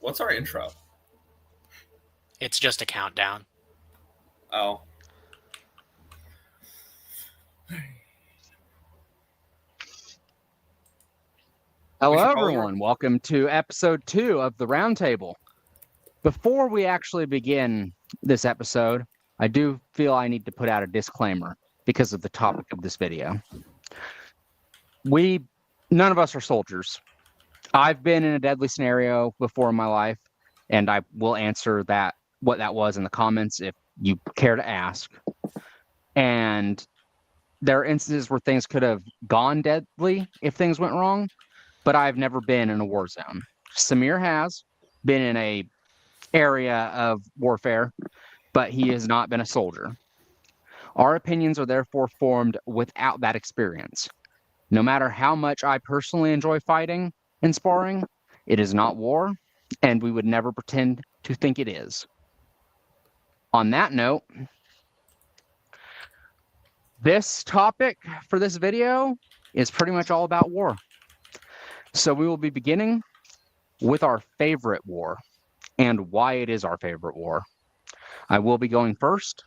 What's our intro? It's just a countdown. Oh. Hello, everyone. Welcome to episode 2 of the Roundtable. Before we actually begin this episode, I do feel I need to put out a disclaimer because of the topic of this video. None of us are soldiers. I've been in a deadly scenario before in my life, and I will answer what that was in the comments if you care to ask. And there are instances where things could have gone deadly if things went wrong, but I've never been in a war zone. Samir has been in a area of warfare, but he has not been a soldier. Our opinions are therefore formed without that experience. No matter how much I personally enjoy fighting and sparring, it is not war, and we would never pretend to think it is. On that note, this topic for this video is pretty much all about war. So we will be beginning with our favorite war and why it is our favorite war. I will be going first.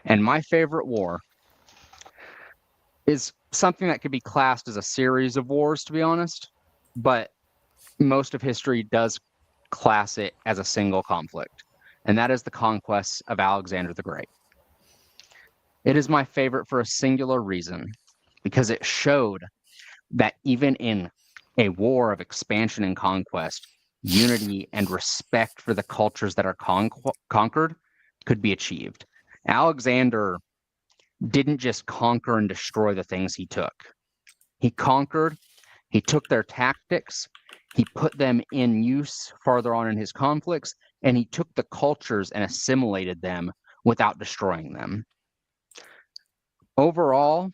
And my favorite war is something that could be classed as a series of wars, to be honest, but most of history does class it as a single conflict, and that is the conquest of Alexander the Great. It is my favorite for a singular reason, because it showed that even in a war of expansion and conquest, unity and respect for the cultures that are conquered could be achieved. Alexander didn't just conquer and destroy the things he took. He conquered, he took their tactics, he put them in use farther on in his conflicts, and he took the cultures and assimilated them without destroying them. Overall,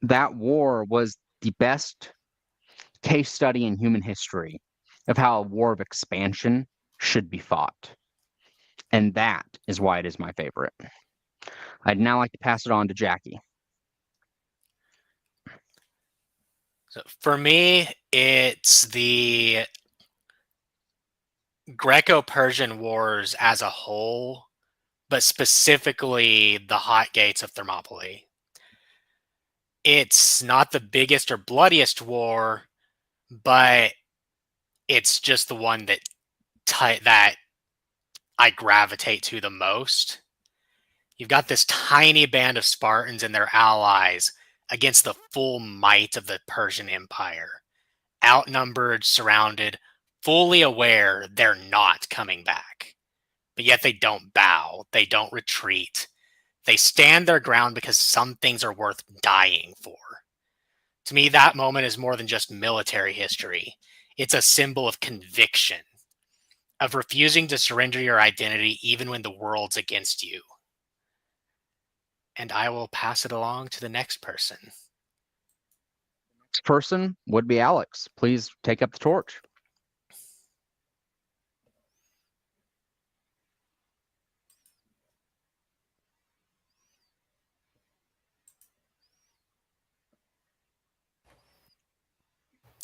that war was the best case study in human history of how a war of expansion should be fought. And that is why it is my favorite. I'd now like to pass it on to Jacky. So for me, it's the Greco-Persian Wars as a whole, but specifically the Hot Gates of Thermopylae. It's not the biggest or bloodiest war, but it's just the one that I gravitate to the most. You've got this tiny band of Spartans and their allies against the full might of the Persian Empire. Outnumbered, surrounded, fully aware they're not coming back. But yet they don't bow, they don't retreat. They stand their ground because some things are worth dying for. To me, that moment is more than just military history. It's a symbol of conviction, of refusing to surrender your identity even when the world's against you. And I will pass it along to the next person. Next person would be Alex. Please take up the torch.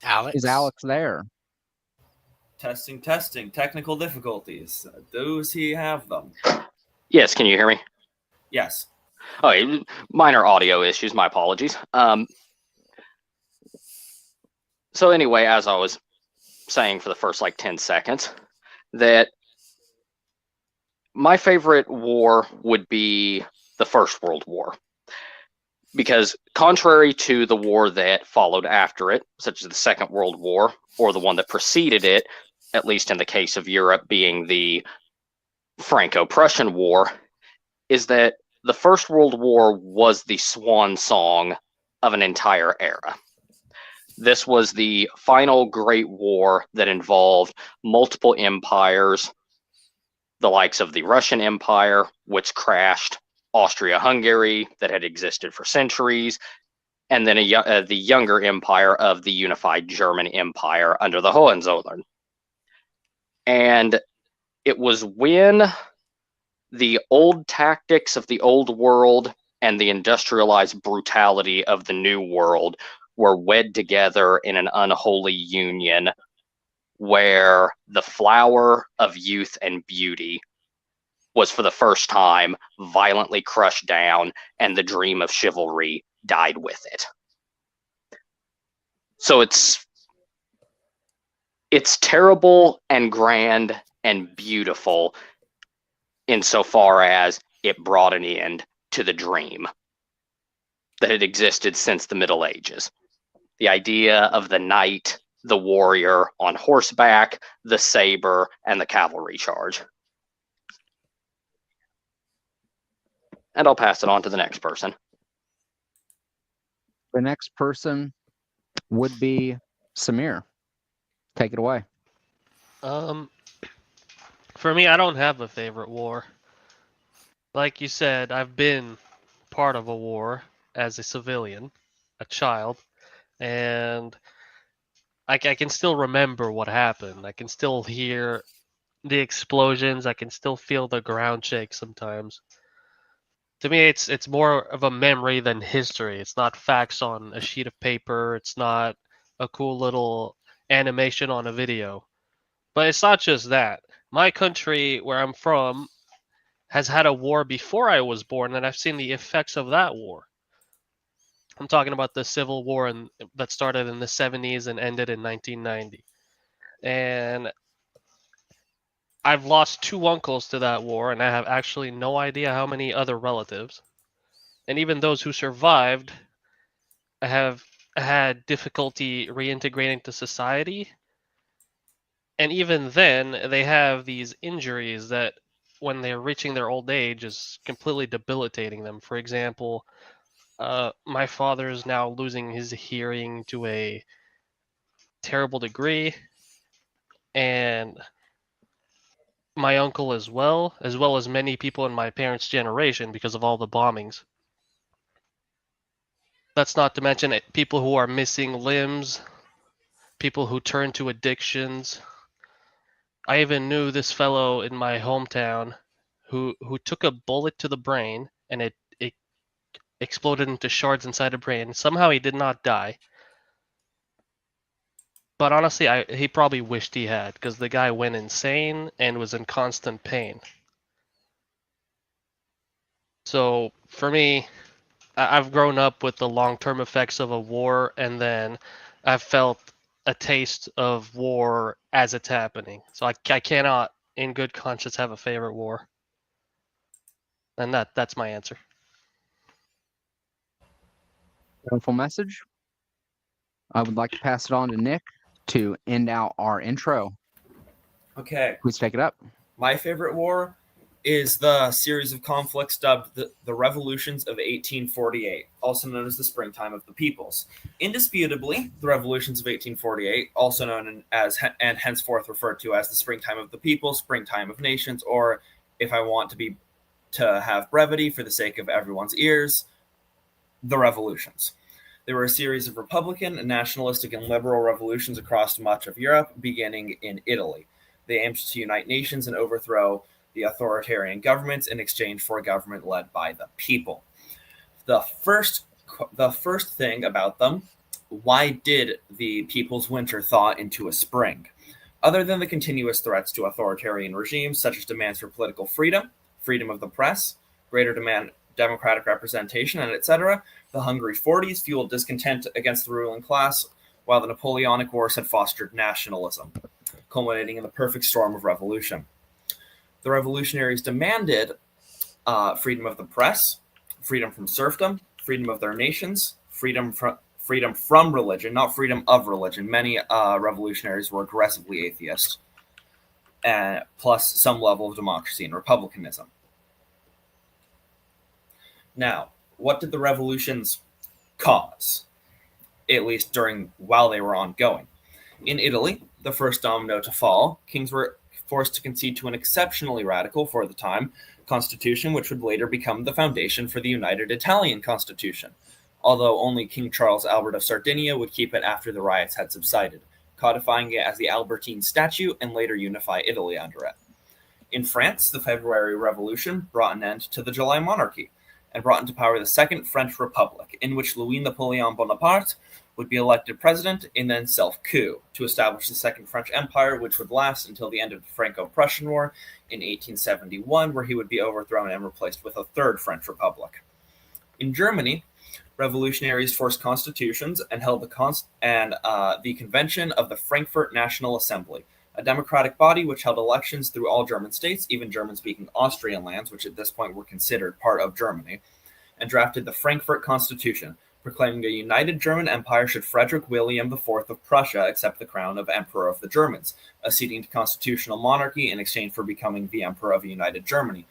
Alex? Is Alex there? Testing. Technical difficulties. Does he have them? Yes, can you hear me? Yes. Oh, minor audio issues, my apologies. So anyway, as I was saying for the first 10 seconds, that my favorite war would be the First World War. Because contrary to the war that followed after it, such as the Second World War, or the one that preceded it, at least in the case of Europe being the Franco-Prussian War, is that the First World War was the swan song of an entire era. This was the final great war that involved multiple empires, the likes of the Russian Empire, which crashed, Austria-Hungary, that had existed for centuries, and then the younger empire of the unified German Empire under the Hohenzollern. And it was when the old tactics of the old world and the industrialized brutality of the new world were wed together in an unholy union where the flower of youth and beauty was for the first time violently crushed down, and the dream of chivalry died with it. So it's terrible and grand and beautiful insofar as it brought an end to the dream that had existed since the Middle Ages. The idea of the knight, the warrior on horseback, the saber, and the cavalry charge. And I'll pass it on to the next person. The next person would be Samir. Take it away. For me, I don't have a favorite war. Like you said, I've been part of a war as a civilian, a child, and I can still remember what happened. I can still hear the explosions. I can still feel the ground shake sometimes. To me, it's more of a memory than history. It's not facts on a sheet of paper. It's not a cool little animation on a video. But it's not just that. My country, where I'm from, has had a war before I was born, and I've seen the effects of that war. I'm talking about the Civil War that started in the 70s and ended in 1990. And I've lost 2 uncles to that war, and I have actually no idea how many other relatives. And even those who survived have had difficulty reintegrating to society. And even then, they have these injuries that, when they're reaching their old age, is completely debilitating them. For example, my father is now losing his hearing to a terrible degree, and my uncle as well as many people in my parents' generation because of all the bombings. That's not to mention people who are missing limbs, people who turn to addictions. I even knew this fellow in my hometown who took a bullet to the brain, and it exploded into shards inside the brain. Somehow he did not die. But honestly, he probably wished he had, because the guy went insane and was in constant pain. So for me, I've grown up with the long-term effects of a war, and then I've felt a taste of war as it's happening. So I cannot, in good conscience, have a favorite war. And that's my answer. Wonderful message. I would like to pass it on to Nick to end out our intro. Okay. Please take it up. My favorite war is the series of conflicts dubbed the Revolutions of 1848, also known as the Springtime of the Peoples. Indisputably, the Revolutions of 1848, also known as and henceforth referred to as the Springtime of the Peoples, Springtime of Nations, or, if I want to have brevity for the sake of everyone's ears, the Revolutions. They were a series of Republican, nationalistic, and liberal revolutions across much of Europe, beginning in Italy. They aimed to unite nations and overthrow the authoritarian governments in exchange for a government led by the people. The first thing about them, why did the people's winter thaw into a spring? Other than the continuous threats to authoritarian regimes, such as demands for political freedom, freedom of the press, greater democratic representation, and etc., the Hungry 40s fueled discontent against the ruling class, while the Napoleonic Wars had fostered nationalism, culminating in the perfect storm of revolution. The revolutionaries demanded freedom of the press, freedom from serfdom, freedom of their nations, freedom from religion, not freedom of religion. Many revolutionaries were aggressively atheist, plus some level of democracy and republicanism. Now, what did the revolutions cause, at least while they were ongoing? In Italy, the first domino to fall, kings were forced to concede to an exceptionally radical, for the time, constitution, which would later become the foundation for the United Italian Constitution, although only King Charles Albert of Sardinia would keep it after the riots had subsided, codifying it as the Albertine Statute and later unify Italy under it. In France, the February Revolution brought an end to the July monarchy and brought into power the Second French Republic, in which Louis Napoleon Bonaparte would be elected president and then self-coup to establish the Second French Empire, which would last until the end of the Franco-Prussian War in 1871, where he would be overthrown and replaced with a Third French Republic. In Germany, revolutionaries forced constitutions and held the convention of the Frankfurt National Assembly, a democratic body which held elections through all German states, even German-speaking Austrian lands, which at this point were considered part of Germany, and drafted the Frankfurt Constitution, proclaiming a united German empire should Frederick William IV of Prussia accept the crown of Emperor of the Germans, acceding to constitutional monarchy in exchange for becoming the Emperor of a united Germany.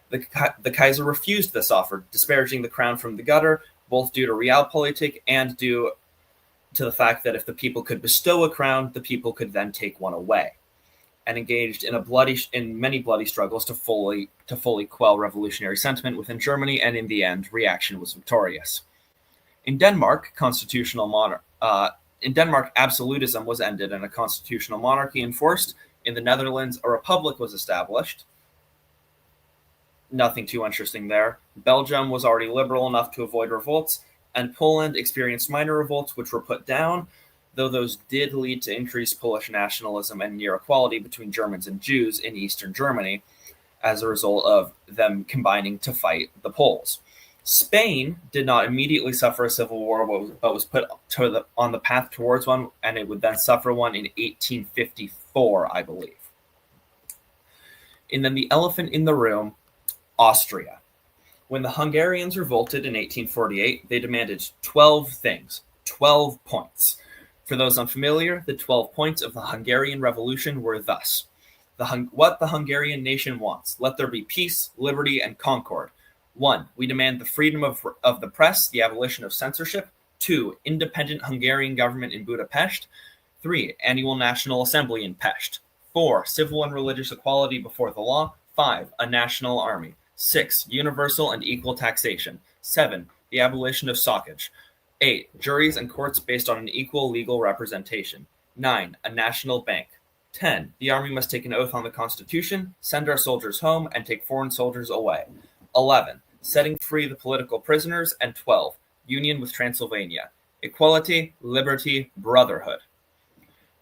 The Kaiser refused this offer, disparaging the crown from the gutter, both due to realpolitik and due to the fact that if the people could bestow a crown, the people could then take one away, and engaged in many bloody struggles to fully quell revolutionary sentiment within Germany, and in the end, reaction was victorious. In Denmark, absolutism was ended and a constitutional monarchy enforced. In the Netherlands, a republic was established. Nothing too interesting there. Belgium was already liberal enough to avoid revolts, and Poland experienced minor revolts which were put down, though those did lead to increased Polish nationalism and near equality between Germans and Jews in Eastern Germany as a result of them combining to fight the Poles. Spain did not immediately suffer a civil war, but was put on the path towards one, and it would then suffer one in 1854, I believe. And then the elephant in the room, Austria. When the Hungarians revolted in 1848, they demanded 12 things, 12 points. For those unfamiliar, the 12 points of the Hungarian Revolution were thus: what the Hungarian nation wants. Let there be peace, liberty, and concord. 1. We demand the freedom of the press, the abolition of censorship. 2. Independent Hungarian government in Budapest. 3. Annual National Assembly in Pest. 4. Civil and religious equality before the law. 5. A national army. 6. Universal and equal taxation. 7. The abolition of socage. 8. Juries and courts based on an equal legal representation. 9. A national bank. 10. The army must take an oath on the Constitution, send our soldiers home, and take foreign soldiers away. 11. Setting free the political prisoners. And 12. Union with Transylvania. Equality, liberty, brotherhood.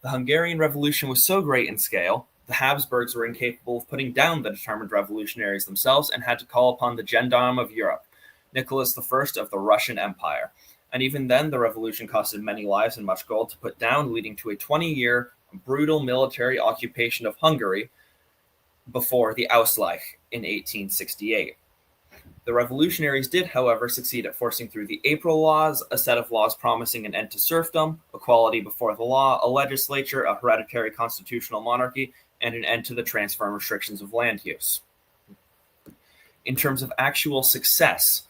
The Hungarian Revolution was so great in scale, the Habsburgs were incapable of putting down the determined revolutionaries themselves and had to call upon the gendarme of Europe, Nicholas I of the Russian Empire. And even then, the revolution costed many lives and much gold to put down, leading to a 20-year brutal military occupation of Hungary before the Ausgleich in 1868. The revolutionaries did, however, succeed at forcing through the April Laws, a set of laws promising an end to serfdom, equality before the law, a legislature, a hereditary constitutional monarchy, and an end to the transfer and restrictions of land use. In terms of actual success,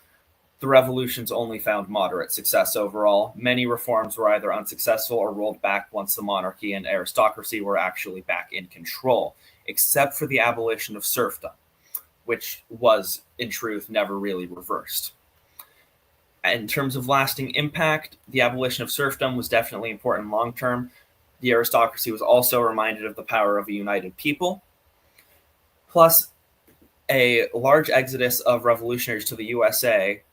the revolutions only found moderate success overall. Many reforms were either unsuccessful or rolled back once the monarchy and aristocracy were actually back in control, except for the abolition of serfdom, which was, in truth, never really reversed. In terms of lasting impact, the abolition of serfdom was definitely important long term. The aristocracy was also reminded of the power of a united people. Plus, a large exodus of revolutionaries to the USA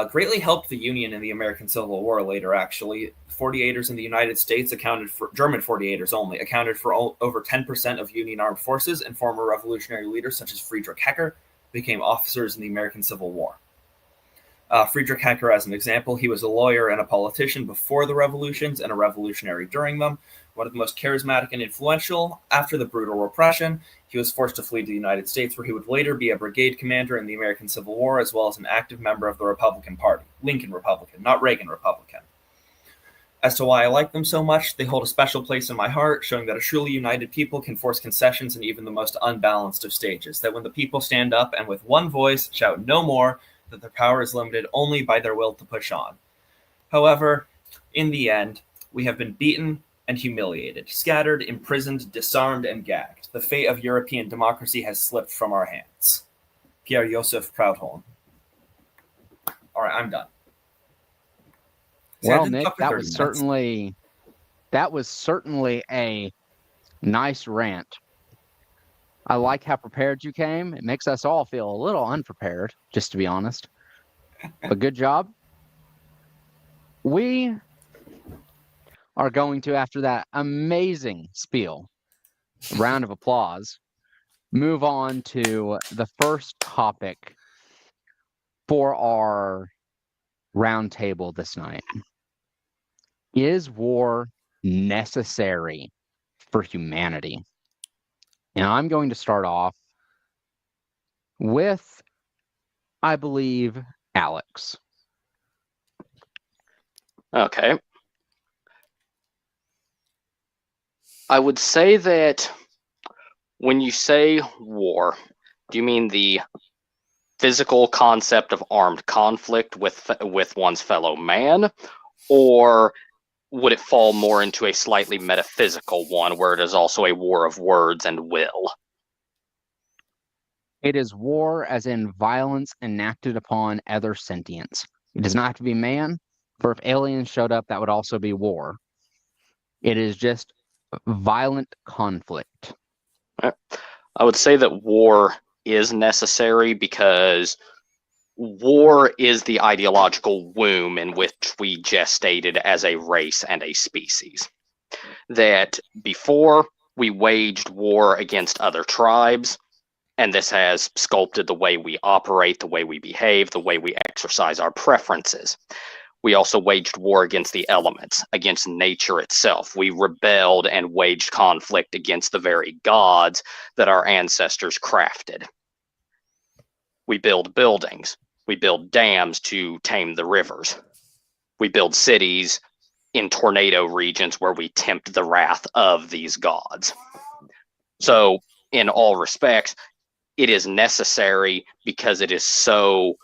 greatly helped the Union in the American Civil War later, actually. 48ers in the United States German 48ers only, accounted for over 10% of Union armed forces, and former revolutionary leaders such as Friedrich Hecker became officers in the American Civil War. Friedrich Hecker, as an example, he was a lawyer and a politician before the revolutions and a revolutionary during them. One of the most charismatic and influential after the brutal repression, he was forced to flee to the United States, where he would later be a brigade commander in the American Civil War, as well as an active member of the Republican Party. Lincoln Republican, not Reagan Republican. As to why I like them so much, they hold a special place in my heart, showing that a truly united people can force concessions in even the most unbalanced of stages, that when the people stand up and with one voice shout no more, that their power is limited only by their will to push on. However, in the end, we have been beaten and humiliated, scattered, imprisoned, disarmed, and gagged. The fate of European democracy has slipped from our hands. Pierre Joseph Proudhon. All right, I'm done. Well, Nick, that was certainly a nice rant. I like how prepared you came. It makes us all feel a little unprepared, just to be honest. But good job. We are going to, after that amazing spiel, round of applause, move on to the first topic for our round table this night. Is war necessary for humanity? And I'm going to start off with, I believe, Alex. Okay. I would say that when you say war, do you mean the physical concept of armed conflict with one's fellow man, or would it fall more into a slightly metaphysical one where it is also a war of words and will? It is war as in violence enacted upon other sentients. It does not have to be man, for if aliens showed up, that would also be war. It is just violent conflict. I would say that war is necessary because war is the ideological womb in which we gestated as a race and a species. That before we waged war against other tribes, and this has sculpted the way we operate, the way we behave, the way we exercise our preferences. We also waged war against the elements, against nature itself. We rebelled and waged conflict against the very gods that our ancestors crafted. We build buildings. We build dams to tame the rivers. We build cities in tornado regions where we tempt the wrath of these gods. So, in all respects, it is necessary because it is so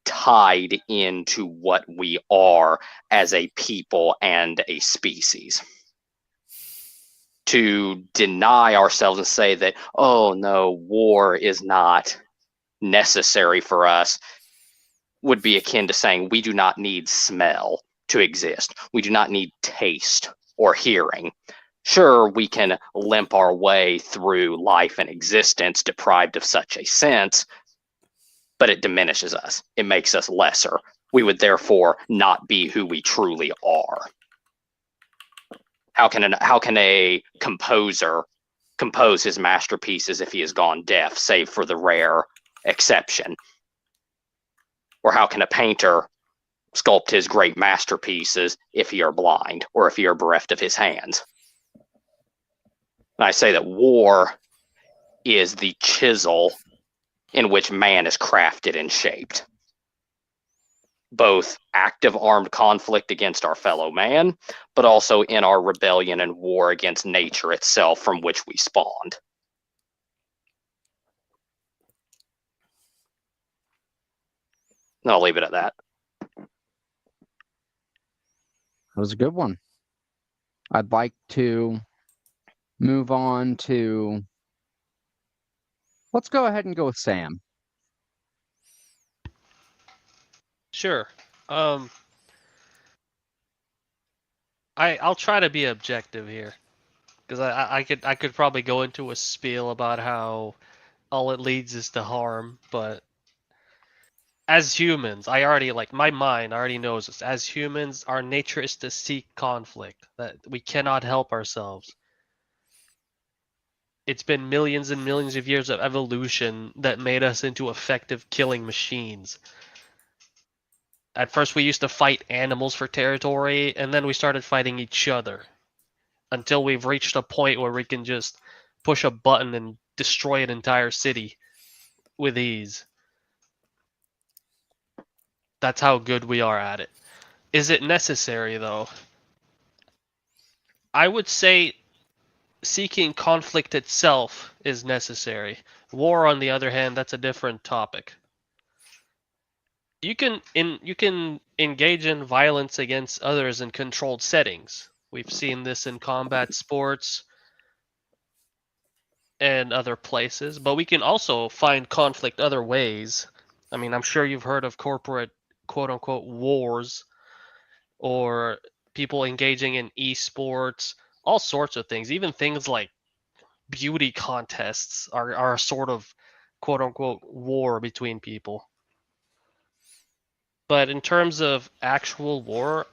tied into what we are as a people and a species. To deny ourselves and say that, oh no, war is not necessary for us would be akin to saying we do not need smell to exist. We do not need taste or hearing. Sure, we can limp our way through life and existence deprived of such a sense, but it diminishes us. It makes us lesser. We would therefore not be who we truly are. How can a composer compose his masterpieces if he has gone deaf, save for the rare exception? Or how can a painter sculpt his great masterpieces if he are blind or if he are bereft of his hands? And I say that war is the chisel in which man is crafted and shaped. Both active armed conflict against our fellow man, but also in our rebellion and war against nature itself from which we spawned. And I'll leave it at that. That was a good one. I'd like to move on to, let's go ahead and go with Sam. Sure. I'll try to be objective here, because I could probably go into a spiel about how all it leads is to harm, but as humans, my mind already knows this. As humans, our nature is to seek conflict, that we cannot help ourselves. It's been millions and millions of years of evolution that made us into effective killing machines. At first, we used to fight animals for territory, and then we started fighting each other. Until we've reached a point where we can just push a button and destroy an entire city with ease. That's how good we are at it. Is it necessary, though? I would say seeking conflict itself is necessary. War, on the other hand, that's a different topic. You can engage in violence against others in controlled settings. We've seen this in combat sports and other places, but we can also find conflict other ways. I mean, I'm sure you've heard of corporate quote-unquote wars, or people engaging in esports, all sorts of things. Even things like beauty contests are a sort of quote-unquote war between people. But in terms of actual war,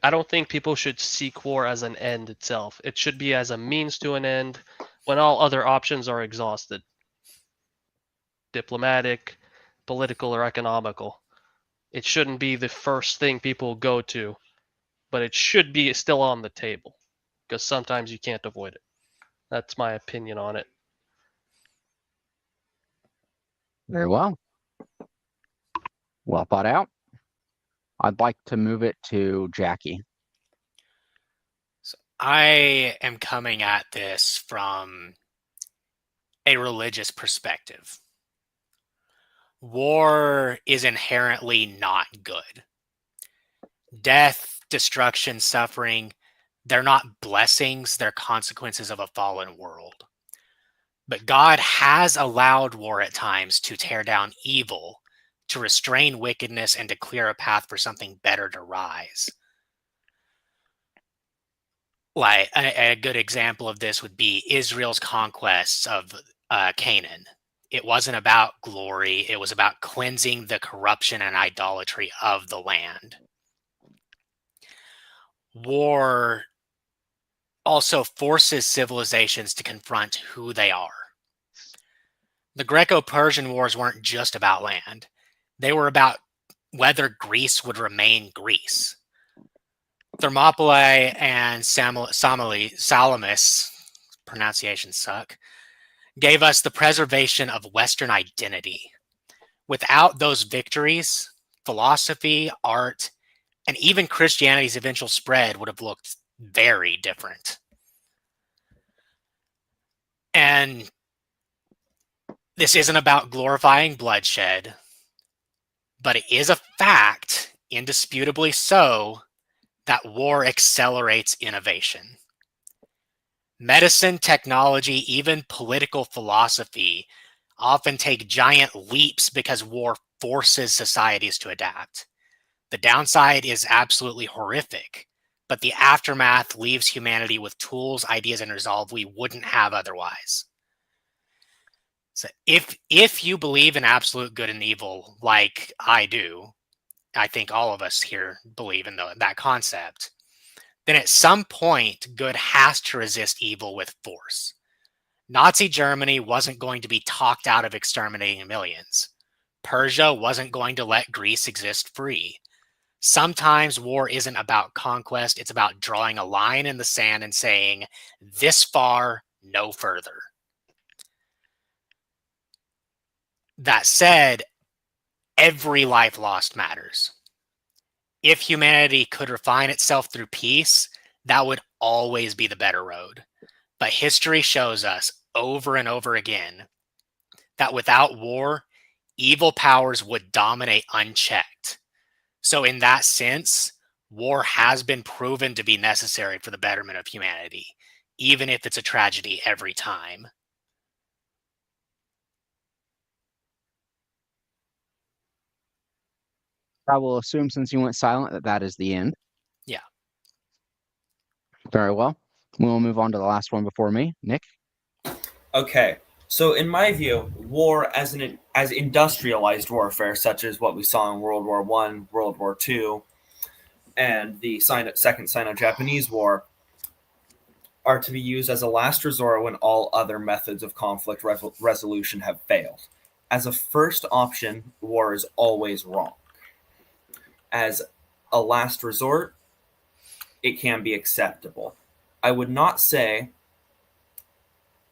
I don't think people should seek war as an end itself. It should be as a means to an end when all other options are exhausted. Diplomatic, political, or economical. It shouldn't be the first thing people go to, but it should be still on the table because sometimes you can't avoid it. That's my opinion on it. Very well. Well thought out. I'd like to move it to Jacky. So I am coming at this from a religious perspective. War is inherently not good. Death, destruction, suffering, they're not blessings, they're consequences of a fallen world. But God has allowed war at times to tear down evil, to restrain wickedness, and to clear a path for something better to rise. Like a good example of this would be Israel's conquests of Canaan. It wasn't about glory, it was about cleansing the corruption and idolatry of the land. War also forces civilizations to confront who they are. The Greco-Persian Wars weren't just about land. They were about whether Greece would remain Greece. Thermopylae and Salamis, pronunciations suck, gave us the preservation of Western identity. Without those victories, philosophy, art, and even Christianity's eventual spread would have looked very different. And this isn't about glorifying bloodshed, but it is a fact, indisputably so, that war accelerates innovation. Medicine, technology, even political philosophy often take giant leaps because war forces societies to adapt. The downside is absolutely horrific, but the aftermath leaves humanity with tools, ideas, and resolve we wouldn't have otherwise. So if you believe in absolute good and evil, like I do, I think all of us here believe in that concept, then at some point, good has to resist evil with force. Nazi Germany wasn't going to be talked out of exterminating millions. Persia wasn't going to let Greece exist free. Sometimes war isn't about conquest, it's about drawing a line in the sand and saying, this far, no further. That said, every life lost matters. If humanity could refine itself through peace, that would always be the better road. But history shows us over and over again that without war, evil powers would dominate unchecked. So in that sense, war has been proven to be necessary for the betterment of humanity, even if it's a tragedy every time. I will assume, since you went silent, that that is the end. Yeah. Very well. We'll move on to the last one before me. Nick? Okay, so in my view, war as industrialized warfare, such as what we saw in World War I, World War II, and the Second Sino-Japanese War, are to be used as a last resort when all other methods of conflict resolution have failed. As a first option, war is always wrong. As a last resort, it can be acceptable. I would not say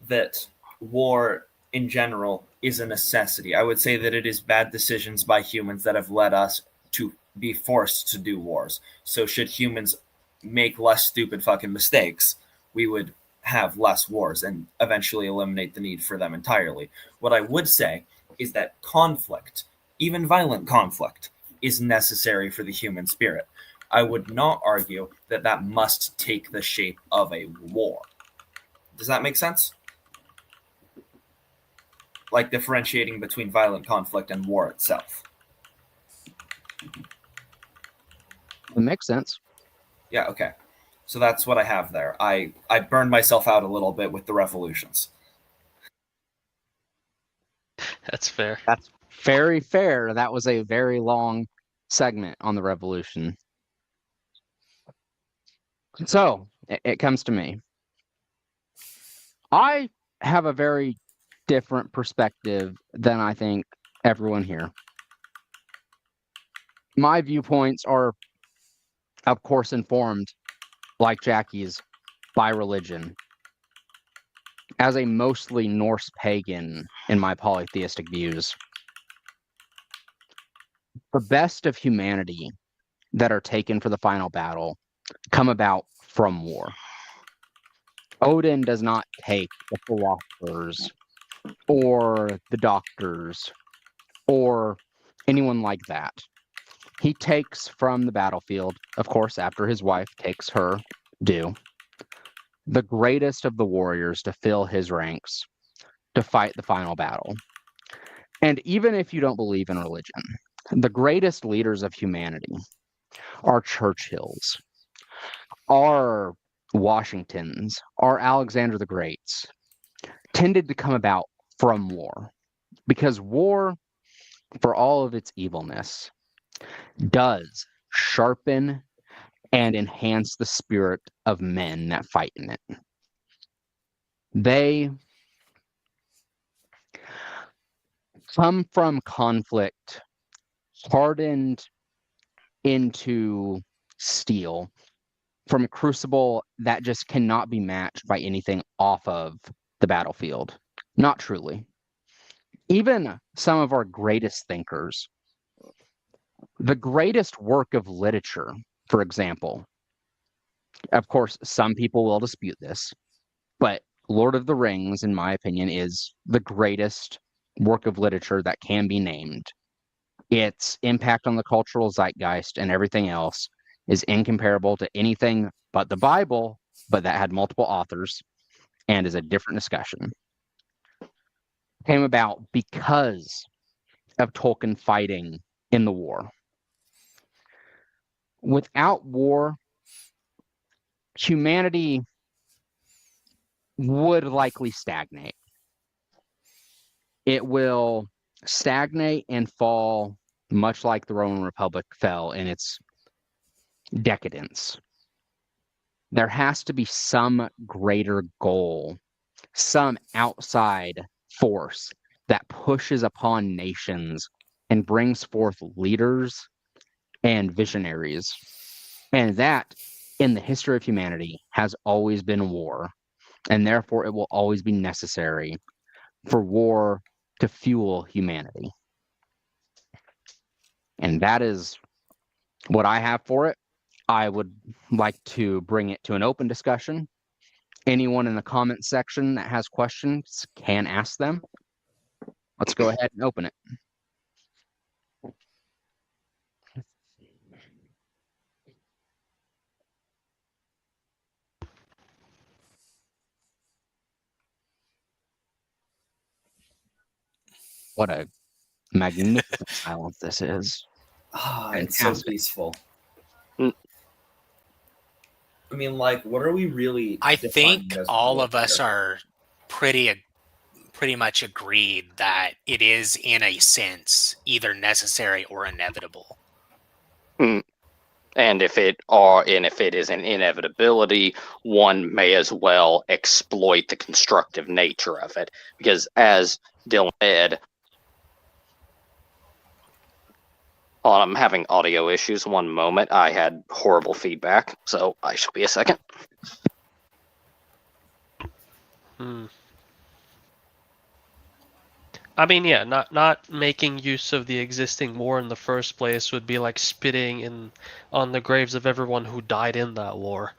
that war in general is a necessity. I would say that it is bad decisions by humans that have led us to be forced to do wars. So should humans make less stupid fucking mistakes, we would have less wars and eventually eliminate the need for them entirely. What I would say is that conflict, even violent conflict, is necessary for the human spirit. I would not argue that that must take the shape of a war. Does that make sense? Like differentiating between violent conflict and war itself. It makes sense. Yeah, okay. So that's what I have there. I burned myself out a little bit with the revolutions. That's fair. That's very fair. That was a very long segment on the revolution. So it comes to me. I have a very different perspective than I think everyone here. My viewpoints are, of course, informed, like Jacky's, by religion. As a mostly Norse pagan in my polytheistic views, the best of humanity that are taken for the final battle come about from war. Odin does not take the philosophers or the doctors or anyone like that. He takes from the battlefield, of course, after his wife takes her due, the greatest of the warriors to fill his ranks to fight the final battle. And even if you don't believe in religion, the greatest leaders of humanity are Churchills, are Washingtons, are Alexander the Greats, tended to come about from war. Because war, for all of its evilness, does sharpen and enhance the spirit of men that fight in it. They come from conflict hardened into steel, from a crucible that just cannot be matched by anything off of the battlefield. Not truly. Even some of our greatest thinkers, the greatest work of literature, for example, of course, some people will dispute this, but Lord of the Rings, in my opinion, is the greatest work of literature that can be named. Its impact on the cultural zeitgeist and everything else is incomparable to anything but the Bible, but that had multiple authors and is a different discussion. Came about because of Tolkien fighting in the war. Without war, humanity would likely stagnate. It will stagnate and fall much like the Roman Republic fell in its decadence. There has to be some greater goal, some outside force that pushes upon nations and brings forth leaders and visionaries. And that, in the history of humanity, has always been war. And therefore, it will always be necessary for war to fuel humanity. And that is what I have for it. I would like to bring it to an open discussion. Anyone in the comment section that has questions can ask them. Let's go ahead and open it. What a magnificent silence this is. It's so Fantastic. peaceful. Mm. I mean, like, what are we really? I defining think as all war of us here? are pretty much agreed that it is, in a sense, either necessary or inevitable. And if it is an inevitability, one may as well exploit the constructive nature of it. Because as Dylan said, I'm having audio issues. One moment, I had horrible feedback, so I shall be a second. I mean, yeah, not making use of the existing war in the first place would be like spitting on the graves of everyone who died in that war.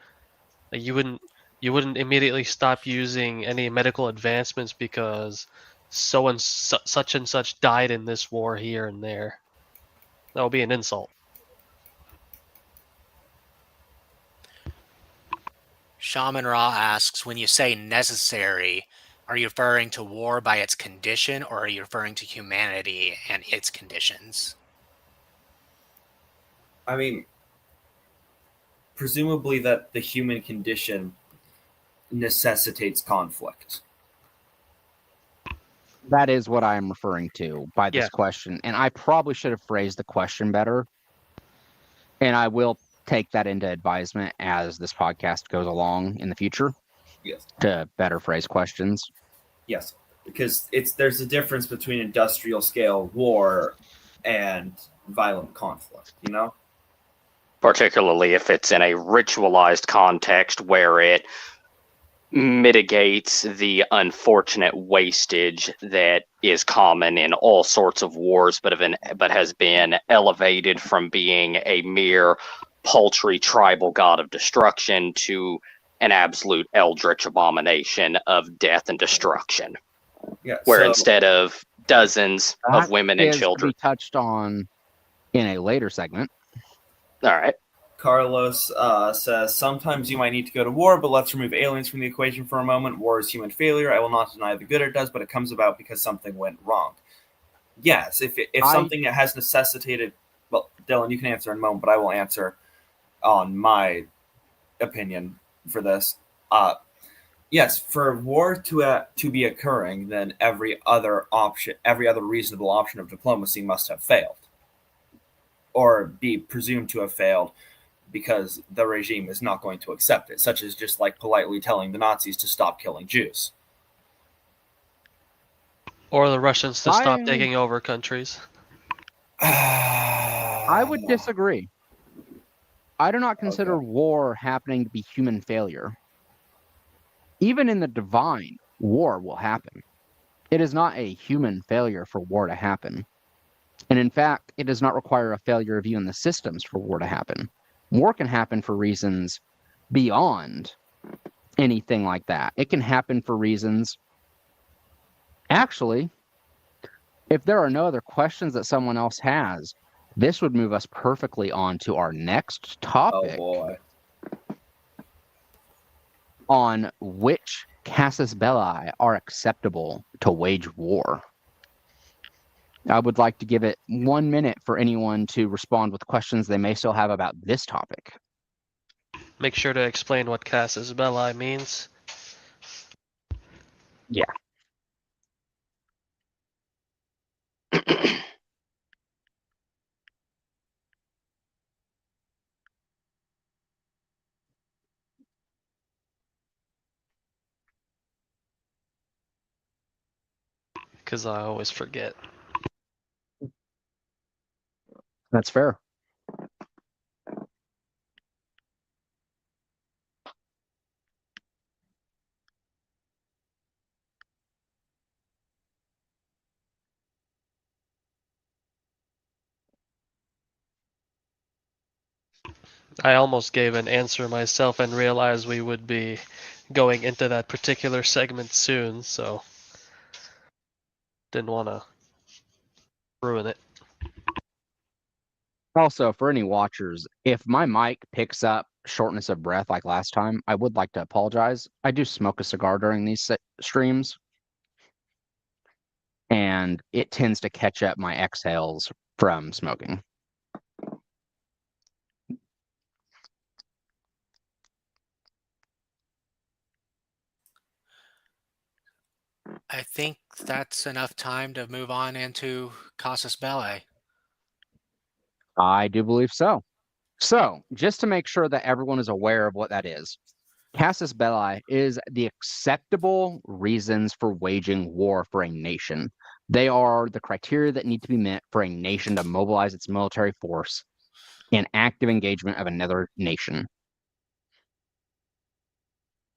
Like, you wouldn't immediately stop using any medical advancements because such and such died in this war here and there. That would be an insult. Shaman Ra asks, when you say necessary, are you referring to war by its condition, or are you referring to humanity and its conditions? I mean, presumably that the human condition necessitates conflict. That is what I am referring to by this question. And I probably should have phrased the question better. And I will take that into advisement as this podcast goes along in the future Yes. to better phrase questions. Yes, because there's a difference between industrial scale war and violent conflict, you know? Particularly if it's in a ritualized context where it mitigates the unfortunate wastage that is common in all sorts of wars, but has been elevated from being a mere paltry tribal god of destruction to an absolute eldritch abomination of death and destruction. Yeah. Where instead of dozens of women and is children, to be touched on in a later segment. all right. Carlos says, sometimes you might need to go to war, but let's remove aliens from the equation for a moment. War is human failure. I will not deny the good it does, but it comes about because something went wrong. Yes, if something has necessitated... Well, Dylan, you can answer in a moment, but I will answer on my opinion for this. Yes, for war to be occurring, then every other reasonable option of diplomacy must have failed. Or be presumed to have failed, because the regime is not going to accept it, such as just like politely telling the Nazis to stop killing Jews. Or the Russians to stop taking over countries. I would disagree. I do not consider war happening to be human failure. Even in the divine, war will happen. It is not a human failure for war to happen. And in fact, it does not require a failure of even the systems for war to happen. War can happen for reasons beyond anything like that. It can happen for reasons... Actually, if there are no other questions that someone else has, this would move us perfectly on to our next topic. Oh boy. On which casus belli are acceptable to wage war. I would like to give it 1 minute for anyone to respond with questions they may still have about this topic. Make sure to explain what casus belli means. Yeah. Because I always forget. That's fair. I almost gave an answer myself and realized we would be going into that particular segment soon, so didn't want to ruin it. Also, for any watchers, if my mic picks up shortness of breath like last time, I would like to apologize. I do smoke a cigar during these streams, and it tends to catch up my exhales from smoking. I think that's enough time to move on into casus belli. I do believe so. So, just to make sure that everyone is aware of what that is, casus belli is the acceptable reasons for waging war for a nation. They are the criteria that need to be met for a nation to mobilize its military force in active engagement of another nation.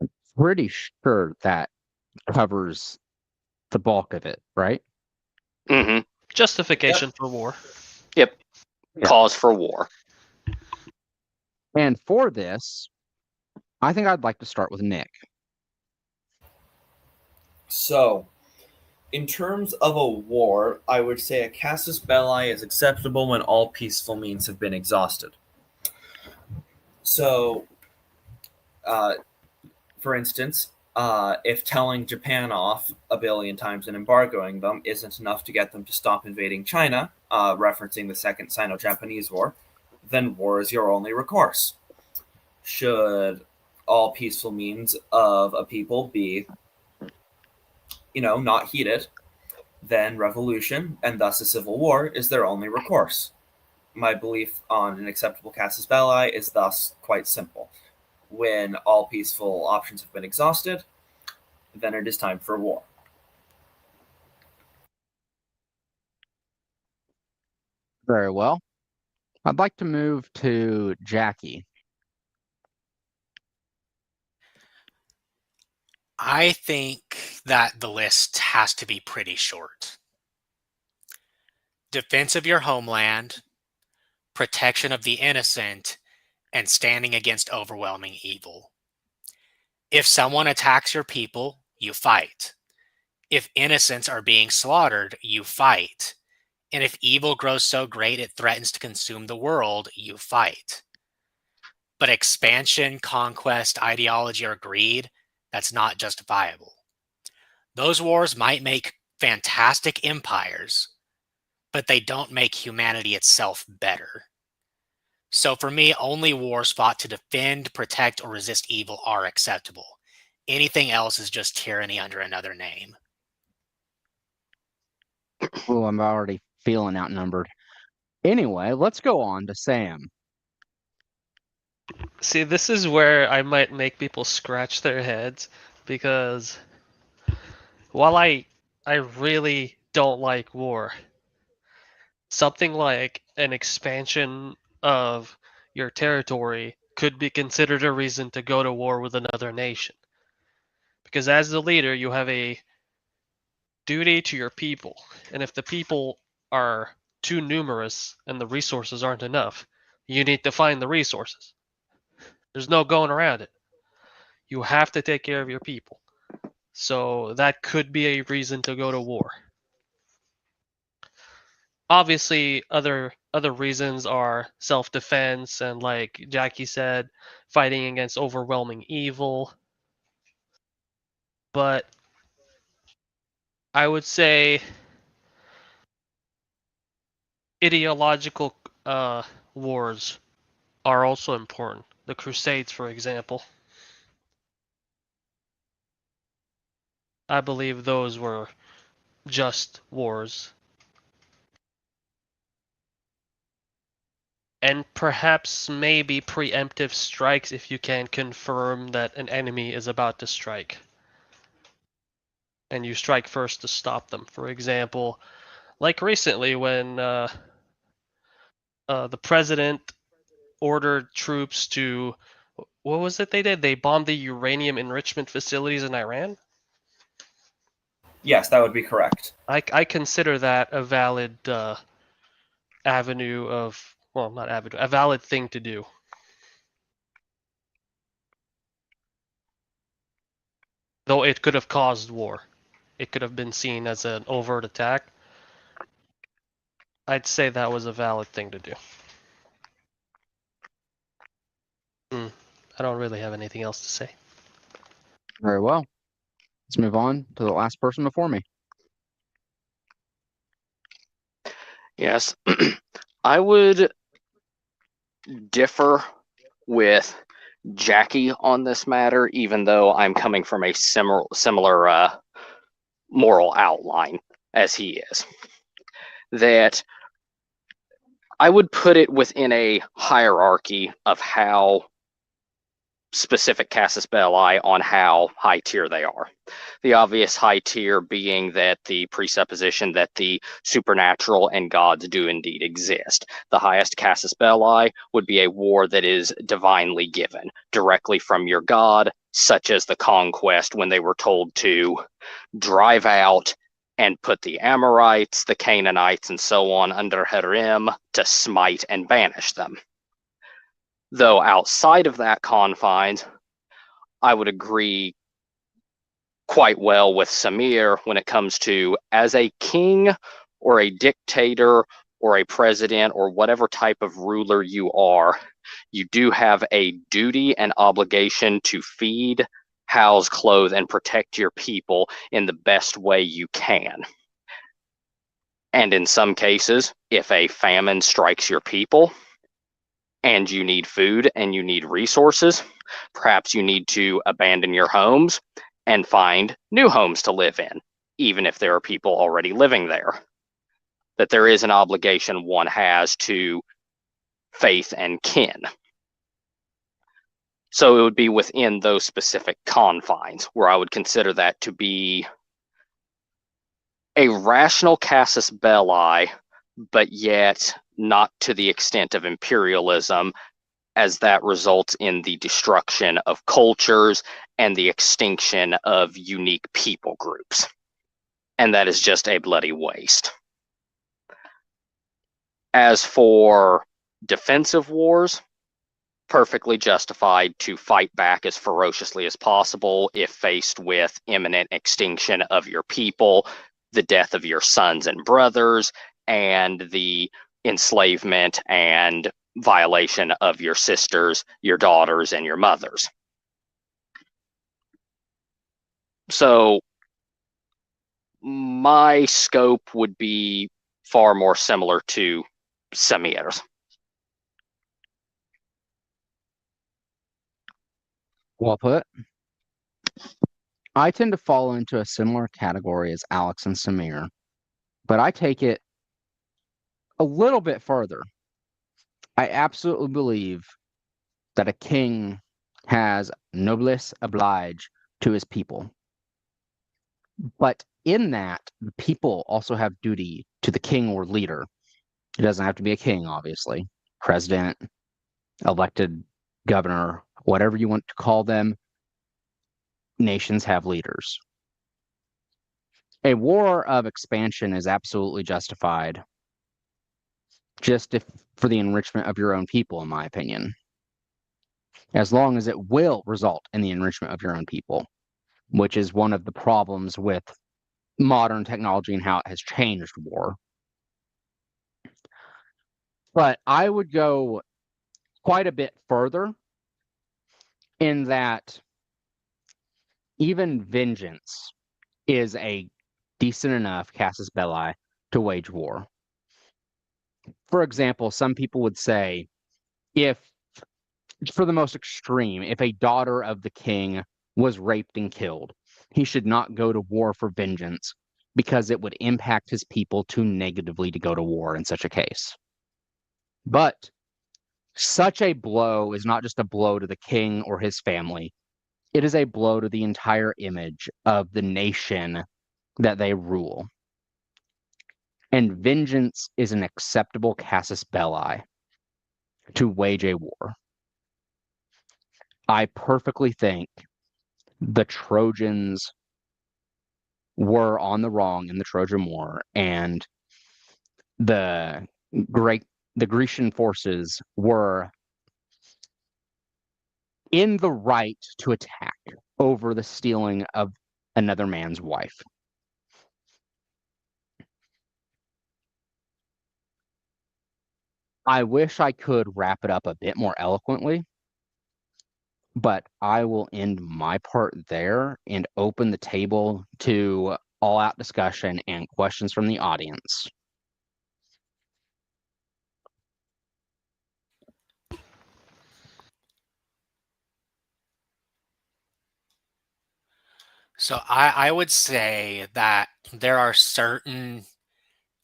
I'm pretty sure that covers the bulk of it, right? Mm-hmm. Justification for war. Yep. Yeah. Cause for war. And for this, I think I'd like to start with Nick. So, in terms of a war, I would say a casus belli is acceptable when all peaceful means have been exhausted. So, for instance, if telling Japan off a billion times and embargoing them isn't enough to get them to stop invading China, referencing the Second Sino-Japanese War, then war is your only recourse. Should all peaceful means of a people be, not heated, then revolution, and thus a civil war, is their only recourse. My belief on an acceptable casus belli is thus quite simple. When all peaceful options have been exhausted, then it is time for war. Very well. I'd like to move to Jacky. I think that the list has to be pretty short. Defense of your homeland, protection of the innocent, and standing against overwhelming evil. If someone attacks your people, you fight. If innocents are being slaughtered, you fight. And if evil grows so great it threatens to consume the world, you fight. But expansion, conquest, ideology, or greed, that's not justifiable. Those wars might make fantastic empires, but they don't make humanity itself better. So for me, only wars fought to defend, protect, or resist evil are acceptable. Anything else is just tyranny under another name. Oh, I'm already feeling outnumbered. Anyway, let's go on to Sam. See, this is where I might make people scratch their heads because while I really don't like war, something like an expansion of your territory could be considered a reason to go to war with another nation. Because as the leader, you have a duty to your people. And if the people are too numerous and the resources aren't enough, you need to find the resources. There's no going around it. You have to take care of your people. So that could be a reason to go to war. Obviously, other reasons are self-defense and, like Jacky said, fighting against overwhelming evil. But I would say ideological wars are also important. The Crusades, for example. I believe those were just wars. And perhaps maybe preemptive strikes if you can confirm that an enemy is about to strike. And you strike first to stop them. For example, like recently when the president ordered troops to, what was it they did? They bombed the uranium enrichment facilities in Iran? Yes, that would be correct. I consider that a valid avenue of, well, not avenue, a valid thing to do. Though it could have caused war. It could have been seen as an overt attack. I'd say that was a valid thing to do. I don't really have anything else to say. Very well. Let's move on to the last person before me. Yes, I would differ with Jacky on this matter, even though I'm coming from a similar moral outline as he is. That I would put it within a hierarchy of how specific casus belli on how high tier they are. The obvious high tier being that the presupposition that the supernatural and gods do indeed exist. The highest casus belli would be a war that is divinely given, directly from your god, such as the conquest when they were told to drive out and put the Amorites, the Canaanites, and so on under Harem to smite and banish them. Though outside of that confines, I would agree quite well with Samir when it comes to, as a king or a dictator or a president or whatever type of ruler you are, you do have a duty and obligation to feed, house, clothe, and protect your people in the best way you can. And in some cases, if a famine strikes your people, and you need food and you need resources, perhaps you need to abandon your homes and find new homes to live in, even if there are people already living there. That there is an obligation one has to faith and kin. So it would be within those specific confines where I would consider that to be a rational casus belli, but yet not to the extent of imperialism, as that results in the destruction of cultures and the extinction of unique people groups. And that is just a bloody waste. As for defensive wars, perfectly justified to fight back as ferociously as possible if faced with imminent extinction of your people, the death of your sons and brothers, and the enslavement and violation of your sisters, your daughters, and your mothers. So my scope would be far more similar to Samir's. Well put. I tend to fall into a similar category as Alex and Samir, but I take it a little bit further. I absolutely believe that a king has noblesse oblige to his people. But in that, the people also have duty to the king or leader. It doesn't have to be a king, obviously. President, elected governor, whatever you want to call them, nations have leaders. A war of expansion is absolutely justified just for the enrichment of your own people, in my opinion. As long as it will result in the enrichment of your own people, which is one of the problems with modern technology and how it has changed war. But I would go quite a bit further in that even vengeance is a decent enough casus belli to wage war. For example, some people would say, if, for the most extreme, if a daughter of the king was raped and killed, he should not go to war for vengeance because it would impact his people too negatively to go to war in such a case. But such a blow is not just a blow to the king or his family. It is a blow to the entire image of the nation that they rule. And vengeance is an acceptable casus belli to wage a war. I perfectly think the Trojans were on the wrong in the Trojan War, and the Grecian forces were in the right to attack over the stealing of another man's wife. I wish I could wrap it up a bit more eloquently, but I will end my part there and open the table to all-out discussion and questions from the audience. So I would say that there are certain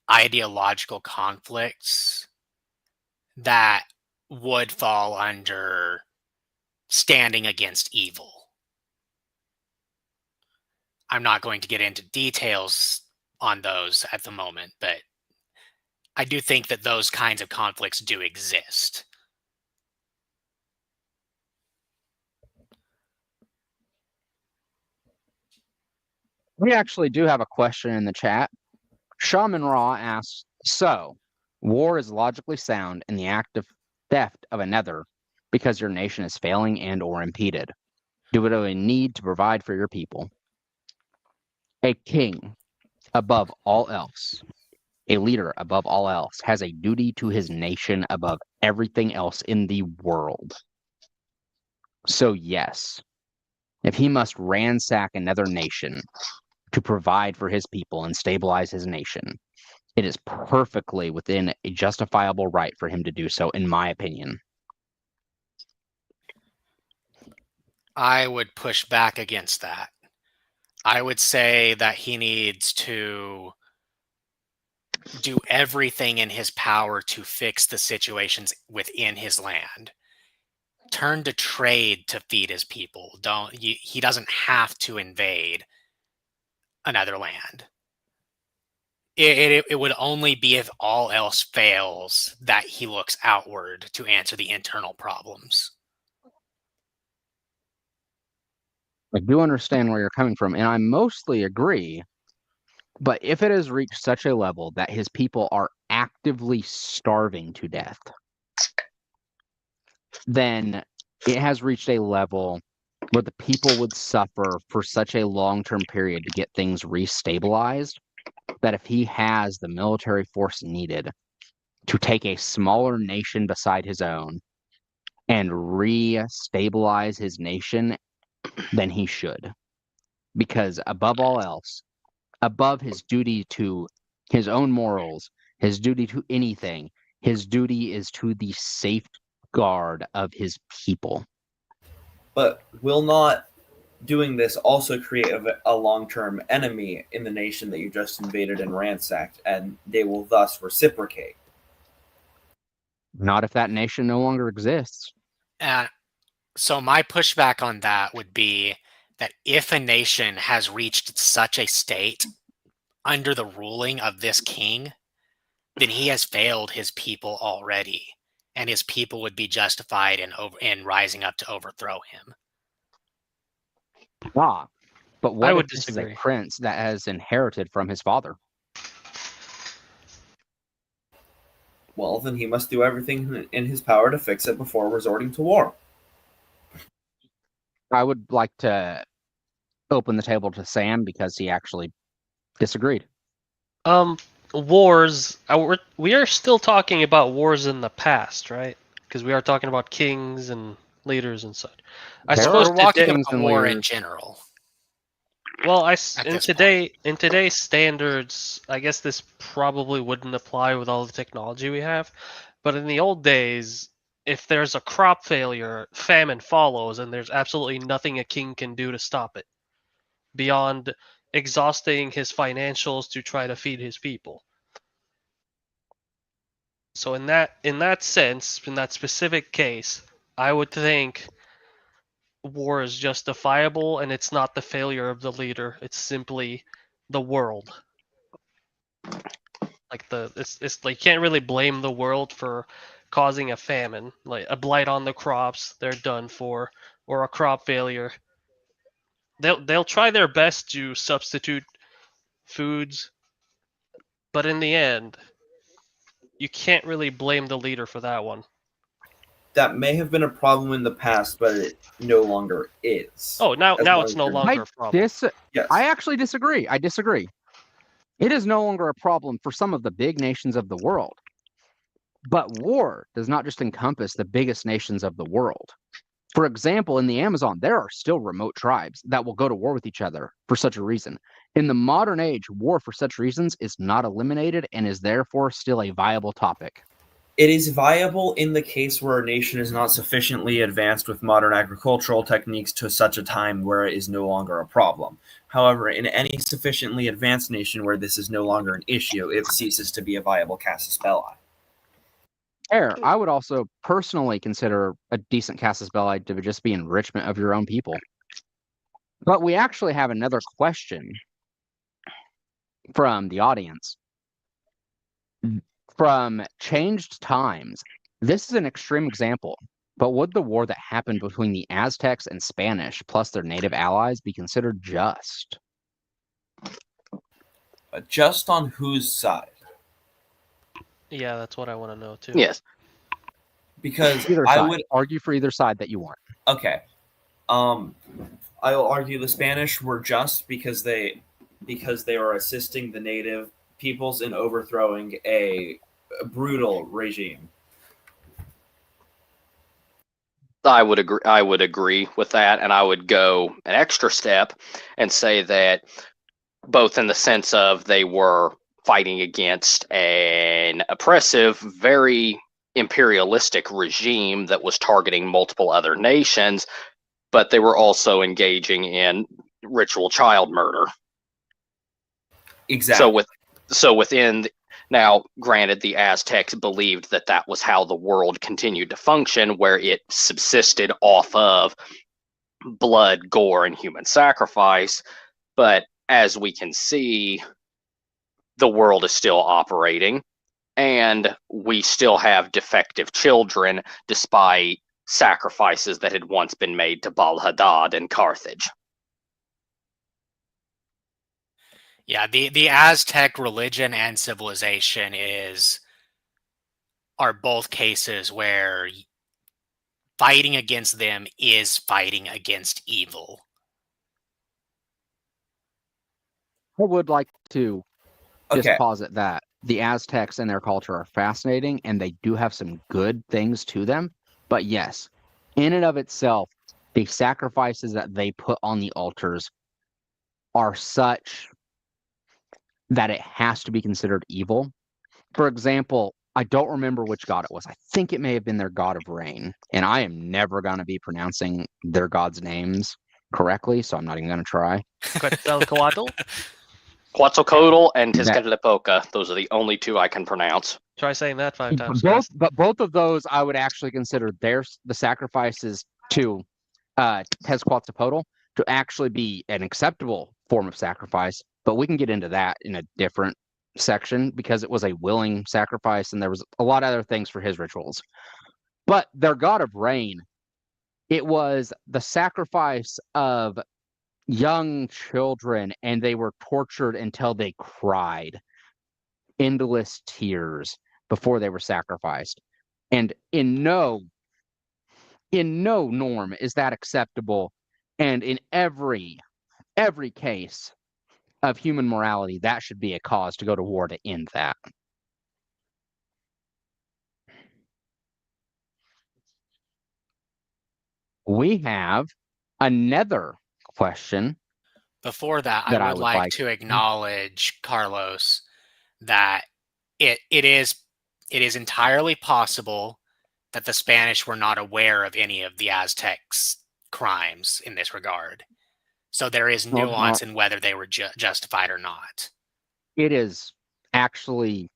ideological conflicts that would fall under standing against evil. I'm not going to get into details on those at the moment, but I do think that those kinds of conflicts do exist. We actually do have a question in the chat. Shaman Ra asks, so, war is logically sound in the act of theft of another because your nation is failing and or impeded. Do it a need to provide for your people. A king, above all else, a leader above all else, has a duty to his nation above everything else in the world. So yes, if he must ransack another nation to provide for his people and stabilize his nation, it is perfectly within a justifiable right for him to do so, in my opinion. I would push back against that. I would say that he needs to do everything in his power to fix the situations within his land. Turn to trade to feed his people. He doesn't have to invade another land. It would only be if all else fails that he looks outward to answer the internal problems. I do understand where you're coming from, and I mostly agree. But if it has reached such a level that his people are actively starving to death, then it has reached a level where the people would suffer for such a long-term period to get things restabilized, that if he has the military force needed to take a smaller nation beside his own and re-stabilize his nation, then he should. Because above all else, above his duty to his own morals, his duty to anything, his duty is to the safeguard of his people. But will not doing this also create a long-term enemy in the nation that you just invaded and ransacked, and they will thus reciprocate? Not if that nation no longer exists. So my pushback on that would be that if a nation has reached such a state under the ruling of this king, then he has failed his people already, and his people would be justified in rising up to overthrow him. But what I would if this disagree. is a prince that has inherited from his father? Well, then he must do everything in his power to fix it before resorting to war. I would like to open the table to Sam because he actually disagreed. Wars. We are still talking about wars in the past, right? Because we are talking about kings and leaders and such. I There suppose are We're talking kings about and war in leaders. general. Well, At this point. in today's standards, I guess this probably wouldn't apply with all the technology we have. But in the old days, if there's a crop failure, famine follows, and there's absolutely nothing a king can do to stop it, beyond exhausting his financials to try to feed his people. So in that sense, in that specific case, I would think war is justifiable, and it's not the failure of the leader. It's simply the world. Like it's like you can't really blame the world for causing a famine, like a blight on the crops, they're done for, or a crop failure. They'll try their best to substitute foods, but in the end, you can't really blame the leader for that one. That may have been a problem in the past, but it no longer is. Oh, now As now long it's as no you're- longer a problem. Yes. I actually disagree. I disagree. It is no longer a problem for some of the big nations of the world. But war does not just encompass the biggest nations of the world. For example, in the Amazon, there are still remote tribes that will go to war with each other for such a reason. In the modern age, war for such reasons is not eliminated and is therefore still a viable topic. It is viable in the case where a nation is not sufficiently advanced with modern agricultural techniques to such a time where it is no longer a problem. However, in any sufficiently advanced nation where this is no longer an issue, it ceases to be a viable casus belli. I would also personally consider a decent casus belli to just be enrichment of your own people. But we actually have another question from the audience. From Changed Times, this is an extreme example, but would the war that happened between the Aztecs and Spanish plus their native allies be considered just? Just on whose side? Yeah, that's what I want to know too. Yes. Because Either I side. would Argue for either side that you want. okay. I will argue the Spanish were just because they are assisting the native peoples in overthrowing a brutal regime. I would agree with that, and I would go an extra step and say that both in the sense of they were fighting against an oppressive, very imperialistic regime that was targeting multiple other nations, but they were also engaging in ritual child murder. Exactly. So within Now, granted, the Aztecs believed that that was how the world continued to function, where it subsisted off of blood, gore, and human sacrifice. But as we can see, the world is still operating, and we still have defective children despite sacrifices that had once been made to Baal-Hadad in Carthage. Yeah, the Aztec religion and civilization are both cases where fighting against them is fighting against evil. I would like to just Okay. posit that the Aztecs and their culture are fascinating, and they do have some good things to them. But yes, in and of itself, the sacrifices that they put on the altars are such that it has to be considered evil. For example, I don't remember which god it was. I think it may have been their god of rain. And I am never going to be pronouncing their god's names correctly, so I'm not even going to try. Quetzalcoatl? Quetzalcoatl and That- Tezcatlipoca, those are the only two I can pronounce. Try saying that 5 times both, fast. but both of those I would actually consider the sacrifices to Tezcatlipoca to actually be an acceptable form of sacrifice. But we can get into that in a different section because it was a willing sacrifice and there was a lot of other things for his rituals. But their god of rain, it was the sacrifice of young children, and they were tortured until they cried endless tears before they were sacrificed. And in no norm is that acceptable. And in every case of human morality, that should be a cause to go to war to end that. We have another question. Before that, That I I would would like like- to acknowledge, Carlos, that it is entirely possible that the Spanish were not aware of any of the Aztecs' crimes in this regard. So there is Well, nuance in whether they were justified or not. It is actually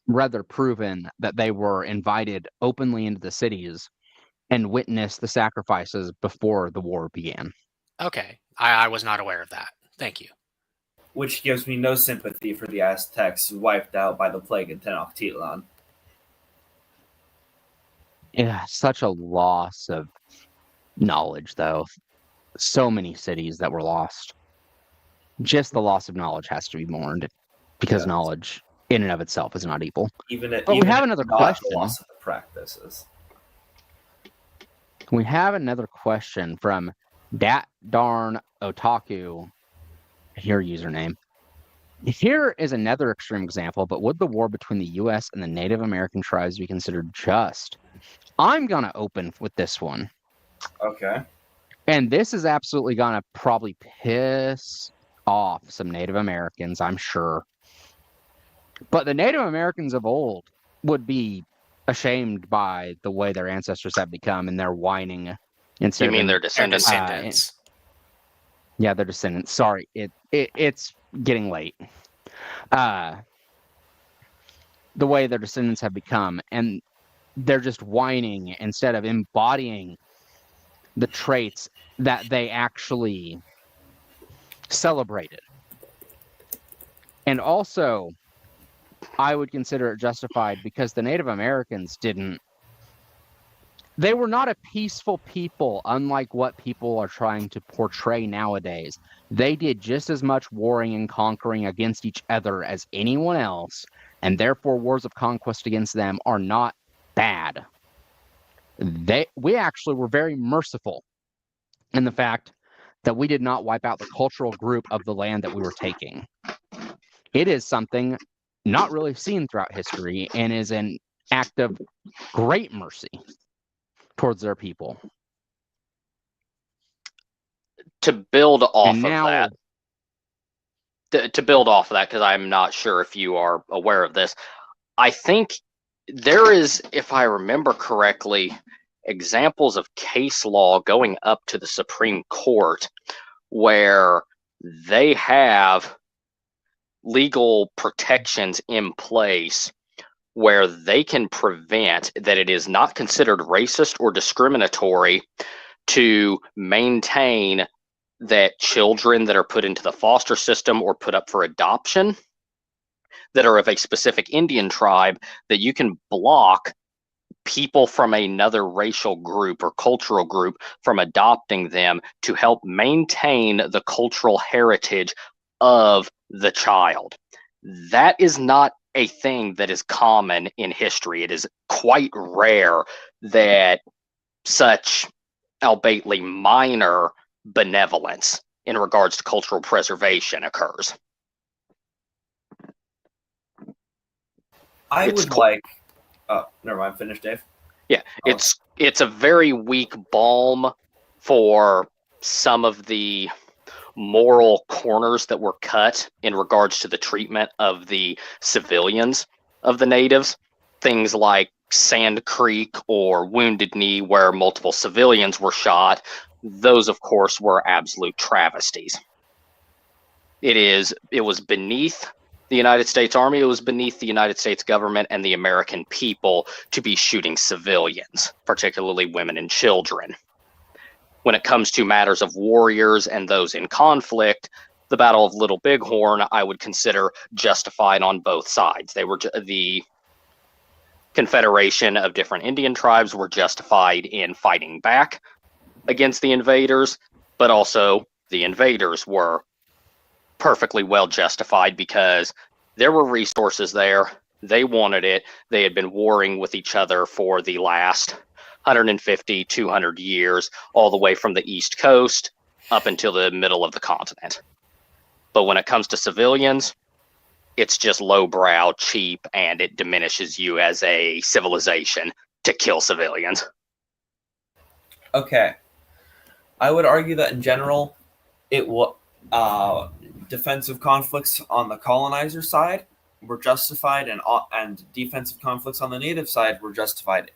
rather proven that they were invited openly into the cities and witnessed the sacrifices before the war began. Okay, I was not aware of that. Thank you. Which gives me no sympathy for the Aztecs wiped out by the plague in Tenochtitlan. Yeah, such a loss of knowledge, though. So many cities that were lost. Just the loss of knowledge has to be mourned because Yes. knowledge in and of itself is not evil. Even But we have another not question. the loss of the practices. We have another question from Dat Darn Otaku, your username. Here is another extreme example, but would the war between the U.S. and the Native American tribes be considered just? I'm going to open with this one. Okay. And this is absolutely going to probably piss off some Native Americans, I'm sure. But the Native Americans of old would be ashamed by the way their ancestors have become, and they're whining instead You mean of their Their descendants? descendants. yeah, their descendants. Sorry, it's getting late. The way their descendants have become, and they're just whining instead of embodying the traits that they actually celebrated. And also, I would consider it justified because the Native Americans they were not a peaceful people, unlike what people are trying to portray nowadays. They did just as much warring and conquering against each other as anyone else, and therefore wars of conquest against them are not bad. We actually were very merciful in the fact that we did not wipe out the cultural group of the land that we were taking. It is something not really seen throughout history and is an act of great mercy towards their people. To build off And of now, that, to build off of that, because I'm not sure if you are aware of this, I think there is, if I remember correctly, examples of case law going up to the Supreme Court where they have legal protections in place where they can prevent that it is not considered racist or discriminatory to maintain that children that are put into the foster system or put up for adoption that are of a specific Indian tribe, that you can block people from another racial group or cultural group from adopting them to help maintain the cultural heritage of the child. That is not a thing that is common in history. It is quite rare that such, albaitly minor, benevolence in regards to cultural preservation occurs. Never mind. Finish, Dave. Yeah, it's a very weak balm for some of the moral corners that were cut in regards to the treatment of the civilians of the natives. Things like Sand Creek or Wounded Knee, where multiple civilians were shot. Those, of course, were absolute travesties. It was beneath the United States Army, it was beneath the United States government and the American people to be shooting civilians, particularly women and children. When it comes to matters of warriors and those in conflict, the Battle of Little Bighorn I would consider justified on both sides. The confederation of different Indian tribes were justified in fighting back against the invaders, but also the invaders were perfectly well justified because there were resources there. They wanted it. They had been warring with each other for the last 150, 200 years, all the way from the East Coast up until the middle of the continent. But when it comes to civilians, it's just lowbrow, cheap, and it diminishes you as a civilization to kill civilians. Okay. I would argue that in general, defensive conflicts on the colonizer side were justified, and defensive conflicts on the native side were justified.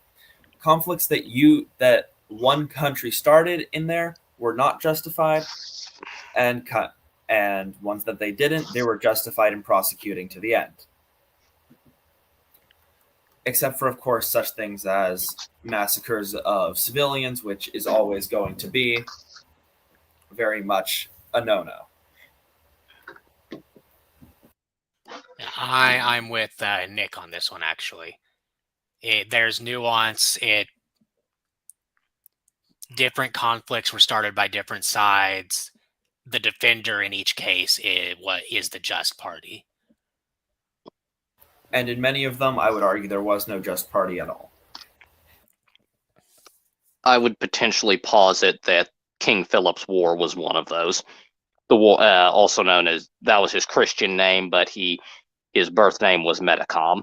Conflicts that one country started in there were not justified, and ones that they didn't, they were justified in prosecuting to the end. Except for, of course, such things as massacres of civilians, which is always going to be very much a no-no. I'm with Nick on this one, actually. There's nuance. Different conflicts were started by different sides. The defender in each case is the just party. And in many of them, I would argue there was no just party at all. I would potentially posit that King Philip's War was one of those. The war, also known as, that was his Christian name, but his birth name was Metacom.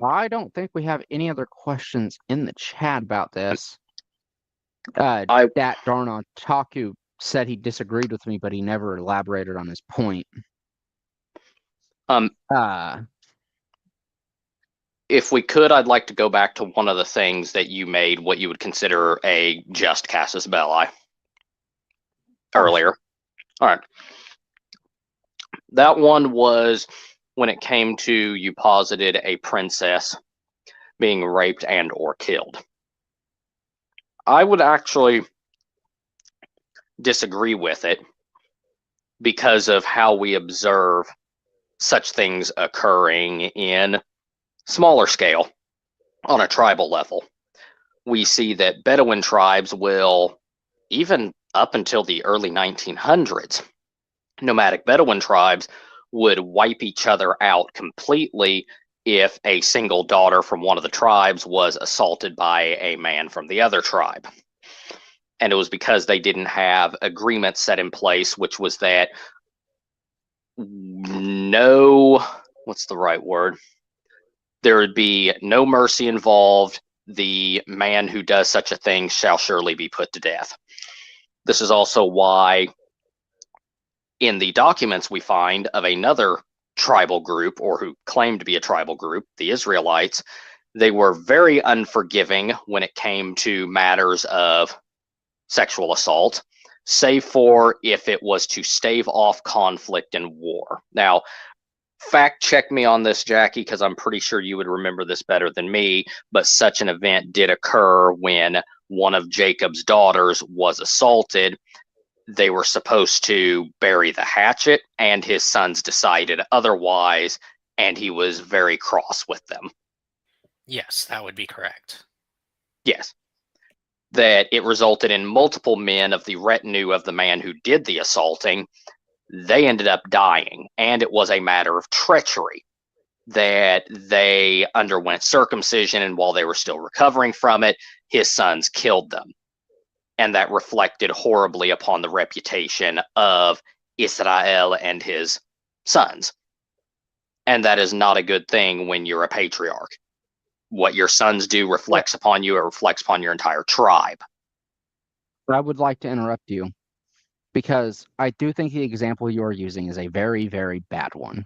I don't think we have any other questions in the chat about this. That darn Otaku said he disagreed with me, but he never elaborated on his point. If we could, I'd like to go back to one of the things that you made what you would consider a just casus belli earlier. All right. That one was when it came to, you posited a princess being raped and or killed. I would actually disagree with it because of how we observe such things occurring in smaller scale on a tribal level. We see that Bedouin tribes will, even up until the early 1900s, nomadic Bedouin tribes would wipe each other out completely if a single daughter from one of the tribes was assaulted by a man from the other tribe. And it was because they didn't have agreements set in place, which was that what's the right word? There would be no mercy involved. The man who does such a thing shall surely be put to death. This is also why in the documents we find of another tribal group, or who claimed to be a tribal group, the Israelites, they were very unforgiving when it came to matters of sexual assault. save for if it was to stave off conflict and war. Now, fact check me on this, Jacky, because I'm pretty sure you would remember this better than me, but such an event did occur when one of Jacob's daughters was assaulted. They were supposed to bury the hatchet, and his sons decided otherwise, and he was very cross with them. Yes, that would be correct. Yes. That it resulted in multiple men of the retinue of the man who did the assaulting. They ended up dying, and it was a matter of treachery that they underwent circumcision, and while they were still recovering from it, his sons killed them. And that reflected horribly upon the reputation of Israel and his sons. And that is not a good thing when you're a patriarch. What your sons do reflects upon you, it reflects upon your entire tribe. I would like to interrupt you because I do think the example you are using is a very, very bad one.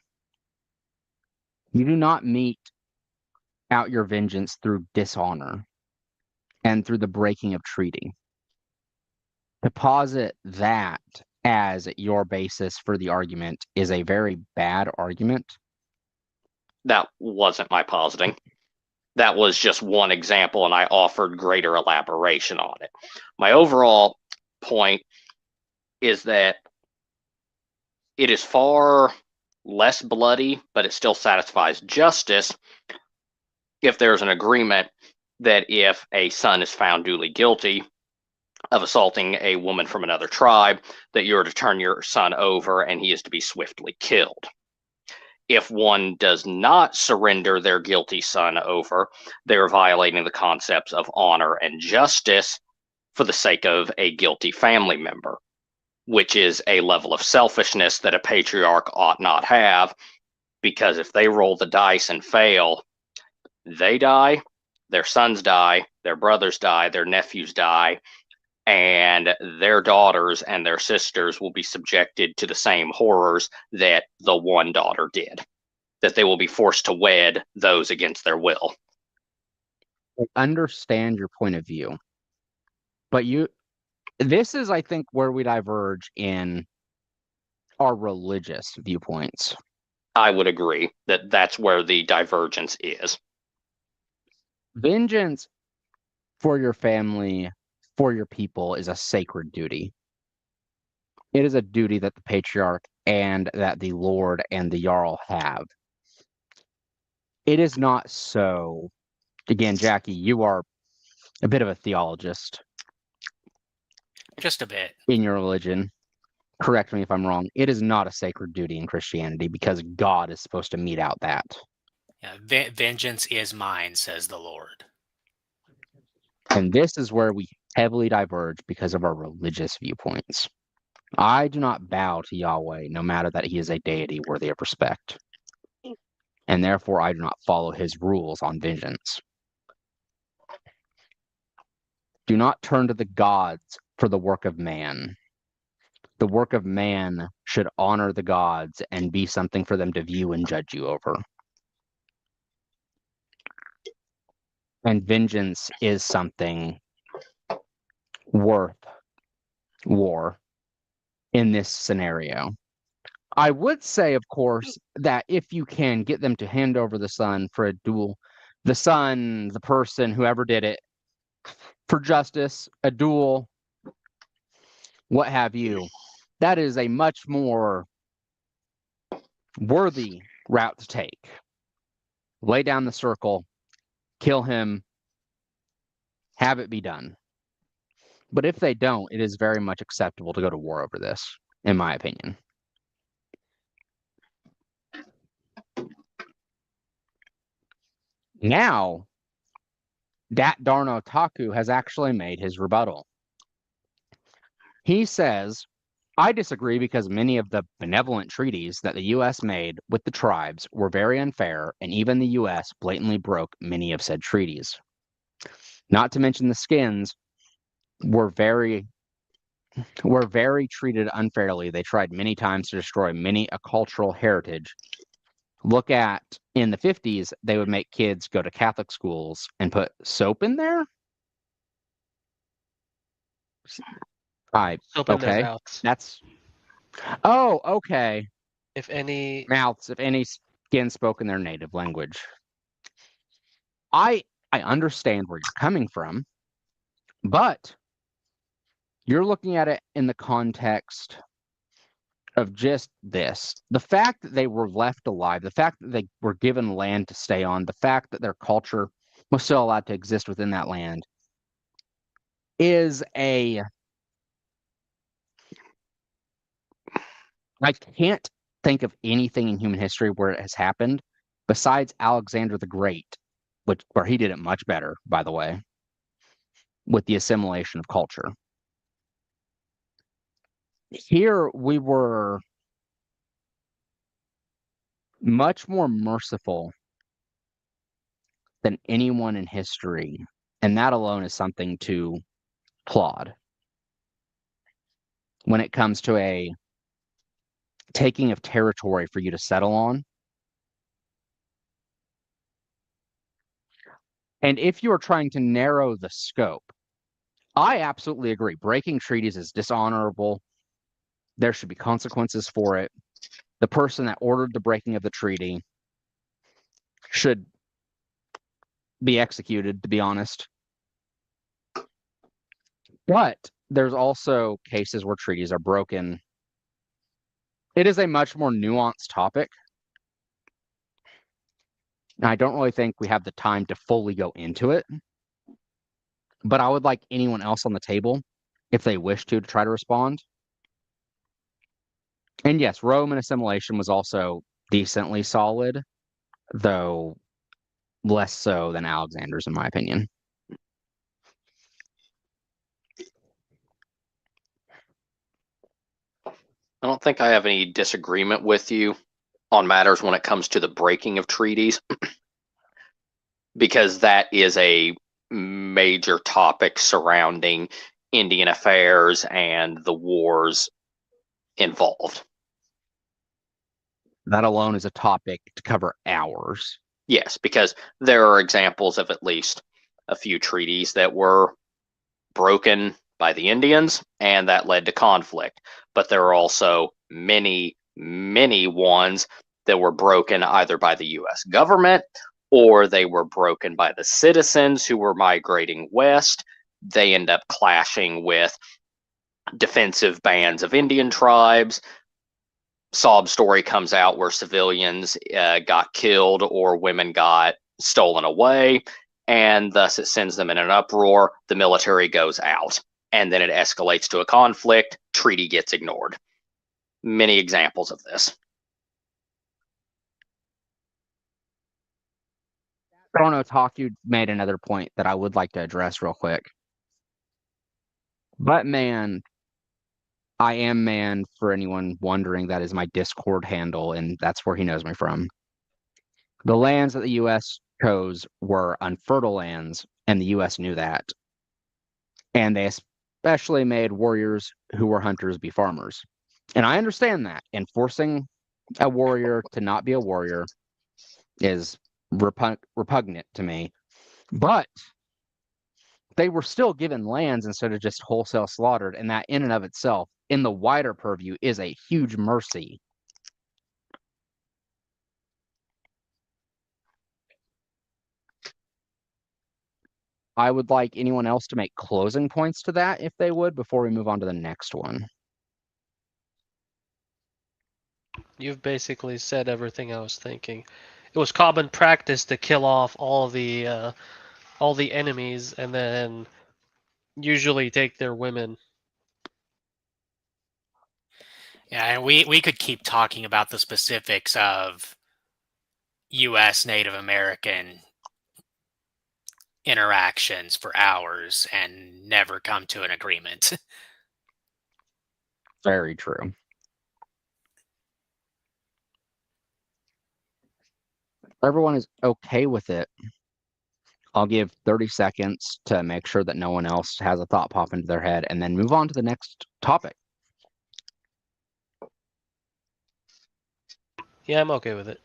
You do not mete out your vengeance through dishonor and through the breaking of treaty. To posit that as your basis for the argument is a very bad argument. That wasn't my positing. That was just one example, and I offered greater elaboration on it. My overall point is that it is far less bloody, but it still satisfies justice if there's an agreement that if a son is found duly guilty of assaulting a woman from another tribe, that you're to turn your son over and he is to be swiftly killed. If one does not surrender their guilty son over, they're violating the concepts of honor and justice for the sake of a guilty family member, which is a level of selfishness that a patriarch ought not have, because if they roll the dice and fail, they die, their sons die, their brothers die, their nephews die, and their daughters and their sisters will be subjected to the same horrors that the one daughter did, that they will be forced to wed those against their will. I understand your point of view, but this is, I think, where we diverge in our religious viewpoints. I would agree that that's where the divergence is. Vengeance for your family, for your people, is a sacred duty. It is a duty that the patriarch and that the Lord and the Jarl have. It is not so. Again, Jacky, you are a bit of a theologist. Just a bit. In your religion. Correct me if I'm wrong. It is not a sacred duty in Christianity because God is supposed to mete out that. Yeah, vengeance is mine, says the Lord. And this is where we heavily diverge because of our religious viewpoints. I do not bow to Yahweh, no matter that he is a deity worthy of respect. And therefore, I do not follow his rules on vengeance. Do not turn to the gods for the work of man. The work of man should honor the gods and be something for them to view and judge you over. And vengeance is something worth war in this scenario. I would say, of course, that if you can get them to hand over the son for a duel, the son, the person, whoever did it, for justice, a duel, what have you, that is a much more worthy route to take. Lay down the circle, kill him, have it be done. But if they don't, it is very much acceptable to go to war over this, in my opinion. Now, Dat Darno Taku has actually made his rebuttal. He says, I disagree because many of the benevolent treaties that the U.S. made with the tribes were very unfair, and even the U.S. blatantly broke many of said treaties. Not to mention the skins were very treated unfairly. They tried many times to destroy many a cultural heritage. Look at, in the 50s, they would make kids go to Catholic schools and put soap in there. Open their Okay. mouths. That's. Oh, okay. If any, Mouths, if any skin spoke in their native language. I understand where you're coming from, but you're looking at it in the context of just this. The fact that they were left alive, the fact that they were given land to stay on, the fact that their culture was still allowed to exist within that land is a. I can't think of anything in human history where it has happened besides Alexander the Great, where he did it much better, by the way, with the assimilation of culture. Here we were much more merciful than anyone in history, and that alone is something to applaud. When it comes to a taking of territory for you to settle on. And if you are trying to narrow the scope, I absolutely agree. Breaking treaties is dishonorable. There should be consequences for it. The person that ordered the breaking of the treaty should be executed, to be honest. But there's also cases where treaties are broken. It is a much more nuanced topic. And I don't really think we have the time to fully go into it. But I would like anyone else on the table, if they wish to try to respond. And yes, Roman assimilation was also decently solid, though less so than Alexander's, in my opinion. I don't think I have any disagreement with you on matters when it comes to the breaking of treaties, because that is a major topic surrounding Indian affairs and the wars involved. That alone is a topic to cover hours. Yes, because there are examples of at least a few treaties that were broken by the Indians, and that led to conflict. But there are also many, many ones that were broken either by the US government or they were broken by the citizens who were migrating west. They end up clashing with defensive bands of Indian tribes. Sob story comes out where civilians got killed or women got stolen away, and thus it sends them in an uproar. The military goes out, and then it escalates to a conflict. Treaty gets ignored. Many examples of this. Chrono Talk, you made another point that I would like to address real quick. But man, I am man, for anyone wondering. That is my Discord handle, and that's where he knows me from. The lands that the U.S. chose were unfertile lands, and the U.S. knew that. And they especially made warriors who were hunters be farmers. And I understand that. And forcing a warrior to not be a warrior is repugnant to me. But they were still given lands instead of just wholesale slaughtered. And that in and of itself, in the wider purview, is a huge mercy. I would like anyone else to make closing points to that, if they would, before we move on to the next one. you've basically said everything I was thinking. It was common practice to kill off all the enemies and then usually take their women. Yeah, and we could keep talking about the specifics of U.S. Native American interactions for hours and never come to an agreement. Very true. Everyone is okay with it. I'll give 30 seconds to make sure that no one else has a thought pop into their head, and then move on to the next topic. Yeah, I'm okay with it.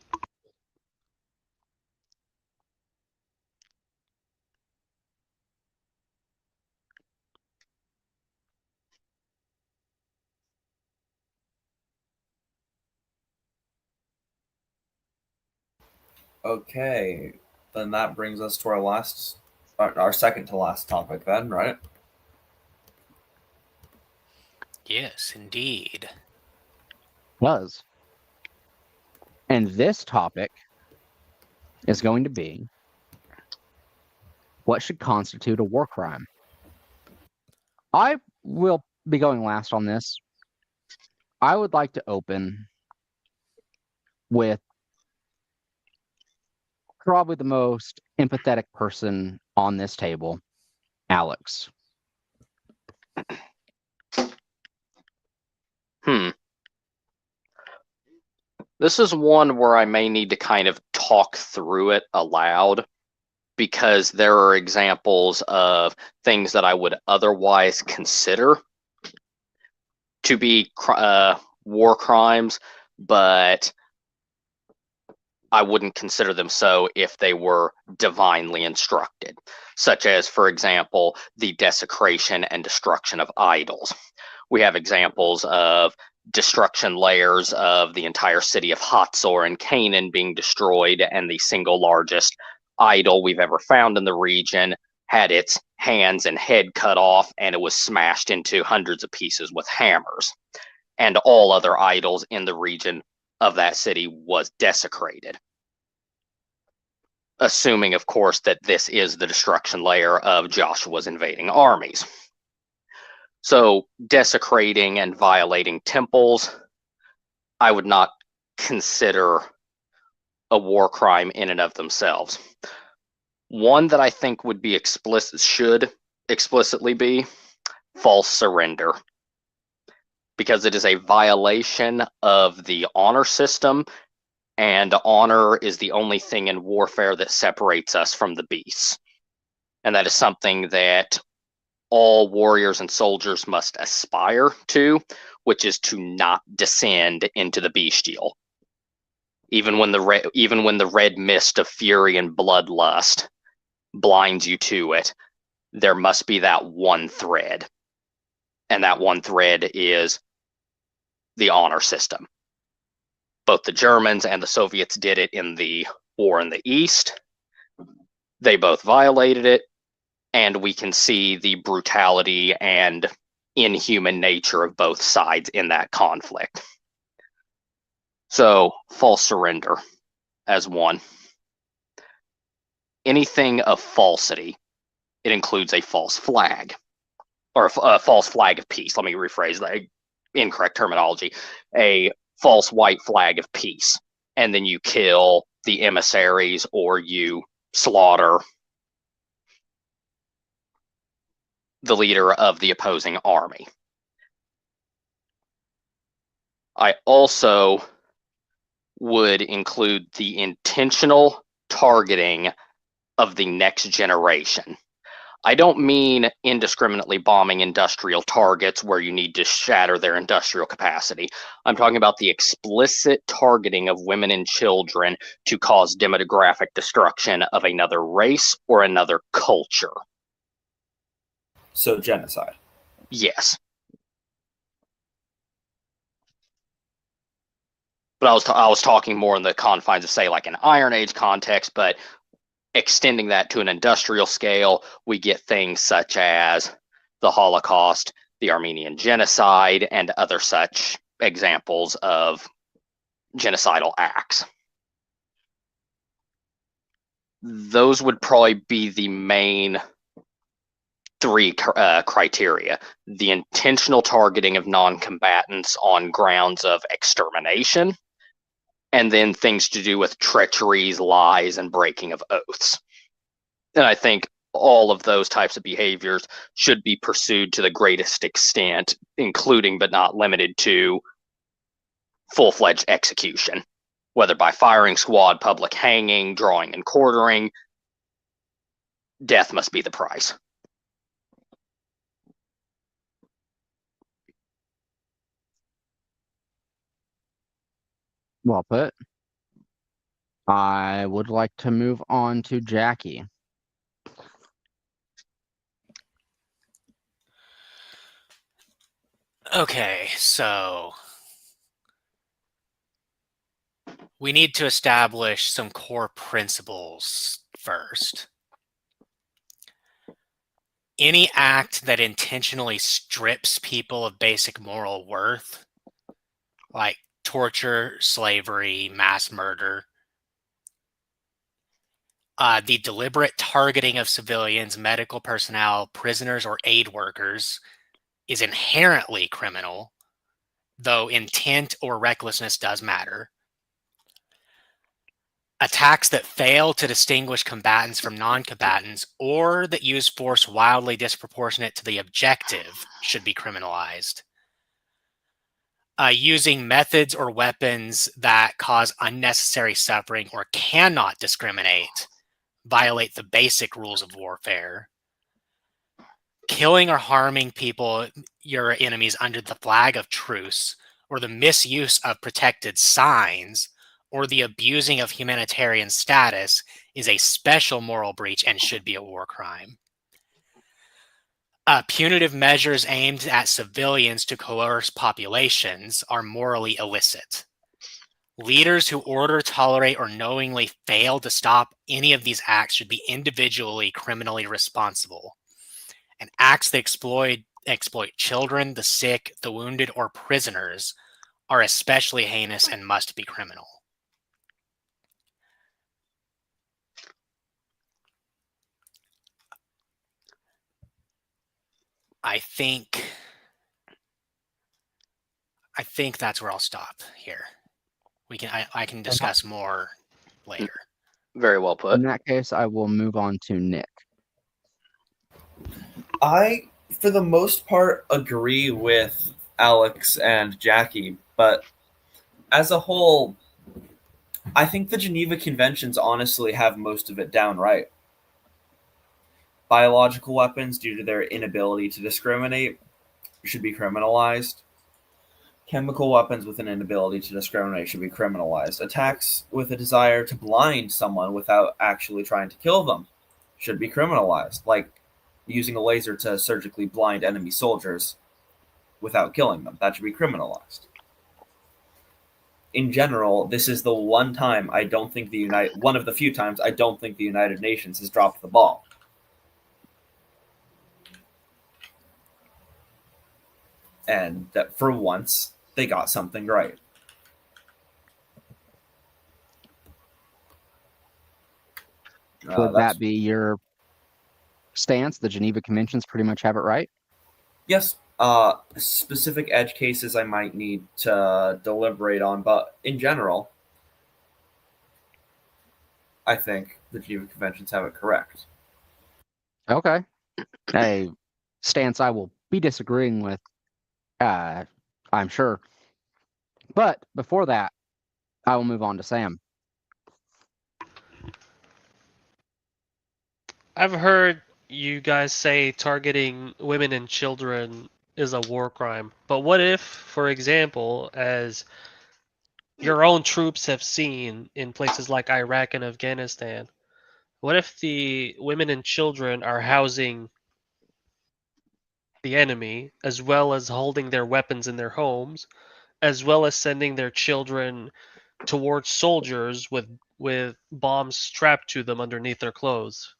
Okay, then that brings us to our second to last topic. Then, right? Yes, indeed. Was. And this topic is going to be what should constitute a war crime? I will be going last on this. I would like to open with probably the most empathetic person on this table, Alex. This is one where I may need to kind of talk through it aloud because there are examples of things that I would otherwise consider to be war crimes, but I wouldn't consider them so if they were divinely instructed, such as, for example, the desecration and destruction of idols. We have examples of destruction layers of the entire city of Hatzor in Canaan being destroyed, and the single largest idol we've ever found in the region had its hands and head cut off, and it was smashed into hundreds of pieces with hammers. And all other idols in the region of that city was desecrated. Assuming, of course, that this is the destruction layer of Joshua's invading armies. So desecrating and violating temples, I would not consider a war crime in and of themselves. One that I think would be should explicitly be false surrender, because it is a violation of the honor system, and honor is the only thing in warfare that separates us from the beasts. And that is something that all warriors and soldiers must aspire to, which is to not descend into the bestial. Even when the red mist of fury and bloodlust blinds you to it, there must be that one thread. And that one thread is the honor system. Both the Germans and the Soviets did it in the war in the East. They both violated it, and we can see the brutality and inhuman nature of both sides in that conflict. So, false surrender as one. Anything of falsity, it includes a false flag, or a false flag of peace. Let me rephrase that. Incorrect terminology. A false white flag of peace. And then you kill the emissaries or you slaughter the leader of the opposing army. I also would include the intentional targeting of the next generation. I don't mean indiscriminately bombing industrial targets where you need to shatter their industrial capacity. I'm talking about the explicit targeting of women and children to cause demographic destruction of another race or another culture. So genocide. Yes. But I was talking more in the confines of, say, like an Iron Age context, but extending that to an industrial scale, we get things such as the Holocaust, the Armenian genocide, and other such examples of genocidal acts. Those would probably be the main three criteria. The intentional targeting of non-combatants on grounds of extermination, and then things to do with treacheries, lies, and breaking of oaths. And I think all of those types of behaviors should be pursued to the greatest extent, including but not limited to full-fledged execution, whether by firing squad, public hanging, drawing and quartering. Death must be the price. Well put. I would like to move on to Jacky. Okay, so We need to establish some core principles first. Any act that intentionally strips people of basic moral worth, like torture, slavery, mass murder, the deliberate targeting of civilians, medical personnel, prisoners, or aid workers is inherently criminal, though intent or recklessness does matter. Attacks that fail to distinguish combatants from non-combatants or that use force wildly disproportionate to the objective should be criminalized. Using methods or weapons that cause unnecessary suffering or cannot discriminate violate the basic rules of warfare. Killing or harming people, your enemies, under the flag of truce, or the misuse of protected signs, or the abusing of humanitarian status is a special moral breach and should be a war crime. Punitive measures aimed at civilians to coerce populations are morally illicit. Leaders who order, tolerate, or knowingly fail to stop any of these acts should be individually criminally responsible. And acts that exploit children, the sick, the wounded, or prisoners are especially heinous and must be criminal. I think that's where I'll stop here. I can discuss more later. Very well put. In that case, I will move on to Nick. I, for the most part, agree with Alex and Jacky, but as a whole, I think the Geneva Conventions honestly have most of it down right. Biological weapons, due to their inability to discriminate, should be criminalized. Chemical weapons with an inability to discriminate should be criminalized. Attacks with a desire to blind someone without actually trying to kill them should be criminalized, like using a laser to surgically blind enemy soldiers without killing them. That should be criminalized. In general, this is the one time I don't think one of the few times I don't think the United Nations has dropped the ball. And that for once, they got something right. Would that be your stance? The Geneva Conventions pretty much have it right? Yes. Specific edge cases I might need to deliberate on, but in general, I think the Geneva Conventions have it correct. Okay. A stance I will be disagreeing with, I'm sure. But before that, I will move on to Sam. I've heard you guys say targeting women and children is a war crime. But what if, for example, as your own troops have seen in places like Iraq and Afghanistan, what if the women and children are housing the enemy, as well as holding their weapons in their homes, as well as sending their children towards soldiers with bombs strapped to them underneath their clothes?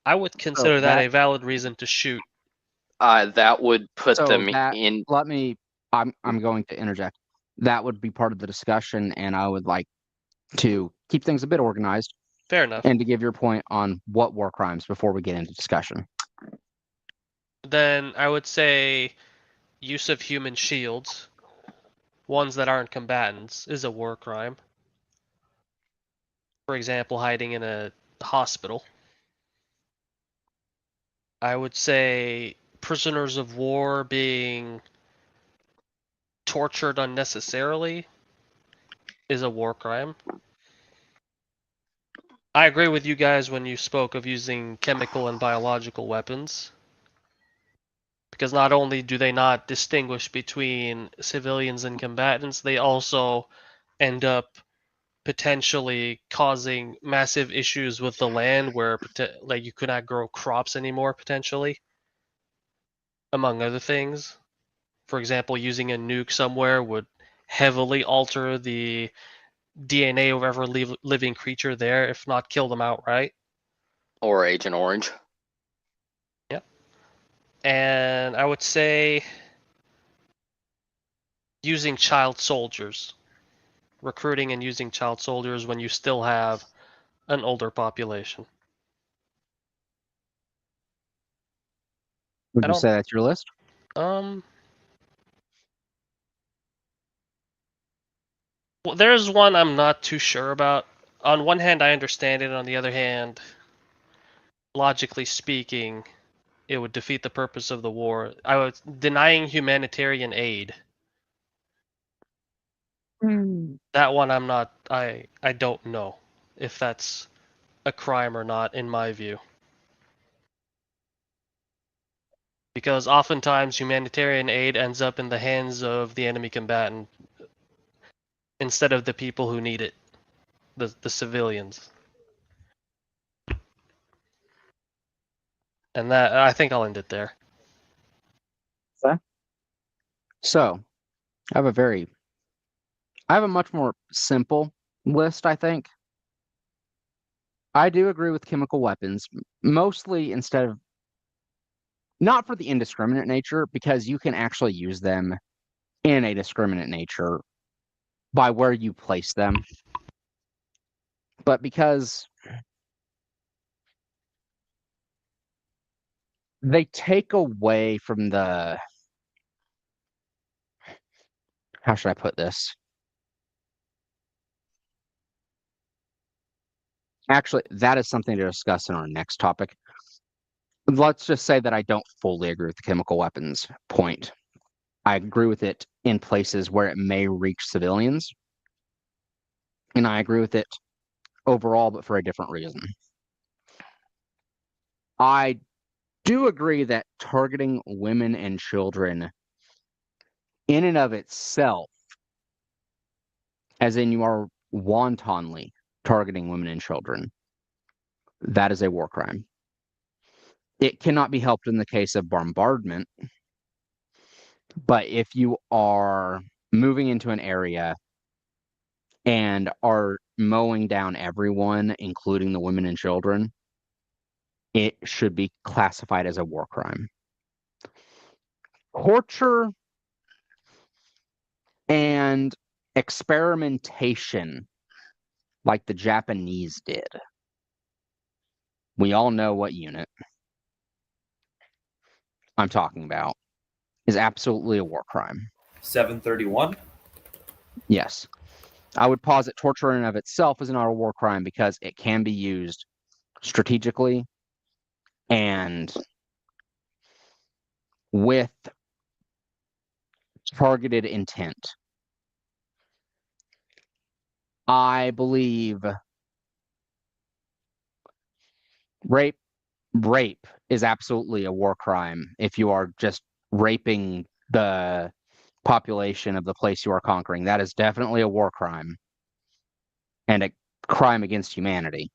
I would consider that a valid reason to shoot. That would put them that, in. I'm going to interject. That would be part of the discussion, and I would like to keep things a bit organized. Fair enough. And to give your point on what war crimes before we get into discussion. Then I would say use of human shields, ones that aren't combatants, is a war crime. For example, hiding in a hospital. I would say prisoners of war being tortured unnecessarily is a war crime. I agree with you guys when you spoke of using chemical and biological weapons. Because not only do they not distinguish between civilians and combatants, they also end up potentially causing massive issues with the land where like you could not grow crops anymore potentially, among other things. For example, using a nuke somewhere would heavily alter the DNA of every living creature there, if not kill them outright. Or Agent Orange. Yep. And I would say using child soldiers. Recruiting and using child soldiers when you still have an older population. Would I you don't. say that's your list? Well, there's one I'm not too sure about. On one hand, I understand it. On the other hand, logically speaking, it would defeat the purpose of the war. I was denying humanitarian aid. That one I'm not. I don't know if that's a crime or not, in my view. Because oftentimes humanitarian aid ends up in the hands of the enemy combatant instead of the people who need it, the civilians. And that, I think I'll end it there. So, I have a much more simple list, I think. I do agree with chemical weapons, mostly instead of not for the indiscriminate nature, because you can actually use them in a discriminate nature by where you place them, but because they take away from the, how should I put this? Actually, that is something to discuss in our next topic. Let's just say that I don't fully agree with the chemical weapons point. I agree with it in places where it may reach civilians, and I agree with it overall, but for a different reason. I do agree that targeting women and children in and of itself, as in you are wantonly targeting women and children, that is a war crime. It cannot be helped in the case of bombardment, but if you are moving into an area and are mowing down everyone, including the women and children, it should be classified as a war crime. Torture and experimentation, like the Japanese did. We all know what unit I'm talking about, is absolutely a war crime. 731. Yes. I would posit torture in and of itself is not a war crime because it can be used strategically and with targeted intent. I believe rape is absolutely a war crime if you are just raping the population of the place you are conquering. That is definitely a war crime and a crime against humanity.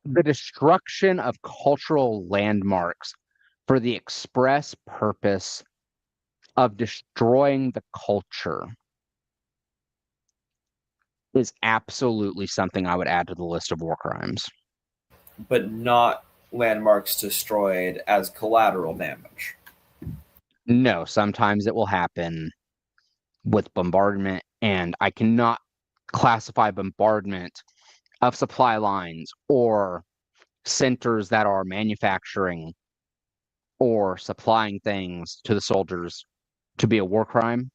The destruction of cultural landmarks for the express purpose of destroying the culture is absolutely something I would add to the list of war crimes. But not landmarks destroyed as collateral damage. No, sometimes it will happen with bombardment, and I cannot classify bombardment of supply lines or centers that are manufacturing or supplying things to the soldiers to be a war crime.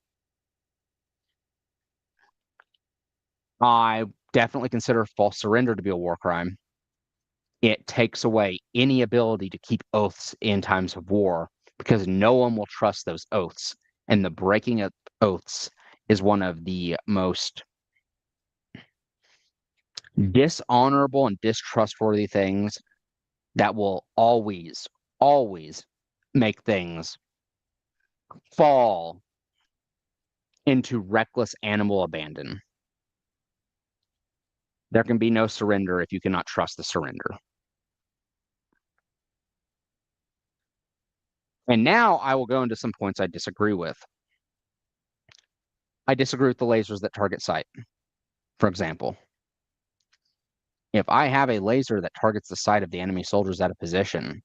I definitely consider false surrender to be a war crime. It takes away any ability to keep oaths in times of war because no one will trust those oaths. And the breaking of oaths is one of the most dishonorable and distrustworthy things that will always, always make things fall into reckless animal abandon. There can be no surrender if you cannot trust the surrender. And now I will go into some points I disagree with. I disagree with the lasers that target sight, for example. If I have a laser that targets the sight of the enemy soldiers at a position,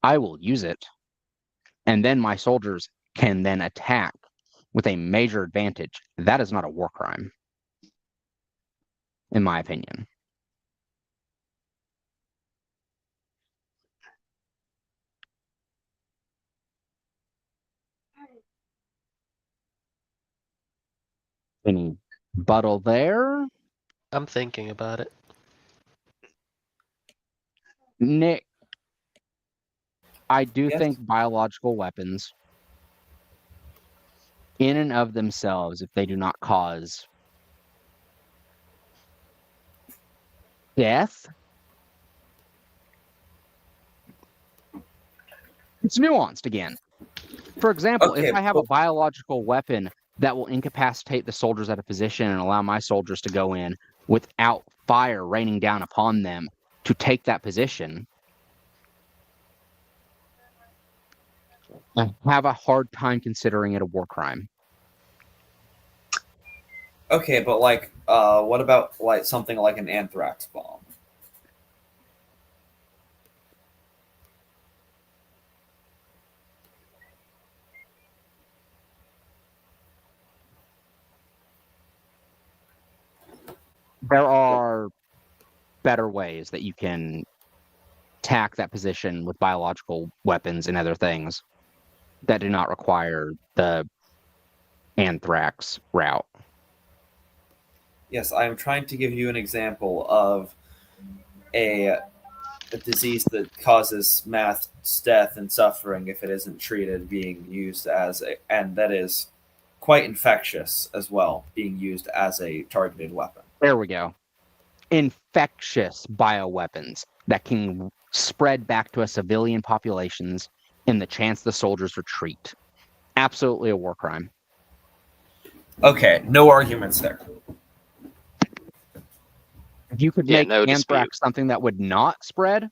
I will use it, and then my soldiers can then attack with a major advantage. That is not a war crime, in my opinion. Any rebuttal there? I'm thinking about it. Nick, I do Yes. think biological weapons, in and of themselves, if they do not cause death, it's nuanced again. For example, Okay, if I have a but- biological weapon that will incapacitate the soldiers at a position and allow my soldiers to go in without fire raining down upon them to take that position, I have a hard time considering it a war crime. Okay, but like, what about like something like an anthrax bomb? There are better ways that you can attack that position with biological weapons and other things that do not require the anthrax route. Yes, I am trying to give you an example of a disease that causes mass death and suffering if it isn't treated, being used as a, and that is quite infectious as well, being used as a targeted weapon. There we go. Infectious bioweapons that can spread back to a civilian populations in the chance the soldiers retreat. Absolutely a war crime. Okay, no arguments there. If you could Yeah, make no dispute. anthrax something that would not spread,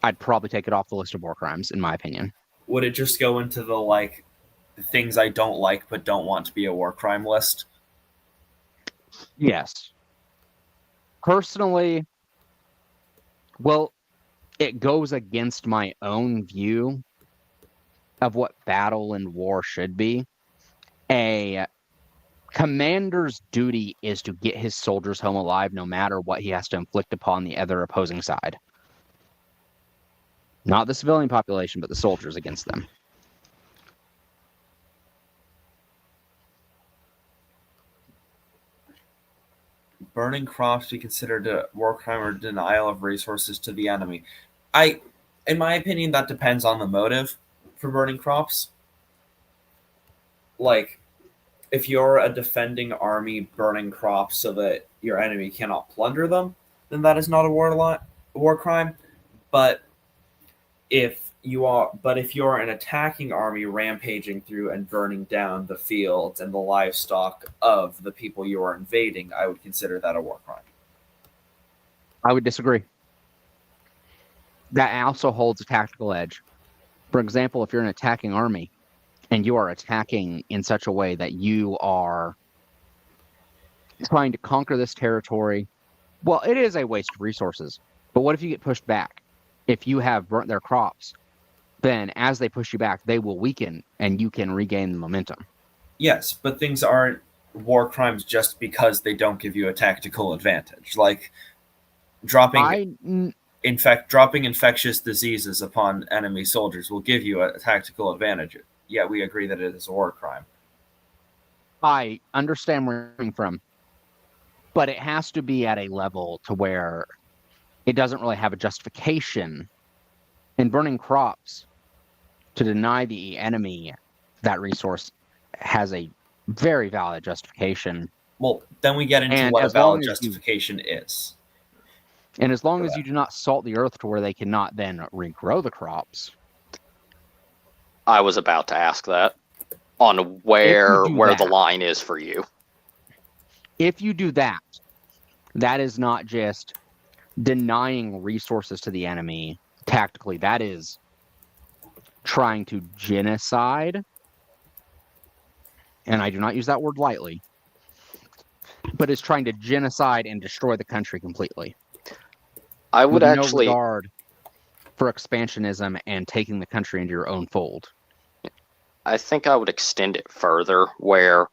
I'd probably take it off the list of war crimes, in my opinion. Would it just go into the like things I don't like but don't want to be a war crime list? Yes. Personally, well, it goes against my own view of what battle and war should be. A commander's duty is to get his soldiers home alive no matter what he has to inflict upon the other opposing side. Not the civilian population, but the soldiers against them. Burning crops be considered a war crime or denial of resources to the enemy? In my opinion, that depends on the motive for burning crops. Like, if you're a defending army burning crops so that your enemy cannot plunder them, then that is not a war crime. But if you're an attacking army rampaging through and burning down the fields and the livestock of the people you are invading, I would consider that a war crime. I would disagree. That also holds a tactical edge. For example, if you're an attacking army and you are attacking in such a way that you are trying to conquer this territory, well, it is a waste of resources. But what if you get pushed back? If you have burnt their crops, then as they push you back, they will weaken and you can regain the momentum. Yes, but things aren't war crimes just because they don't give you a tactical advantage. Like dropping infectious diseases upon enemy soldiers will give you a tactical advantage. Yet we agree that it is a war crime. I understand where you're coming from, but it has to be at a level to where it doesn't really have a justification. In burning crops, to deny the enemy that resource has a very valid justification. Well, then we get into And what a as long valid as justification is. And as long as you do not salt the earth to where they cannot then regrow the crops. I was about to ask that on where the line is for you. If you do that, that is not just denying resources to the enemy tactically. That is trying to genocide and I do not use that word lightly, but is trying to genocide and destroy the country completely. I would With no actually, regard for expansionism and taking the country into your own fold. I think I would extend it further where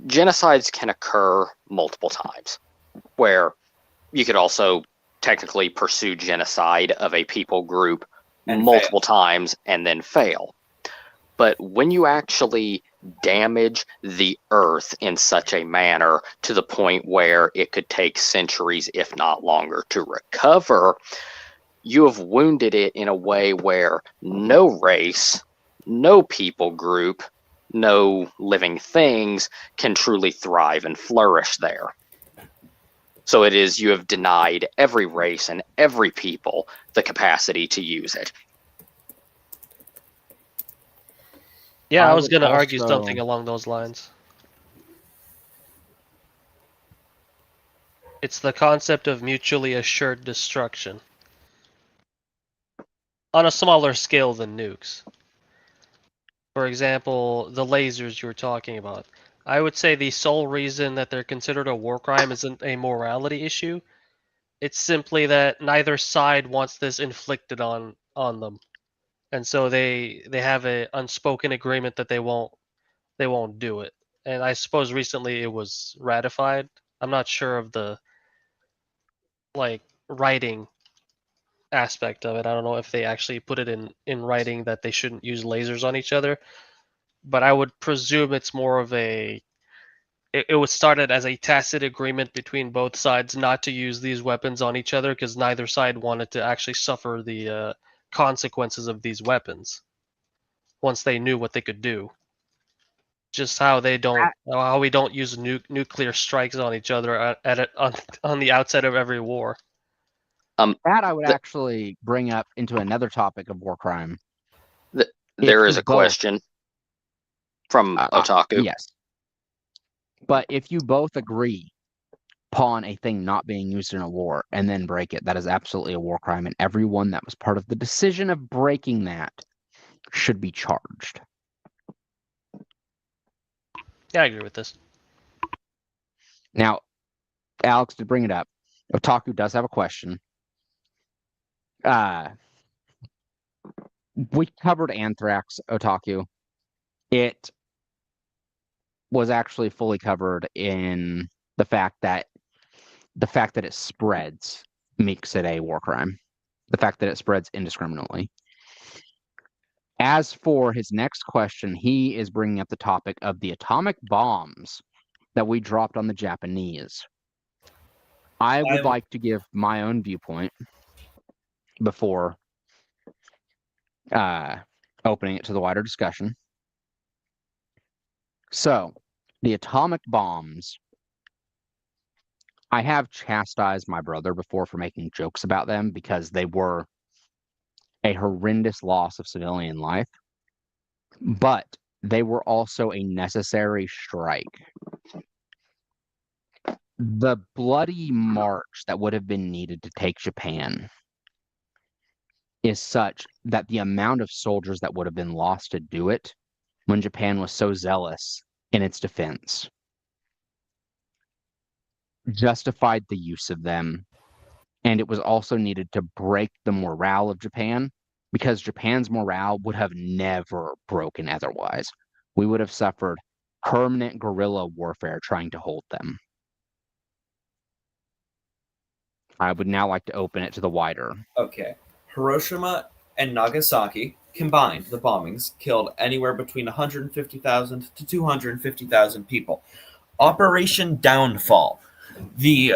genocides can occur multiple times, where you could also technically pursue genocide of a people group And multiple times and then fail. But when you actually damage the earth in such a manner to the point where it could take centuries, if not longer, to recover, you have wounded it in a way where no race, no people group, no living things can truly thrive and flourish there. So it is, you have denied every race and every people the capacity to use it. Yeah, I I was would going to argue also- something along those lines. It's the concept of mutually assured destruction. On a smaller scale than nukes. For example, the lasers you were talking about. I would say the sole reason that they're considered a war crime isn't a morality issue. It's simply that neither side wants this inflicted on them. And so they have a unspoken agreement that they won't do it. And I suppose recently it was ratified. I'm not sure of the writing aspect of it. I don't know if they actually put it in writing that they shouldn't use lasers on each other, but I would presume it's more of it was started as a tacit agreement between both sides not to use these weapons on each other because neither side wanted to actually suffer the consequences of these weapons once they knew what they could do. Just how how we don't use nuclear strikes on each other on the outset of every war. That I would actually bring up into another topic of war crime. There is you a question from Otaku. Yes. But if you both agree upon a thing not being used in a war and then break it, that is absolutely a war crime, and everyone that was part of the decision of breaking that should be charged. Yeah, I agree with this. Now, Alex did bring it up. Otaku does have a question. We covered anthrax, Otaku. It was actually fully covered in the fact that it spreads makes it a war crime. The fact that it spreads indiscriminately. As for his next question, he is bringing up the topic of the atomic bombs that we dropped on the Japanese. I would like to give my own viewpoint before opening it to the wider discussion. So, the atomic bombs, I have chastised my brother before for making jokes about them because they were a horrendous loss of civilian life, but they were also a necessary strike. The bloody march that would have been needed to take Japan is such that the amount of soldiers that would have been lost to do it when Japan was so zealous in its defense justified the use of them. And it was also needed to break the morale of Japan because Japan's morale would have never broken otherwise. We would have suffered permanent guerrilla warfare trying to hold them. I would now like to open it to the wider. Okay. Hiroshima and Nagasaki combined, the bombings killed anywhere between 150,000 to 250,000 people. Operation Downfall, the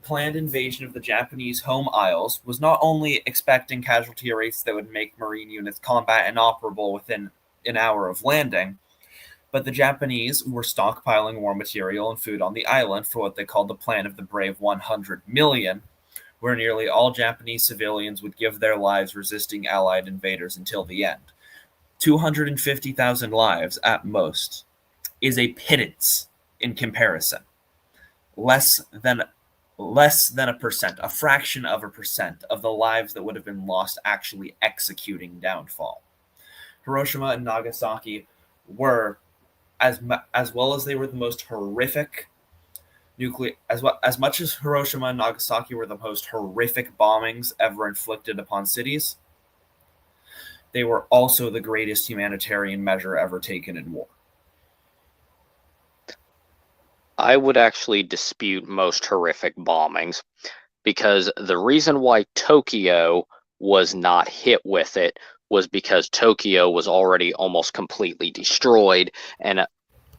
planned invasion of the Japanese home isles, was not only expecting casualty rates that would make Marine units combat inoperable within an hour of landing, but the Japanese were stockpiling war material and food on the island for what they called the Plan of the Brave 100 Million, where nearly all Japanese civilians would give their lives resisting Allied invaders until the end. 250,000 lives at most is a pittance in comparison. Less than a percent, a fraction of a percent of the lives that would have been lost actually executing Downfall. Hiroshima and Nagasaki were as well as they were the most horrific nuclear as much as Hiroshima and Nagasaki were the most horrific bombings ever inflicted upon cities, they were also the greatest humanitarian measure ever taken in war. I would actually dispute most horrific bombings, because the reason why Tokyo was not hit with it was because Tokyo was already almost completely destroyed, and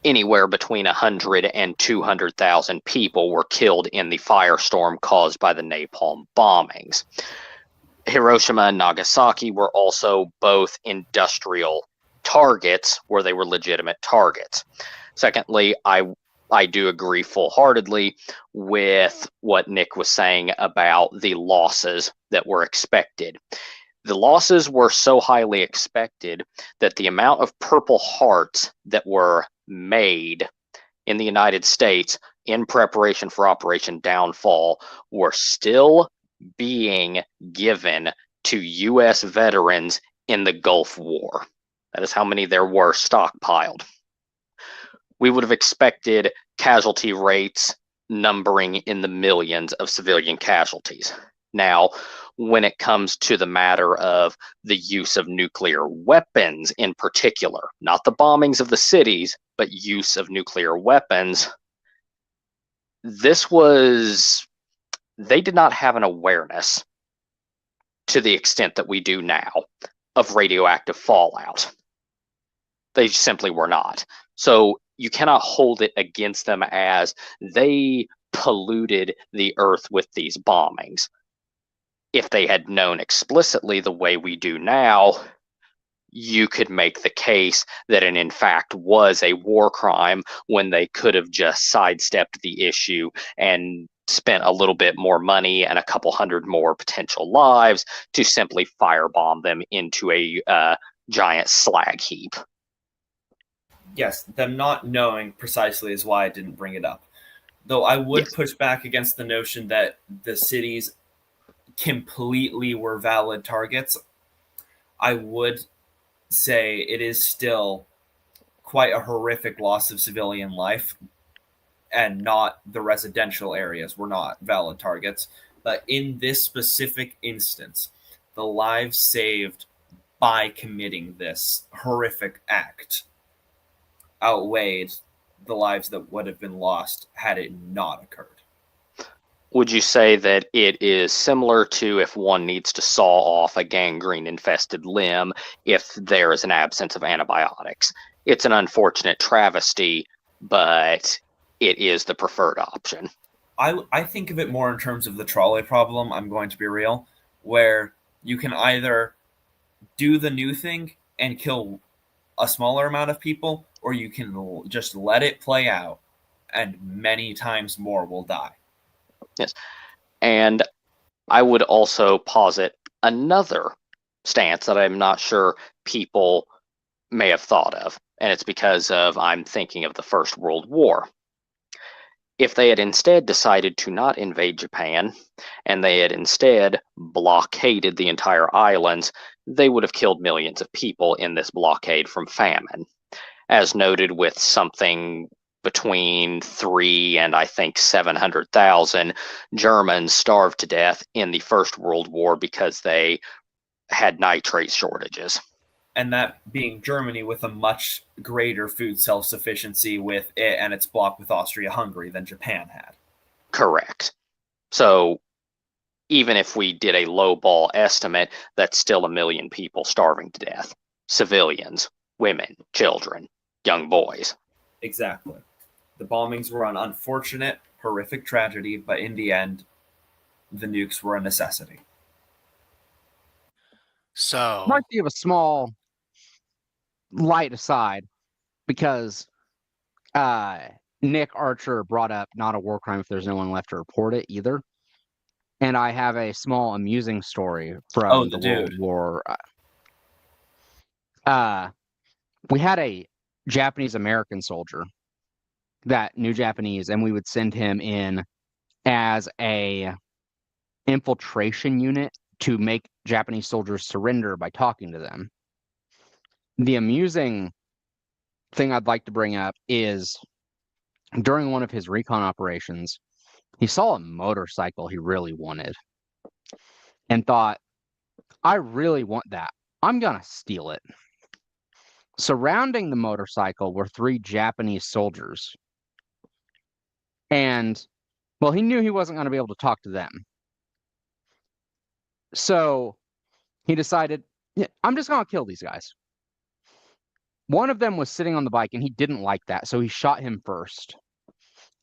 anywhere between 100 and 200,000 people were killed in the firestorm caused by the napalm bombings. Hiroshima and Nagasaki were also both industrial targets where they were legitimate targets. Secondly, I do agree full-heartedly with what Nick was saying about the losses that were expected. The losses were so highly expected that the amount of Purple Hearts that were made in the United States in preparation for Operation Downfall were still being given to U.S. veterans in the Gulf War. That is how many there were stockpiled. We would have expected casualty rates numbering in the millions of civilian casualties. Now, when it comes to the matter of the use of nuclear weapons in particular, not the bombings of the cities, but use of nuclear weapons, they did not have an awareness to the extent that we do now of radioactive fallout. They simply were not. So you cannot hold it against them as they polluted the earth with these bombings. If they had known explicitly the way we do now, you could make the case that it in fact was a war crime when they could have just sidestepped the issue and spent a little bit more money and a couple hundred more potential lives to simply firebomb them into a giant slag heap. Yes, them not knowing precisely is why I didn't bring it up. Though I would push back against the notion that the cities completely were valid targets. I would say it is still quite a horrific loss of civilian life, and not the residential areas were not valid targets. But in this specific instance, the lives saved by committing this horrific act outweighed the lives that would have been lost had it not occurred. Would you say that it is similar to if one needs to saw off a gangrene-infested limb if there is an absence of antibiotics? It's an unfortunate travesty, but it is the preferred option. I think of it more in terms of the trolley problem, I'm going to be real, where you can either do the new thing and kill a smaller amount of people, or you can just let it play out, and many times more will die. Yes. And I would also posit another stance that I'm not sure people may have thought of, and it's because I'm thinking of the First World War. If they had instead decided to not invade Japan, and they had instead blockaded the entire islands, they would have killed millions of people in this blockade from famine. As noted, with something between 3 and I think 700,000 Germans starved to death in the First World War because they had nitrate shortages. And that being Germany with a much greater food self-sufficiency with it and its block with Austria-Hungary than Japan had. Correct. So even if we did a lowball estimate, that's still 1 million people starving to death. Civilians, women, children, young boys. Exactly. The bombings were an unfortunate, horrific tragedy, but in the end, the nukes were a necessity. So, I'd like to give a small light aside because Nick Archer brought up not a war crime if there's no one left to report it either. And I have a small amusing story from the World War. We had a Japanese American soldier that knew Japanese, and we would send him in as a infiltration unit to make Japanese soldiers surrender by talking to them. The amusing thing I'd like to bring up is during one of his recon operations, he saw a motorcycle he really wanted and thought, I really want that. I'm going to steal it. Surrounding the motorcycle were 3 Japanese soldiers. And, well, he knew he wasn't going to be able to talk to them. So he decided, yeah, I'm just going to kill these guys. One of them was sitting on the bike, and he didn't like that, so he shot him first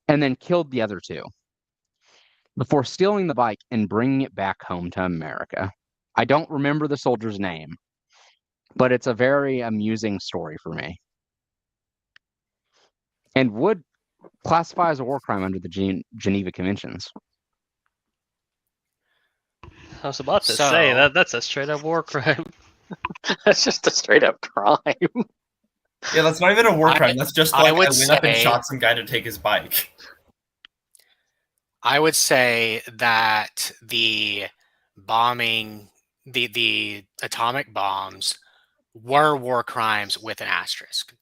and then killed the other 2 before stealing the bike and bringing it back home to America. I don't remember the soldier's name, but it's a very amusing story for me. And would classify as a war crime under the Geneva Conventions. I was about to So- say that's a straight up war crime. That's just a straight up crime. Yeah, that's not even a war crime. That's just I like I would went up and say- shot some guy to take his bike. I would say that the bombing, the atomic bombs were war crimes with an asterisk.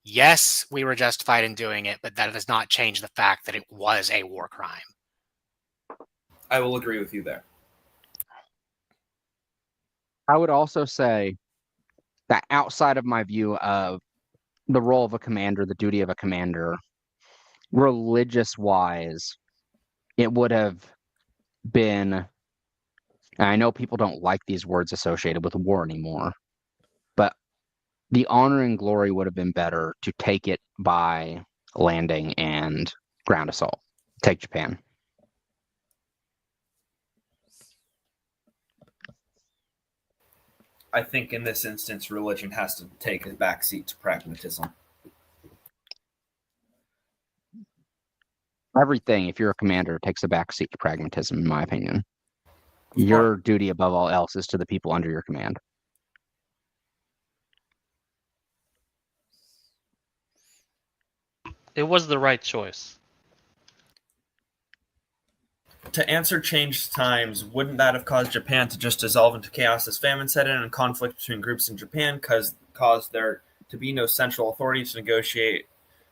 Yes, we were justified in doing it, but that does not change the fact that it was a war crime. I will agree with you there. I would also say that outside of my view of the role of a commander, the duty of a commander, religious-wise, it would have been, and I know people don't like these words associated with war anymore, but the honor and glory would have been better to take it by landing and ground assault. Take Japan. I think in this instance, religion has to take a backseat to pragmatism. Everything, if you're a commander, takes a backseat to pragmatism, in my opinion. Your duty above all else is to the people under your command. It was the right choice. To answer changed times, wouldn't that have caused Japan to just dissolve into chaos as famine set in and conflict between groups in Japan caused there to be no central authority to negotiate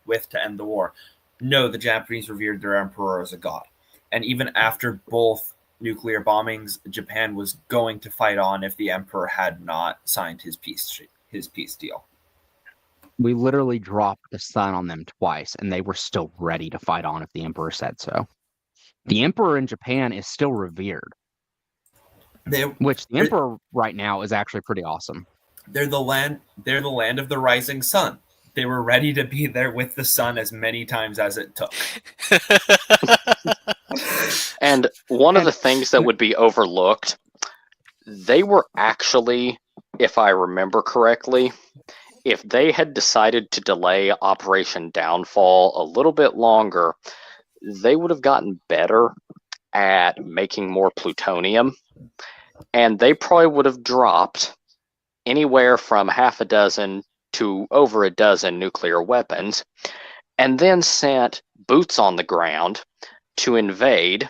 with to end the war? No, the Japanese revered their emperor as a god. And even after both nuclear bombings, Japan was going to fight on if the emperor had not signed his peace deal. We literally dropped the sun on them twice, and they were still ready to fight on if the emperor said so. The emperor in Japan is still revered, which the emperor right now is actually pretty awesome. They're the land of the rising sun. They were ready to be there with the sun as many times as it took. And one of the things that would be overlooked, they were actually, if I remember correctly, if they had decided to delay Operation Downfall a little bit longer, they would have gotten better at making more plutonium, and they probably would have dropped anywhere from half a dozen to over a dozen nuclear weapons, and then sent boots on the ground to invade.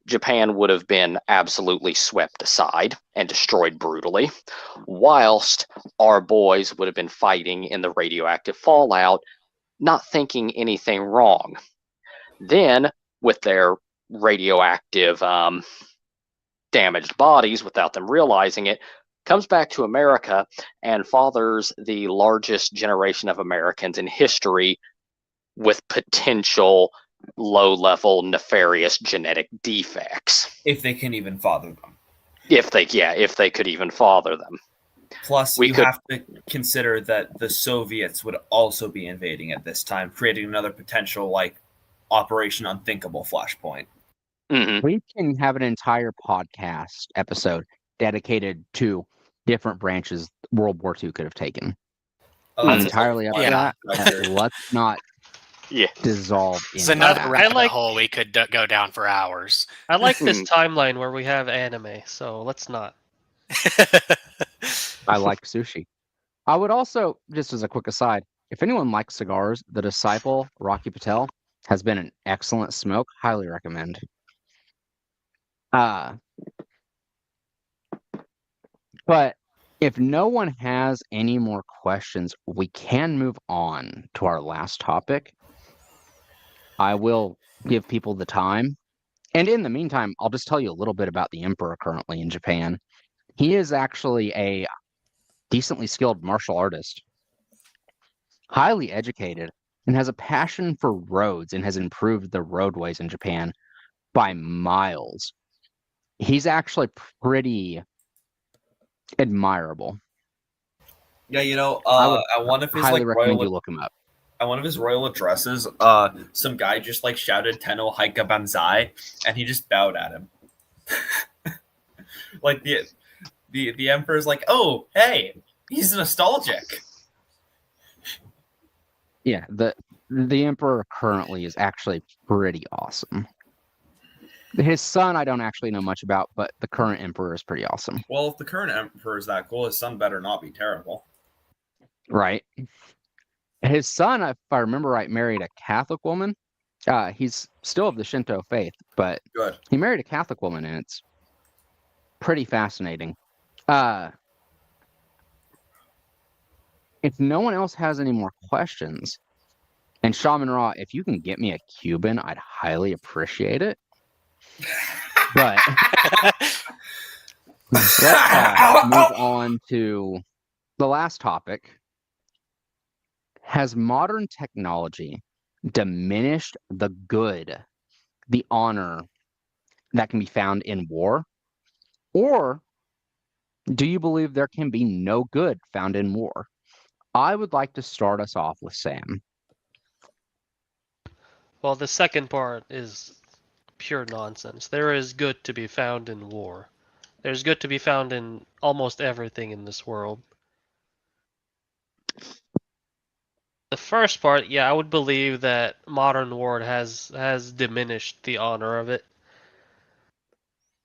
Japan would have been absolutely swept aside and destroyed brutally, whilst our boys would have been fighting in the radioactive fallout, not thinking anything wrong. Then, with their radioactive damaged bodies, without them realizing it, comes back to America and fathers the largest generation of Americans in history with potential low-level nefarious genetic defects. If they can even father them. If they could even father them. Plus, you have to consider that the Soviets would also be invading at this time, creating another potential, Operation Unthinkable flashpoint. Mm-hmm. We can have an entire podcast episode dedicated to different branches World War II could have taken. I'm entirely up for that. Let's not dissolve It's into another that. rabbit hole we could go down for hours. I like this timeline where we have anime, so let's not. I like sushi. I would also, just as a quick aside, if anyone likes cigars, the Disciple, Rocky Patel, has been an excellent smoke. Highly recommend. But If no one has any more questions, we can move on to our last topic. I will give people the time. And in the meantime, I'll just tell you a little bit about the emperor currently in Japan. He is actually a decently skilled martial artist, highly educated, and has a passion for roads and has improved the roadways in Japan by miles. He's actually pretty admirable. Yeah, I would at one of his highly like recommend you royal look him up. at one of his royal addresses, some guy just like shouted "Tenno Haika Banzai," and he just bowed at him. Like the emperor's like, "Oh, hey, he's nostalgic." Yeah, the emperor currently is actually pretty awesome. His son, I don't actually know much about, but the current emperor is pretty awesome. Well, if the current emperor is that cool, his son better not be terrible. Right. His son, if I remember right, married a Catholic woman. He's still of the Shinto faith, but Good. he married a Catholic woman, and it's pretty fascinating. Uh, if no one else has any more questions, and Shaman Ra, if you can get me a Cuban, I'd highly appreciate it. But let's move on to the last topic. Has modern technology diminished the good, the honor that can be found in war? Or do you believe there can be no good found in war? I would like to start us off with Sam. Well, the second part is pure nonsense. There is good to be found in war. There's good to be found in almost everything in this world. The first part, yeah, I would believe that modern war has diminished the honor of it.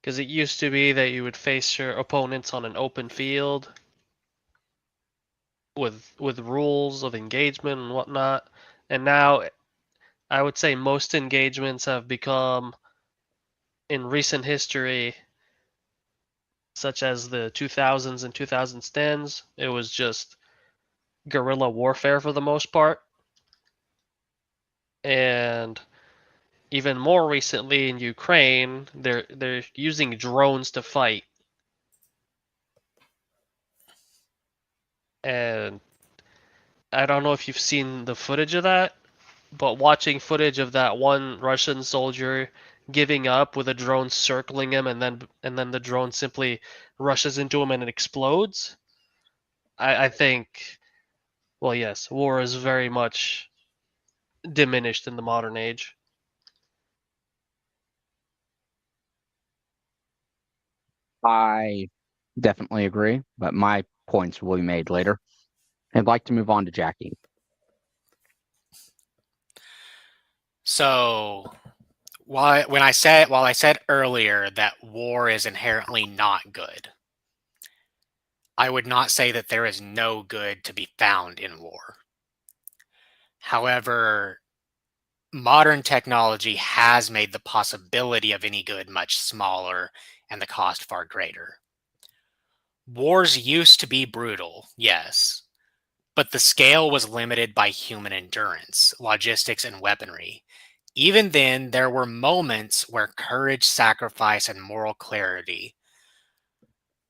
Because it used to be that you would face your opponents on an open field with rules of engagement and whatnot. And now I would say most engagements have become, in recent history, such as the 2000s and 2010s, it was just guerrilla warfare for the most part. And even more recently in Ukraine, they're using drones to fight. And I don't know if you've seen the footage of that, but watching footage of that one Russian soldier giving up with a drone circling him and then the drone simply rushes into him and it explodes. I think, well, yes, war is very much diminished in the modern age. I definitely agree, but my points will be made later. I'd like to move on to Jacky. So, while I said earlier that war is inherently not good, I would not say that there is no good to be found in war. However, modern technology has made the possibility of any good much smaller and the cost far greater. Wars used to be brutal, yes, but the scale was limited by human endurance, logistics, and weaponry. Even then, there were moments where courage, sacrifice, and moral clarity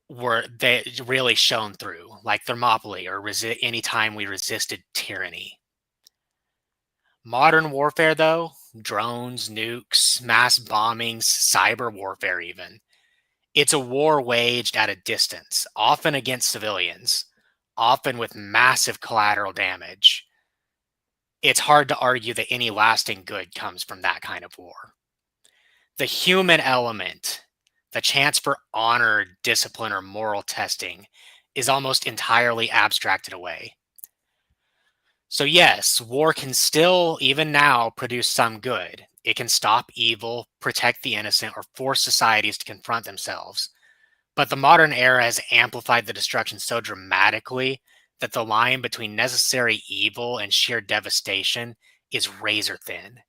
were they really shone through, like Thermopylae or any time we resisted tyranny. Modern warfare, though, drones, nukes, mass bombings, cyber warfare, even, it's a war waged at a distance, often against civilians, often with massive collateral damage. It's hard to argue that any lasting good comes from that kind of war. The human element, the chance for honor, discipline, or moral testing, is almost entirely abstracted away. So yes, war can still, even now, produce some good. It can stop evil, protect the innocent, or force societies to confront themselves. But the modern era has amplified the destruction so dramatically that the line between necessary evil and sheer devastation is razor thin.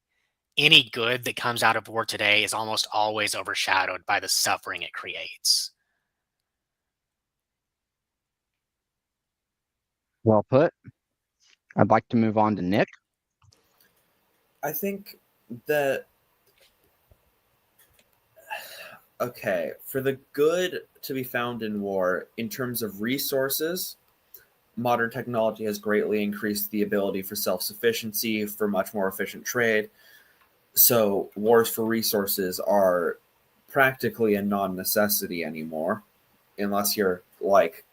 Any good that comes out of war today is almost always overshadowed by the suffering it creates. Well put. I'd like to move on to Nick. I think that, okay, for the good to be found in war, in terms of resources, modern technology has greatly increased the ability for self-sufficiency, for much more efficient trade. So wars for resources are practically a non-necessity anymore, unless you're like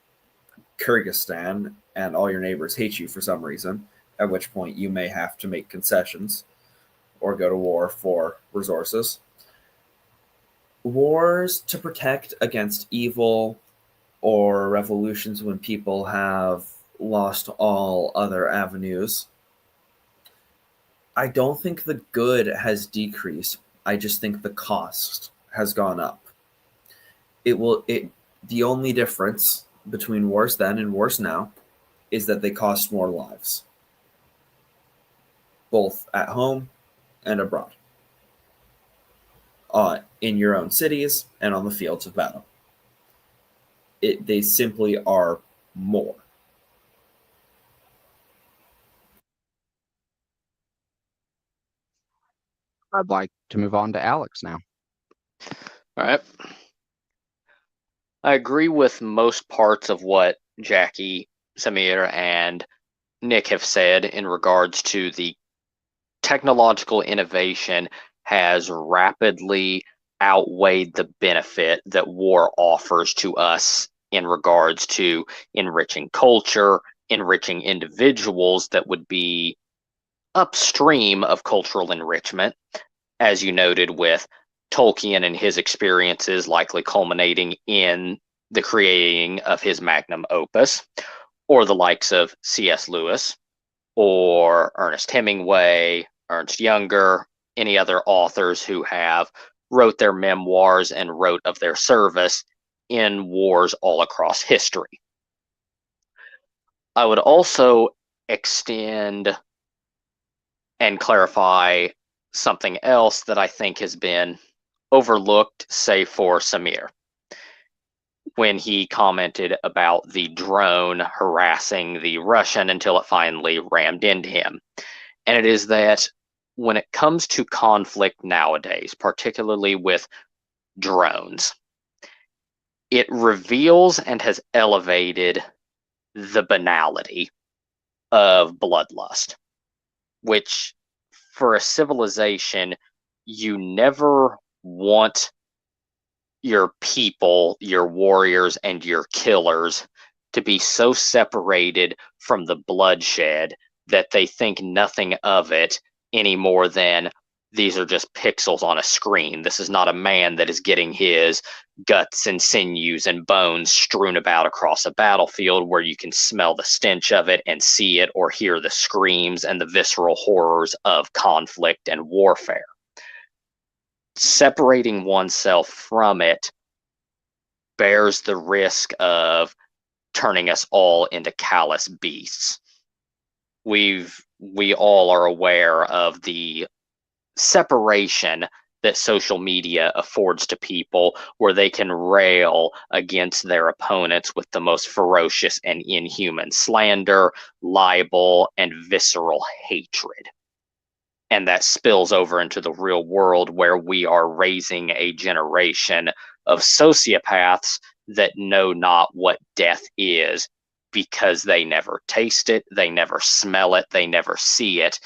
Kyrgyzstan and all your neighbors hate you for some reason, at which point you may have to make concessions or go to war for resources. Wars to protect against evil or revolutions when people have lost all other avenues. I don't think the good has decreased. I just think the cost has gone up. The only difference between wars then and wars now is that they cost more lives, both at home and abroad, in your own cities and on the fields of battle. They simply are more. I'd like to move on to Alex now. All right. I agree with most parts of what Jacky, Samir, and Nick have said in regards to the technological innovation has rapidly outweighed the benefit that war offers to us in regards to enriching culture, enriching individuals that would be upstream of cultural enrichment, as you noted with Tolkien and his experiences likely culminating in the creating of his magnum opus, or the likes of C.S. Lewis, or Ernest Hemingway, Ernst Younger, any other authors who have wrote their memoirs and wrote of their service in wars all across history. I would also extend and clarify something else that I think has been overlooked, say for Samir, when he commented about the drone harassing the Russian until it finally rammed into him. And it is that when it comes to conflict nowadays, particularly with drones, it reveals and has elevated the banality of bloodlust, which for a civilization, you never want your people, your warriors, and your killers to be so separated from the bloodshed that they think nothing of it any more than these are just pixels on a screen. This is not a man that is getting his guts and sinews and bones strewn about across a battlefield where you can smell the stench of it and see it or hear the screams and the visceral horrors of conflict and warfare. Separating oneself from it bears the risk of turning us all into callous beasts. We all are aware of the separation that social media affords to people, where they can rail against their opponents with the most ferocious and inhuman slander, libel, and visceral hatred. And that spills over into the real world, where we are raising a generation of sociopaths that know not what death is, because they never taste it, they never smell it, they never see it.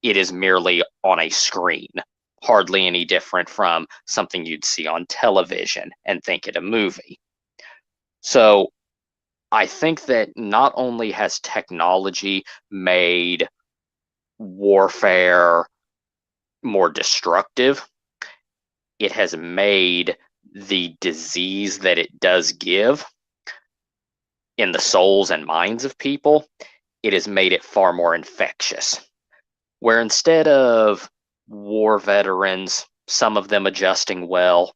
It is merely on a screen, hardly any different from something you'd see on television and think it a movie. So I think that not only has technology made warfare more destructive, it has made the disease that it does give in the souls and minds of people, it has made it far more infectious. Where instead of war veterans, some of them adjusting well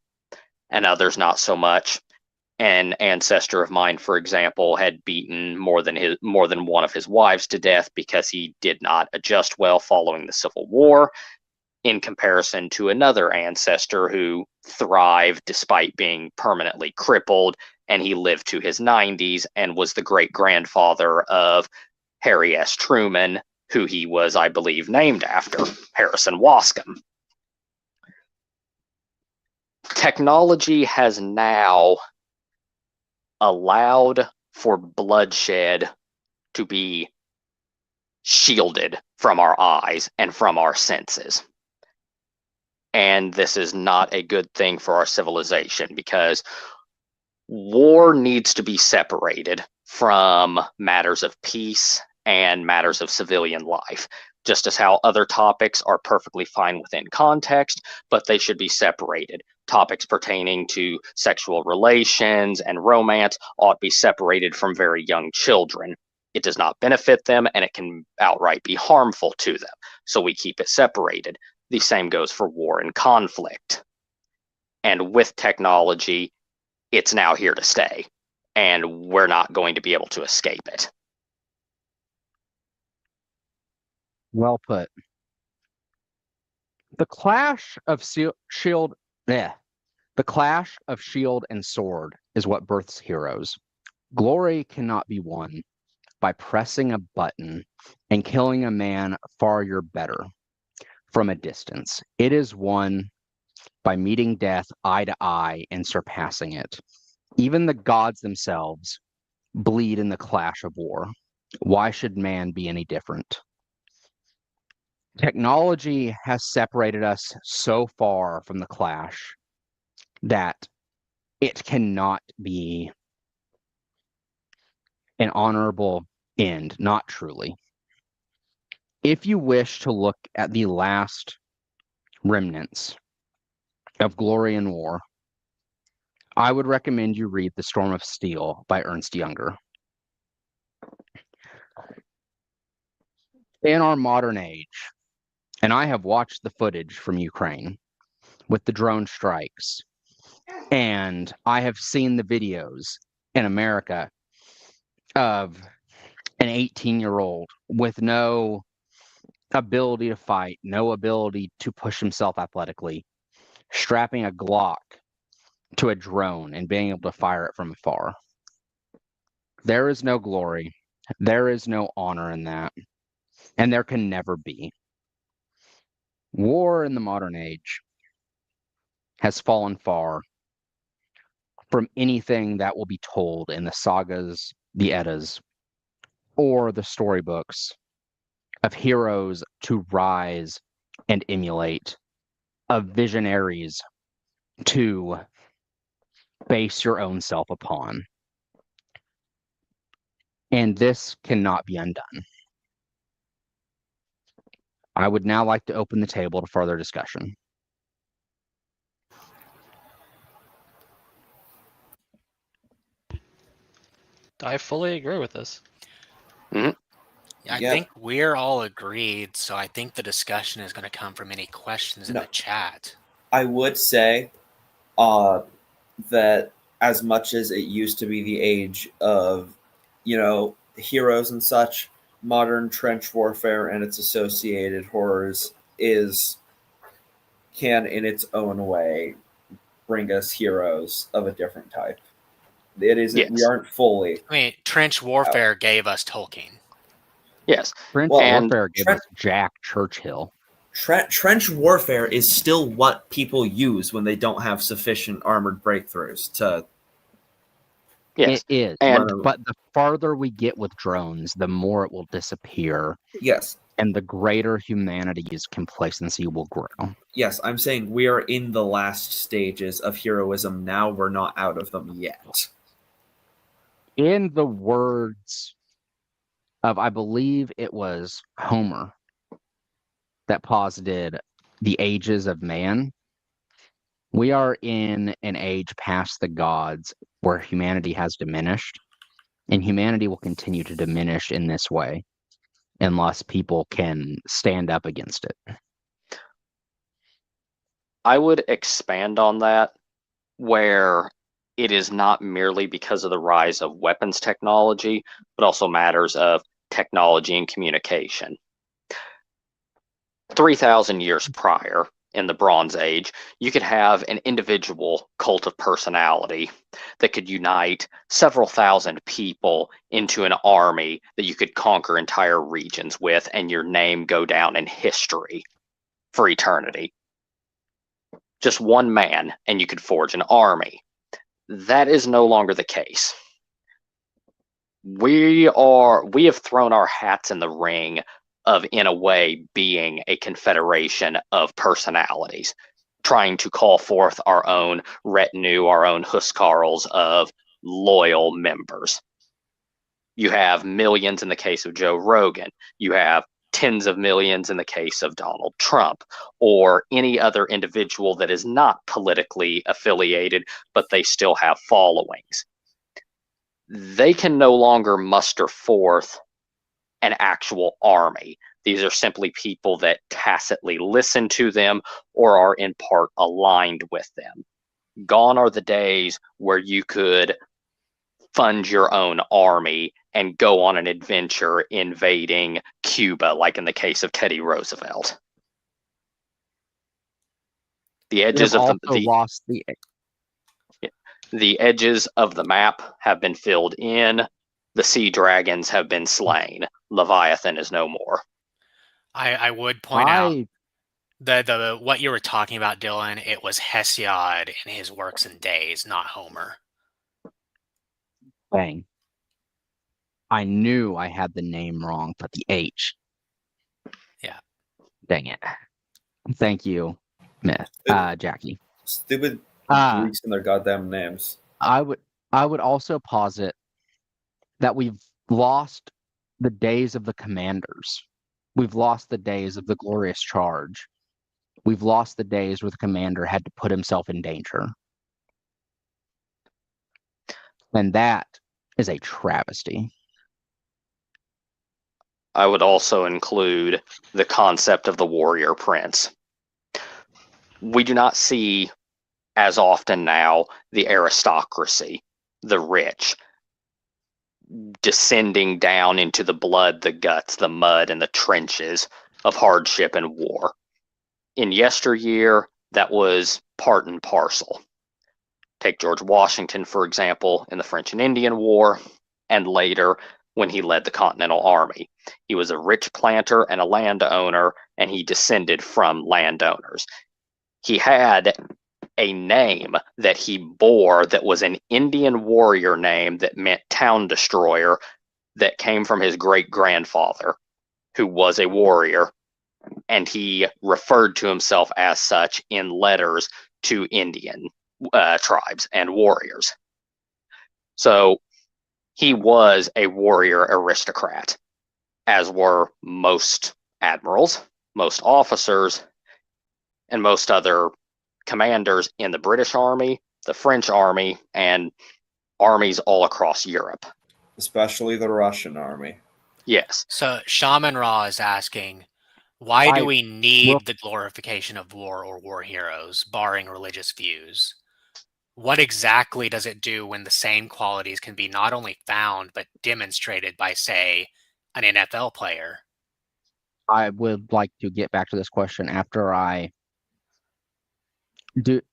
and others not so much, an ancestor of mine, for example, had beaten more than one of his wives to death because he did not adjust well following the Civil War, in comparison to another ancestor who thrived despite being permanently crippled, and he lived to his 90s and was the great grandfather of Harry S. Truman, who he was, I believe, named after, Harrison Wascom. Technology has now allowed for bloodshed to be shielded from our eyes and from our senses. And this is not a good thing for our civilization, because war needs to be separated from matters of peace and matters of civilian life, just as how other topics are perfectly fine within context, but they should be separated. Topics pertaining to sexual relations and romance ought to be separated from very young children. It does not benefit them, and it can outright be harmful to them. So we keep it separated. The same goes for war and conflict. And with technology, it's now here to stay, and we're not going to be able to escape it. Well put. The clash of shield and sword is what births heroes. Glory cannot be won by pressing a button and killing a man far your better from a distance. It is won by meeting death eye to eye and surpassing it. Even the gods themselves bleed in the clash of war. Why should man be any different? Technology has separated us so far from the clash that it cannot be an honorable end, not truly. If you wish to look at the last remnants of glory and war, I would recommend you read The Storm of Steel by Ernst Younger. In our modern age, and I have watched the footage from Ukraine with the drone strikes, and I have seen the videos in America of an 18-year-old with no ability to fight, no ability to push himself athletically, strapping a Glock to a drone and being able to fire it from afar. There is no glory. There is no honor in that. And there can never be. War in the modern age has fallen far from anything that will be told in the sagas, the Eddas, or the storybooks of heroes to rise and emulate, of visionaries to base your own self upon. And this cannot be undone. I would now like to open the table to further discussion. I fully agree with this. I Yeah. think we're all agreed, so I think the discussion is going to come from any questions in No. the chat. I would say that as much as it used to be the age of, heroes and such, modern trench warfare and its associated horrors can in its own way bring us heroes of a different type. It isn't. Yes. We aren't fully. I mean, trench warfare gave us Tolkien. Yes. Trench and warfare gave us Jack Churchill. Trench warfare is still what people use when they don't have sufficient armored breakthroughs to. Yes. It is. And But the farther we get with drones, the more it will disappear. Yes. And the greater humanity's complacency will grow. Yes, I'm saying we are in the last stages of heroism now. We're not out of them yet. In the words of, I believe it was Homer that posited the ages of man, we are in an age past the gods where humanity has diminished, and humanity will continue to diminish in this way unless people can stand up against it. I would expand on that, where it is not merely because of the rise of weapons technology, but also matters of technology and communication. 3,000 years prior, in the Bronze Age, you could have an individual cult of personality that could unite several thousand people into an army that you could conquer entire regions with, and your name go down in history for eternity. Just one man, and you could forge an army. That is no longer the case. We have thrown our hats in the ring of, in a way, being a confederation of personalities, trying to call forth our own retinue, our own huskarls of loyal members. You have millions in the case of Joe Rogan. You have tens of millions in the case of Donald Trump, or any other individual that is not politically affiliated, but they still have followings. They can no longer muster forth an actual army. These are simply people that tacitly listen to them or are in part aligned with them. Gone are the days where you could fund your own army and go on an adventure invading Cuba, like in the case of Teddy Roosevelt. The edges of the edges of the map have been filled in. The sea dragons have been slain. Leviathan is no more. I would point out the what you were talking about, Dylan. It was Hesiod in his Works and Days, not Homer. Bang. I knew I had the name wrong, but the H. Yeah. Dang it. Thank you, Jacky. Stupid Greeks and their goddamn names. I would also posit that we've lost the days of the commanders. We've lost the days of the glorious charge. We've lost the days where the commander had to put himself in danger. And that is a travesty. I would also include the concept of the warrior prince. We do not see as often now the aristocracy, the rich, descending down into the blood, the guts, the mud, and the trenches of hardship and war. In yesteryear, that was part and parcel. Take George Washington, for example, in the French and Indian War, and later when he led the Continental Army. He was a rich planter and a landowner, and he descended from landowners. He had a name that he bore that was an Indian warrior name that meant town destroyer, that came from his great-grandfather, who was a warrior, and he referred to himself as such in letters to Indian tribes and warriors. So he was a warrior aristocrat, as were most admirals, most officers, and most other commanders in the British Army, the French Army, and armies all across Europe. Especially the Russian army. Yes. So Shaman Ra is asking, why do we need the glorification of war or war heroes, barring religious views? What exactly does it do when the same qualities can be not only found, but demonstrated by, say, an NFL player? I would like to get back to this question after I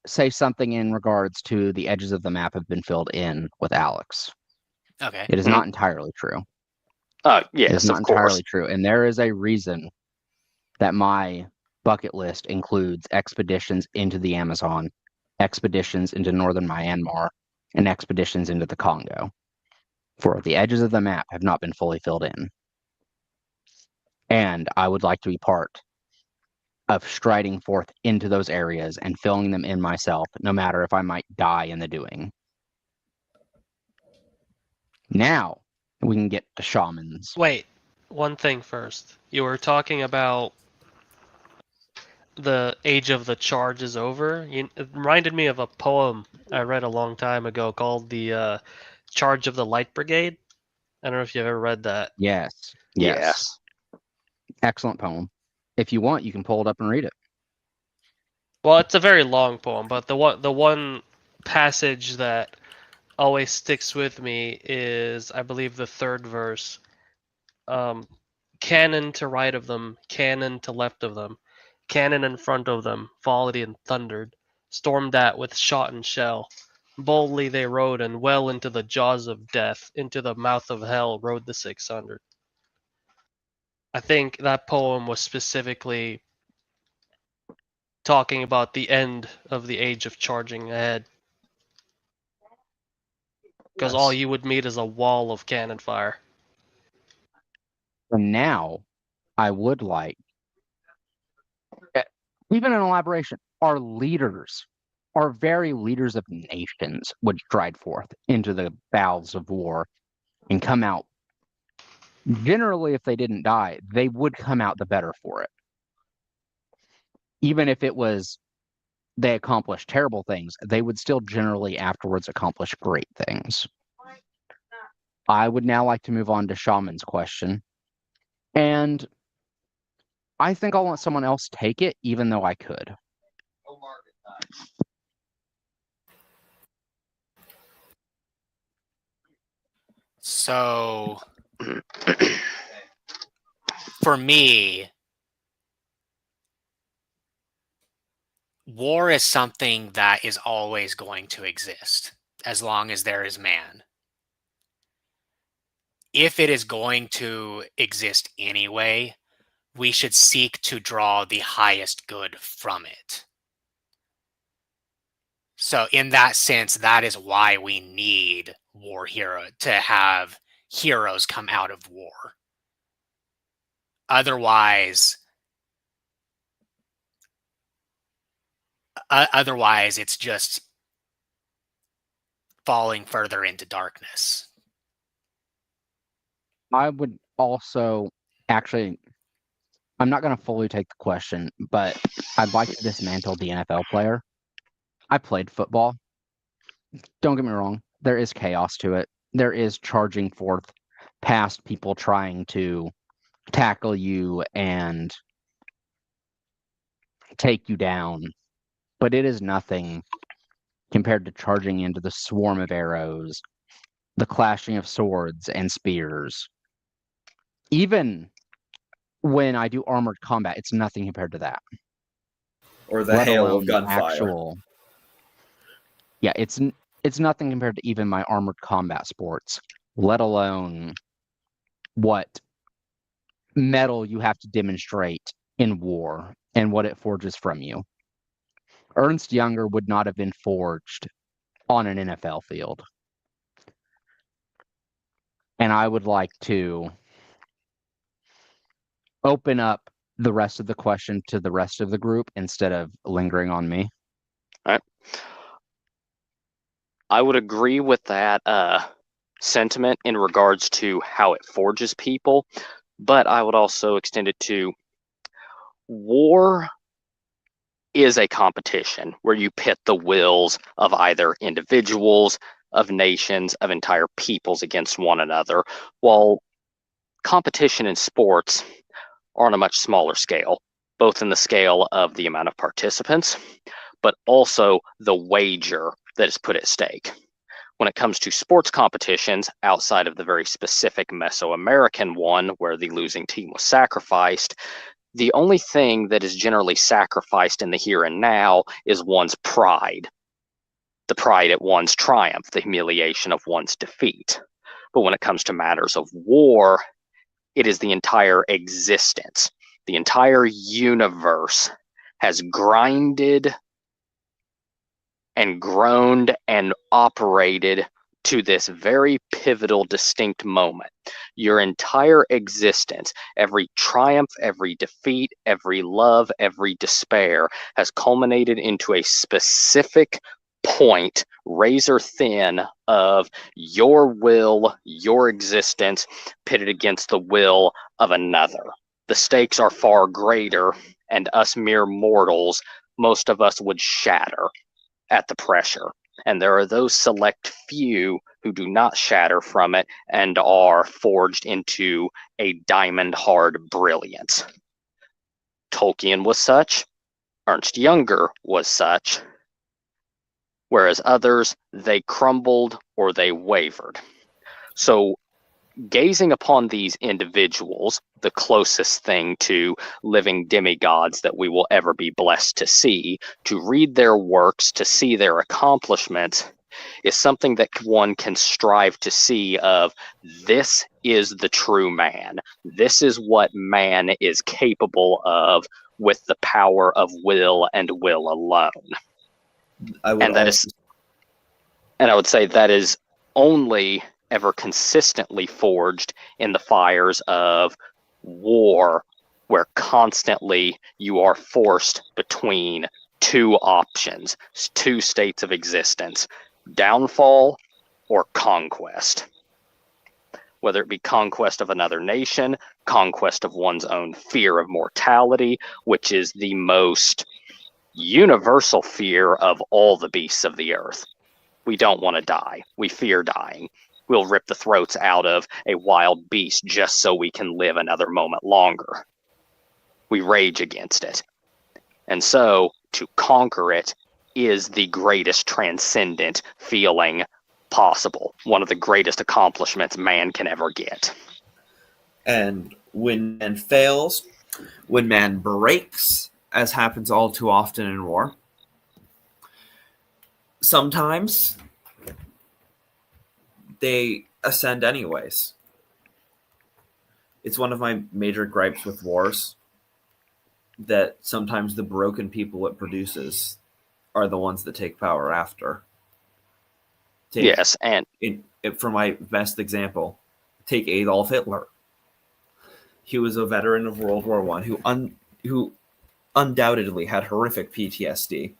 say something in regards to the edges of the map have been filled in with Alex. Okay. It is not entirely true. Yes, it is not of course. Entirely true. And there is a reason that my bucket list includes expeditions into the Amazon, expeditions into northern Myanmar, and expeditions into the Congo. For the edges of the map have not been fully filled in. And I would like to be part of striding forth into those areas and filling them in myself, no matter if I might die in the doing. Now, we can get to shamans. Wait, one thing first. You were talking about the age of the charge is over. It reminded me of a poem I read a long time ago called the Charge of the Light Brigade. I don't know if you've ever read that. Yes. Excellent poem. If you want, you can pull it up and read it. Well, it's a very long poem, but the one passage that always sticks with me is, I believe, the third verse. Cannon to right of them, cannon to left of them, cannon in front of them, volleyed and thundered, stormed at with shot and shell. Boldly they rode, and well into the jaws of death, into the mouth of hell rode the 600. I think that poem was specifically talking about the end of the age of charging ahead. Because all you would meet is a wall of cannon fire. And now I would like, even an elaboration, our leaders, our very leaders of nations would stride forth into the bowels of war and come out. Generally, if they didn't die, they would come out the better for it. Even if it was they accomplished terrible things, they would still generally afterwards accomplish great things. I would now like to move on to Shaman's question. And I think I'll let someone else take it, even though I could. So, for me, war is something that is always going to exist as long as there is man. If it is going to exist anyway, we should seek to draw the highest good from it. So in that sense, that is why we need war hero to have heroes come out of war. Otherwise, it's just falling further into darkness. I would also actually, I'm not going to fully take the question, but I'd like to dismantle the NFL player. I played football. Don't get me wrong. There is chaos to it. There is charging forth past people trying to tackle you and take you down. But it is nothing compared to charging into the swarm of arrows, the clashing of swords and spears. Even when I do armored combat, it's nothing compared to that. Or the Let hail alone of gunfire. actual. Yeah, it's nothing compared to even my armored combat sports, let alone what metal you have to demonstrate in war and what it forges from you. Ernst Younger would not have been forged on an NFL field. And I would like to open up the rest of the question to the rest of the group instead of lingering on me. All right. I would agree with that sentiment in regards to how it forges people, but I would also extend it to war is a competition where you pit the wills of either individuals, of nations, of entire peoples against one another, while competition in sports are on a much smaller scale, both in the scale of the amount of participants, but also the wager that is put at stake. When it comes to sports competitions, outside of the very specific Mesoamerican one where the losing team was sacrificed, the only thing that is generally sacrificed in the here and now is one's pride. The pride at one's triumph, the humiliation of one's defeat. But when it comes to matters of war, it is the entire existence. The entire universe has grinded and groaned and operated to this very pivotal, distinct moment. Your entire existence, every triumph, every defeat, every love, every despair has culminated into a specific point, razor thin, of your will, your existence pitted against the will of another. The stakes are far greater, and us mere mortals, most of us would shatter at the pressure. And there are those select few who do not shatter from it and are forged into a diamond hard brilliance. Tolkien was such, Ernst Younger was such, whereas others, they crumbled or they wavered. So gazing upon these individuals, the closest thing to living demigods that we will ever be blessed to see, to read their works, to see their accomplishments, is something that one can strive to see of, this is the true man. This is what man is capable of with the power of will and will alone. And I would say that is only ever consistently forged in the fires of war, where constantly you are forced between two options, two states of existence: downfall or conquest. Whether it be conquest of another nation, conquest of one's own fear of mortality, which is the most universal fear of all the beasts of the earth. We don't want to die. We fear dying. We'll rip the throats out of a wild beast just so we can live another moment longer. We rage against it. And so, to conquer it is the greatest transcendent feeling possible. One of the greatest accomplishments man can ever get. And when man fails, when man breaks, as happens all too often in war, sometimes they ascend anyways. It's one of my major gripes with wars, that sometimes the broken people it produces are the ones that take power after. Yes, and for my best example, take Adolf Hitler. He was a veteran of World War I who undoubtedly had horrific PTSD.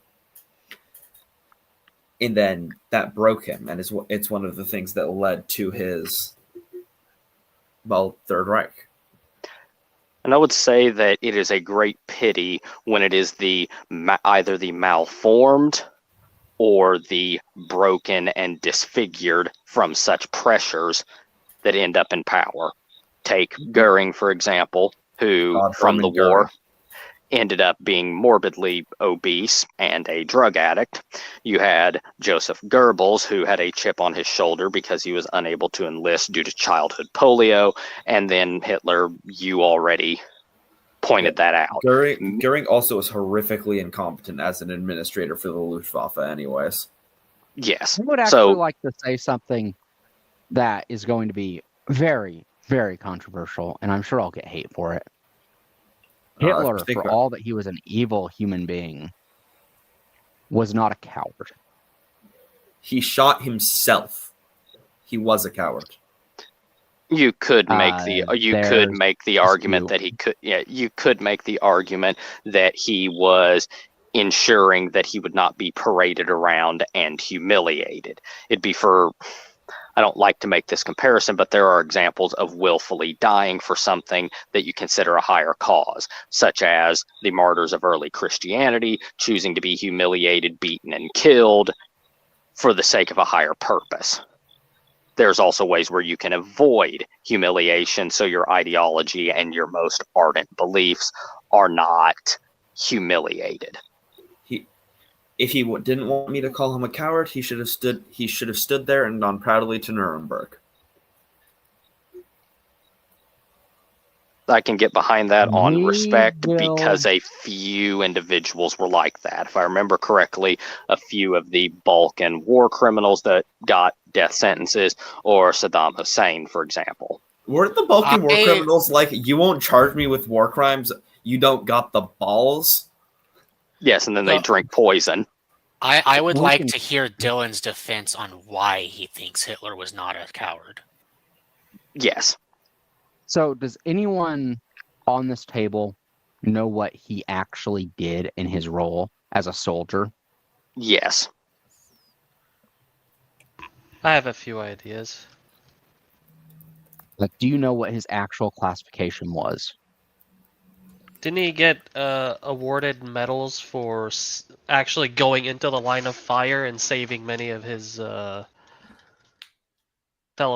And then that broke him, and it's one of the things that led to his, Third Reich. And I would say that it is a great pity when it is either the malformed or the broken and disfigured from such pressures that end up in power. Take Goering, for example, who from the war ended up being morbidly obese and a drug addict. You had Joseph Goebbels, who had a chip on his shoulder because he was unable to enlist due to childhood polio. And then Hitler, you already pointed that out. Goering also was horrifically incompetent as an administrator for the Luftwaffe anyways. Yes. I would actually like to say something that is going to be very, very controversial, and I'm sure I'll get hate for it. Hitler, for all that he was an evil human being, was not a coward. He shot himself. He was a coward. You could make the argument that he could. Yeah, you could make the argument that he was ensuring that he would not be paraded around and humiliated. It'd be for. I don't like to make this comparison, but there are examples of willfully dying for something that you consider a higher cause, such as the martyrs of early Christianity choosing to be humiliated, beaten, and killed for the sake of a higher purpose. There's also ways where you can avoid humiliation, so your ideology and your most ardent beliefs are not humiliated. If he didn't want me to call him a coward, he should have stood there and gone proudly to Nuremberg. I can get behind that on respect because a few individuals were like that. If I remember correctly, a few of the Balkan war criminals that got death sentences, or Saddam Hussein, for example. Weren't the Balkan war criminals like, you won't charge me with war crimes, you don't got the balls? Yes, and then they drink poison. I would like to hear Dylan's defense on why he thinks Hitler was not a coward. Yes. So does anyone on this table know what he actually did in his role as a soldier? Yes. I have a few ideas. Like, do you know what his actual classification was? Didn't he get awarded medals for actually going into the line of fire and saving many of his fellow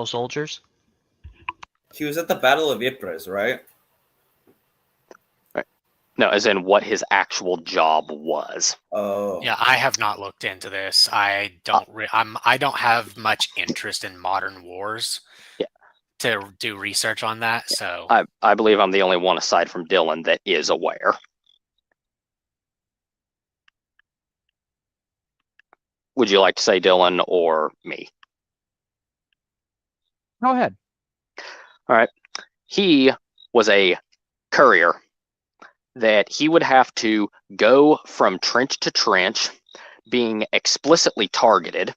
soldiers? He was at the Battle of Ypres, right? No, as in what his actual job was. Oh. Yeah, I have not looked into this. I don't have much interest in modern wars. Yeah. to do research on that, so I believe I'm the only one aside from Dylan that is aware. Would you like to say Dylan or me? Go ahead. All right. He was a courier that he would have to go from trench to trench, being explicitly targeted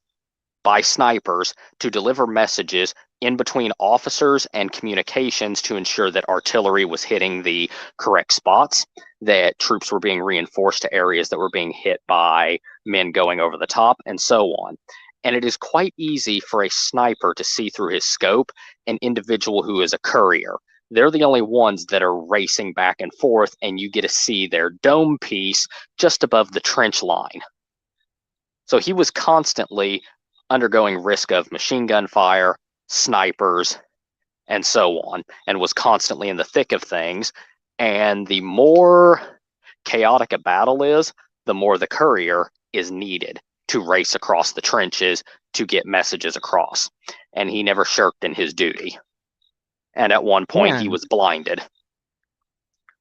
by snipers to deliver messages in between officers and communications to ensure that artillery was hitting the correct spots, that troops were being reinforced to areas that were being hit by men going over the top, and so on. And it is quite easy for a sniper to see through his scope an individual who is a courier. They're the only ones that are racing back and forth, and you get to see their dome piece just above the trench line. So he was constantly undergoing risk of machine gun fire, snipers, and so on, and was constantly in the thick of things. And the more chaotic a battle is, the more the courier is needed to race across the trenches to get messages across. And he never shirked in his duty. And at one point, he And- was blinded.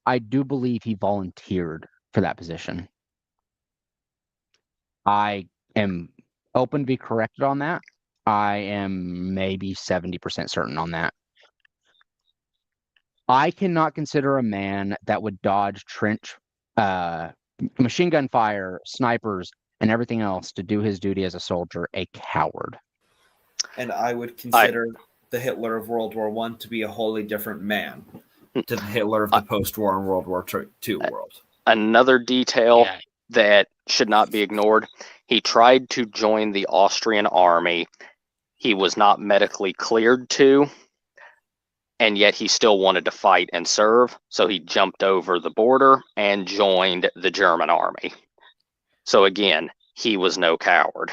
I do believe he volunteered for that position. I am open to be corrected on that. I am maybe 70% certain on that. I cannot consider a man that would dodge trench, machine gun fire, snipers, and everything else to do his duty as a soldier a coward. And I would consider the Hitler of World War I to be a wholly different man to the Hitler of the post-war and World War II world. Another detail yeah. that should not be ignored, he tried to join the Austrian army. He was not medically cleared to, and yet he still wanted to fight and serve, so he jumped over the border and joined the German army. So again, he was no coward.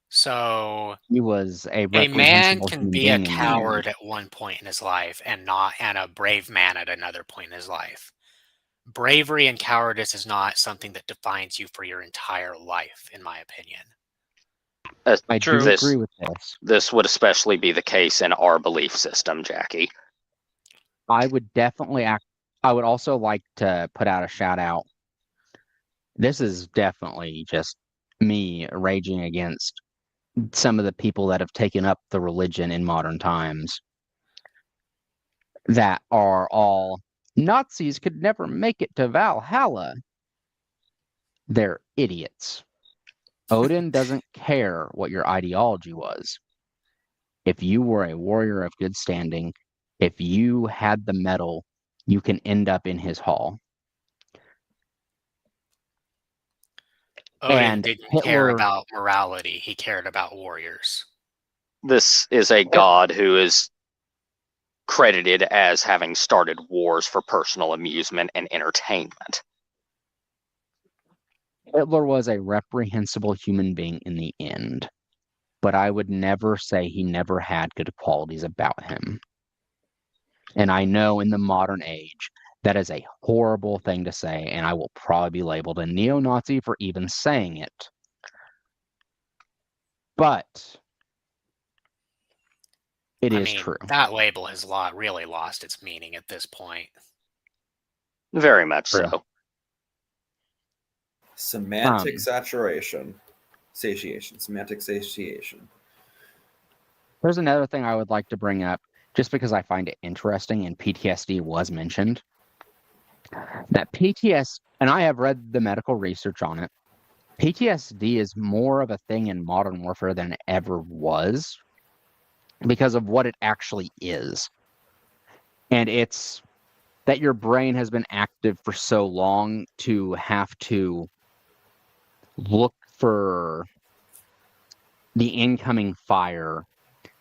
So He was a a man reprehensible can human be a being in the end. coward at one point in his life and a brave man at another point in his life. Bravery and cowardice is not something that defines you for your entire life, in my opinion. I True. do agree with this. This would especially be the case in our belief system, Jacky. I would definitely I would also like to put out a shout out. This is definitely just me raging against some of the people that have taken up the religion in modern times that are all Nazis could never make it to Valhalla. They're idiots. Odin doesn't care what your ideology was. If you were a warrior of good standing, if you had the medal, you can end up in his hall. Odin And didn't care Hitler- about morality. He cared about warriors. This is a god who is credited as having started wars for personal amusement and entertainment. Hitler was a reprehensible human being in the end, but I would never say he never had good qualities about him. And I know in the modern age, that is a horrible thing to say, and I will probably be labeled a neo-Nazi for even saying it. But it is true. That label has really lost its meaning at this point. Very much True. so. Semantic satiation. Semantic satiation. There's another thing I would like to bring up, just because I find it interesting, and PTSD was mentioned. That PTSD, and I have read the medical research on it, PTSD is more of a thing in modern warfare than it ever was because of what it actually is. And it's that your brain has been active for so long to have to look for the incoming fire,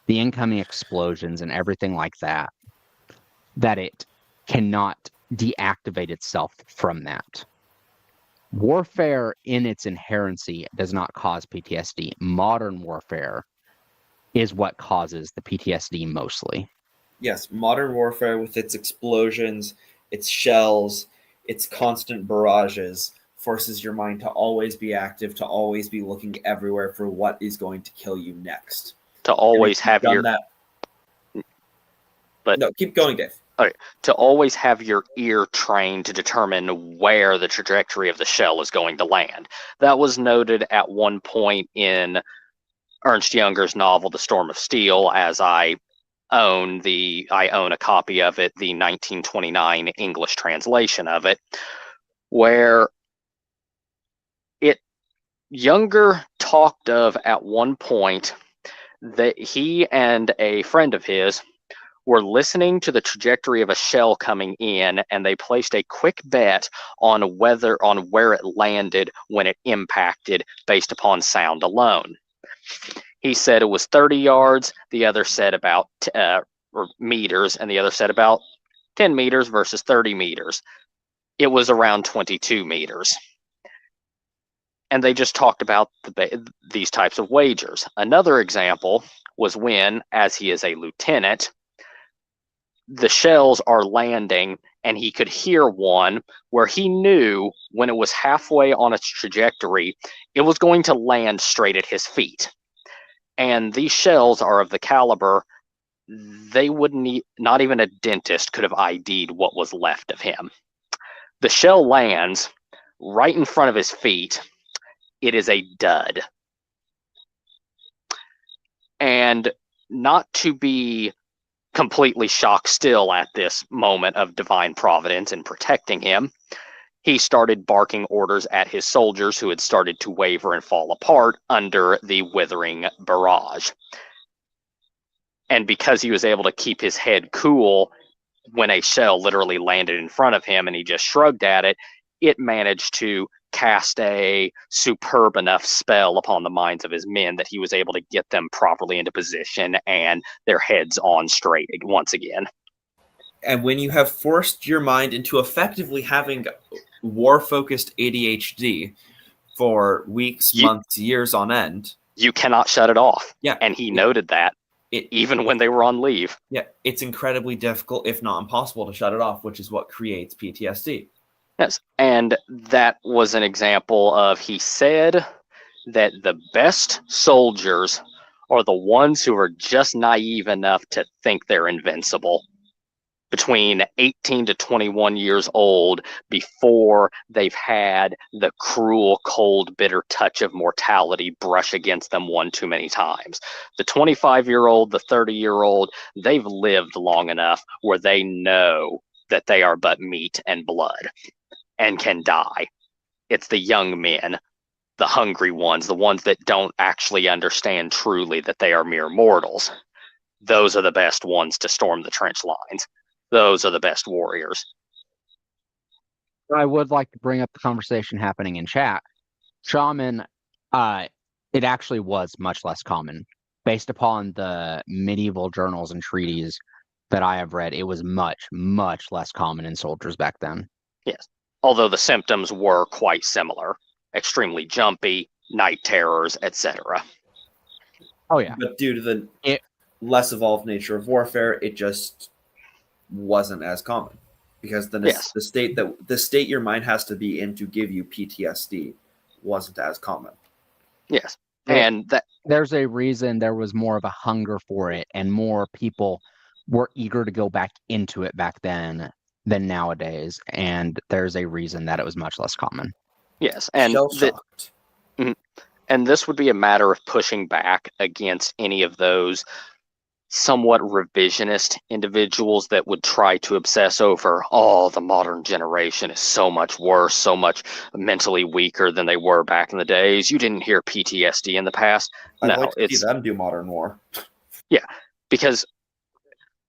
the incoming explosions, and everything like that, that it cannot deactivate itself from that. Warfare in its inherency does not cause PTSD. Modern warfare is what causes the PTSD mostly. Yes, modern warfare with its explosions, its shells, its constant barrages forces your mind to always be active, to always be looking everywhere for what is going to kill you next. To always And if you've have done your that. But no, keep going, Dave. to always have your ear trained to determine where the trajectory of the shell is going to land. That was noted at one point in Ernst Younger's novel, The Storm of Steel, as I own a copy of it, the 1929 English translation of it, where Younger talked of at one point that he and a friend of his were listening to the trajectory of a shell coming in, and they placed a quick bet on where it landed when it impacted based upon sound alone. He said it was 30 yards, the other said about or meters, and the other said about 10 meters versus 30 meters. It was around 22 meters. And they just talked about these types of wagers. Another example was when, as he is a lieutenant, the shells are landing, and he could hear one where he knew when it was halfway on its trajectory, it was going to land straight at his feet. And these shells are of the caliber they wouldn't not even a dentist could have ID'd what was left of him. The shell lands right in front of his feet. It is a dud. And not to be completely shocked still at this moment of divine providence in protecting him, he started barking orders at his soldiers who had started to waver and fall apart under the withering barrage. And because he was able to keep his head cool when a shell literally landed in front of him and he just shrugged at it, it managed to cast a superb enough spell upon the minds of his men that he was able to get them properly into position and their heads on straight once again. And when you have forced your mind into effectively having war-focused ADHD for weeks, months, years on end, you cannot shut it off. Yeah, and he noted that even when they were on leave. Yeah, it's incredibly difficult, if not impossible, to shut it off, which is what creates PTSD. Yes, and that was an example of, he said that the best soldiers are the ones who are just naive enough to think they're invincible. Between 18 to 21 years old, before they've had the cruel, cold, bitter touch of mortality brush against them one too many times. The 25-year-old, the 30-year-old, they've lived long enough where they know that they are but meat and blood and can die. It's the young men, the hungry ones, the ones that don't actually understand truly that they are mere mortals. Those are the best ones to storm the trench lines. Those are the best warriors. I would like to bring up the conversation happening in chat. Shaman, it actually was much less common. Based upon the medieval journals and treaties that I have read, it was much, much less common in soldiers back then. Yes, although the symptoms were quite similar. Extremely jumpy, night terrors, etc. Oh, yeah. But due to the less evolved nature of warfare, it just wasn't as common, because the state your mind has to be in to give you PTSD wasn't as common. Yes, and there's a reason there was more of a hunger for it, and more people were eager to go back into it back then than nowadays, and there's a reason that it was much less common. Yes, and and this would be a matter of pushing back against any of those somewhat revisionist individuals that would try to obsess over, oh, the modern generation is so much worse, so much mentally weaker than they were back in the days. You didn't hear PTSD in the past. I'd like to see them do modern war. Yeah, because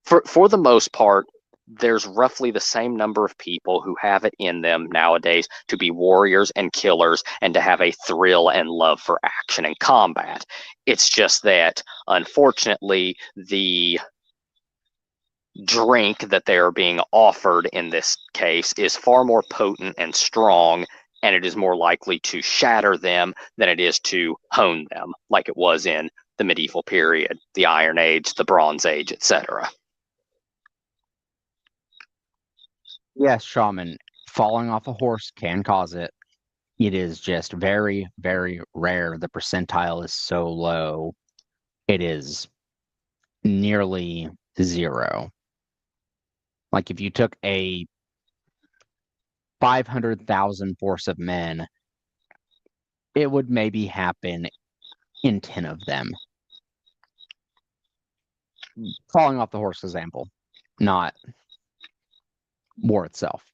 for the most part, there's roughly the same number of people who have it in them nowadays to be warriors and killers and to have a thrill and love for action and combat. It's just that, unfortunately, the drink that they are being offered in this case is far more potent and strong, and it is more likely to shatter them than it is to hone them, like it was in the medieval period, the Iron Age, the Bronze Age, etc. Yes, Shaman, falling off a horse can cause it. It is just very, very rare. The percentile is so low. It is nearly zero. Like if you took a 500,000 force of men, it would maybe happen in 10 of them. Falling off the horse example, not war itself.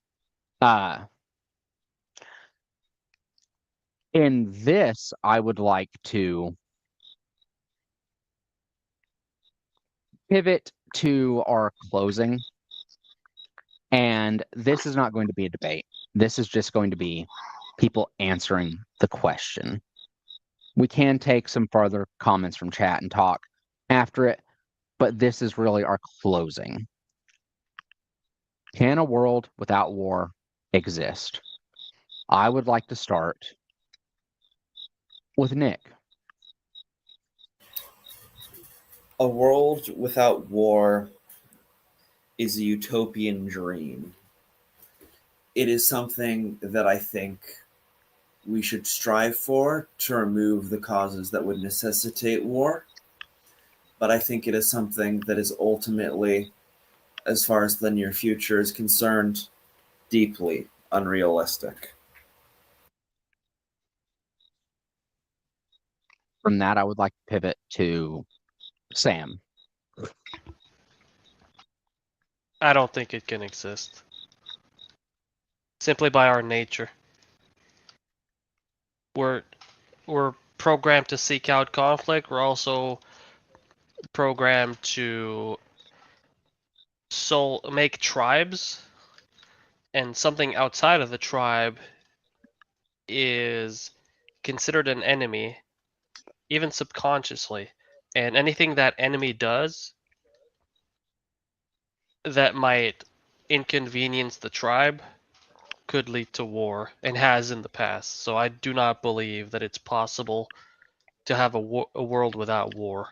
In this, I would like to pivot to our closing. And this is not going to be a debate. This is just going to be people answering the question. We can take some further comments from chat and talk after it, but this is really our closing. Can a world without war exist? I would like to start with Nick. A world without war is a utopian dream. It is something that I think we should strive for to remove the causes that would necessitate war. But I think it is something that is ultimately, as far as the near future is concerned, deeply unrealistic. From that, I would like to pivot to Sam. I don't think it can exist. Simply by our nature. We're programmed to seek out conflict. We're also programmed to make tribes, and something outside of the tribe is considered an enemy, even subconsciously. And anything that enemy does that might inconvenience the tribe could lead to war, and has in the past. So I do not believe that it's possible to have a world without war.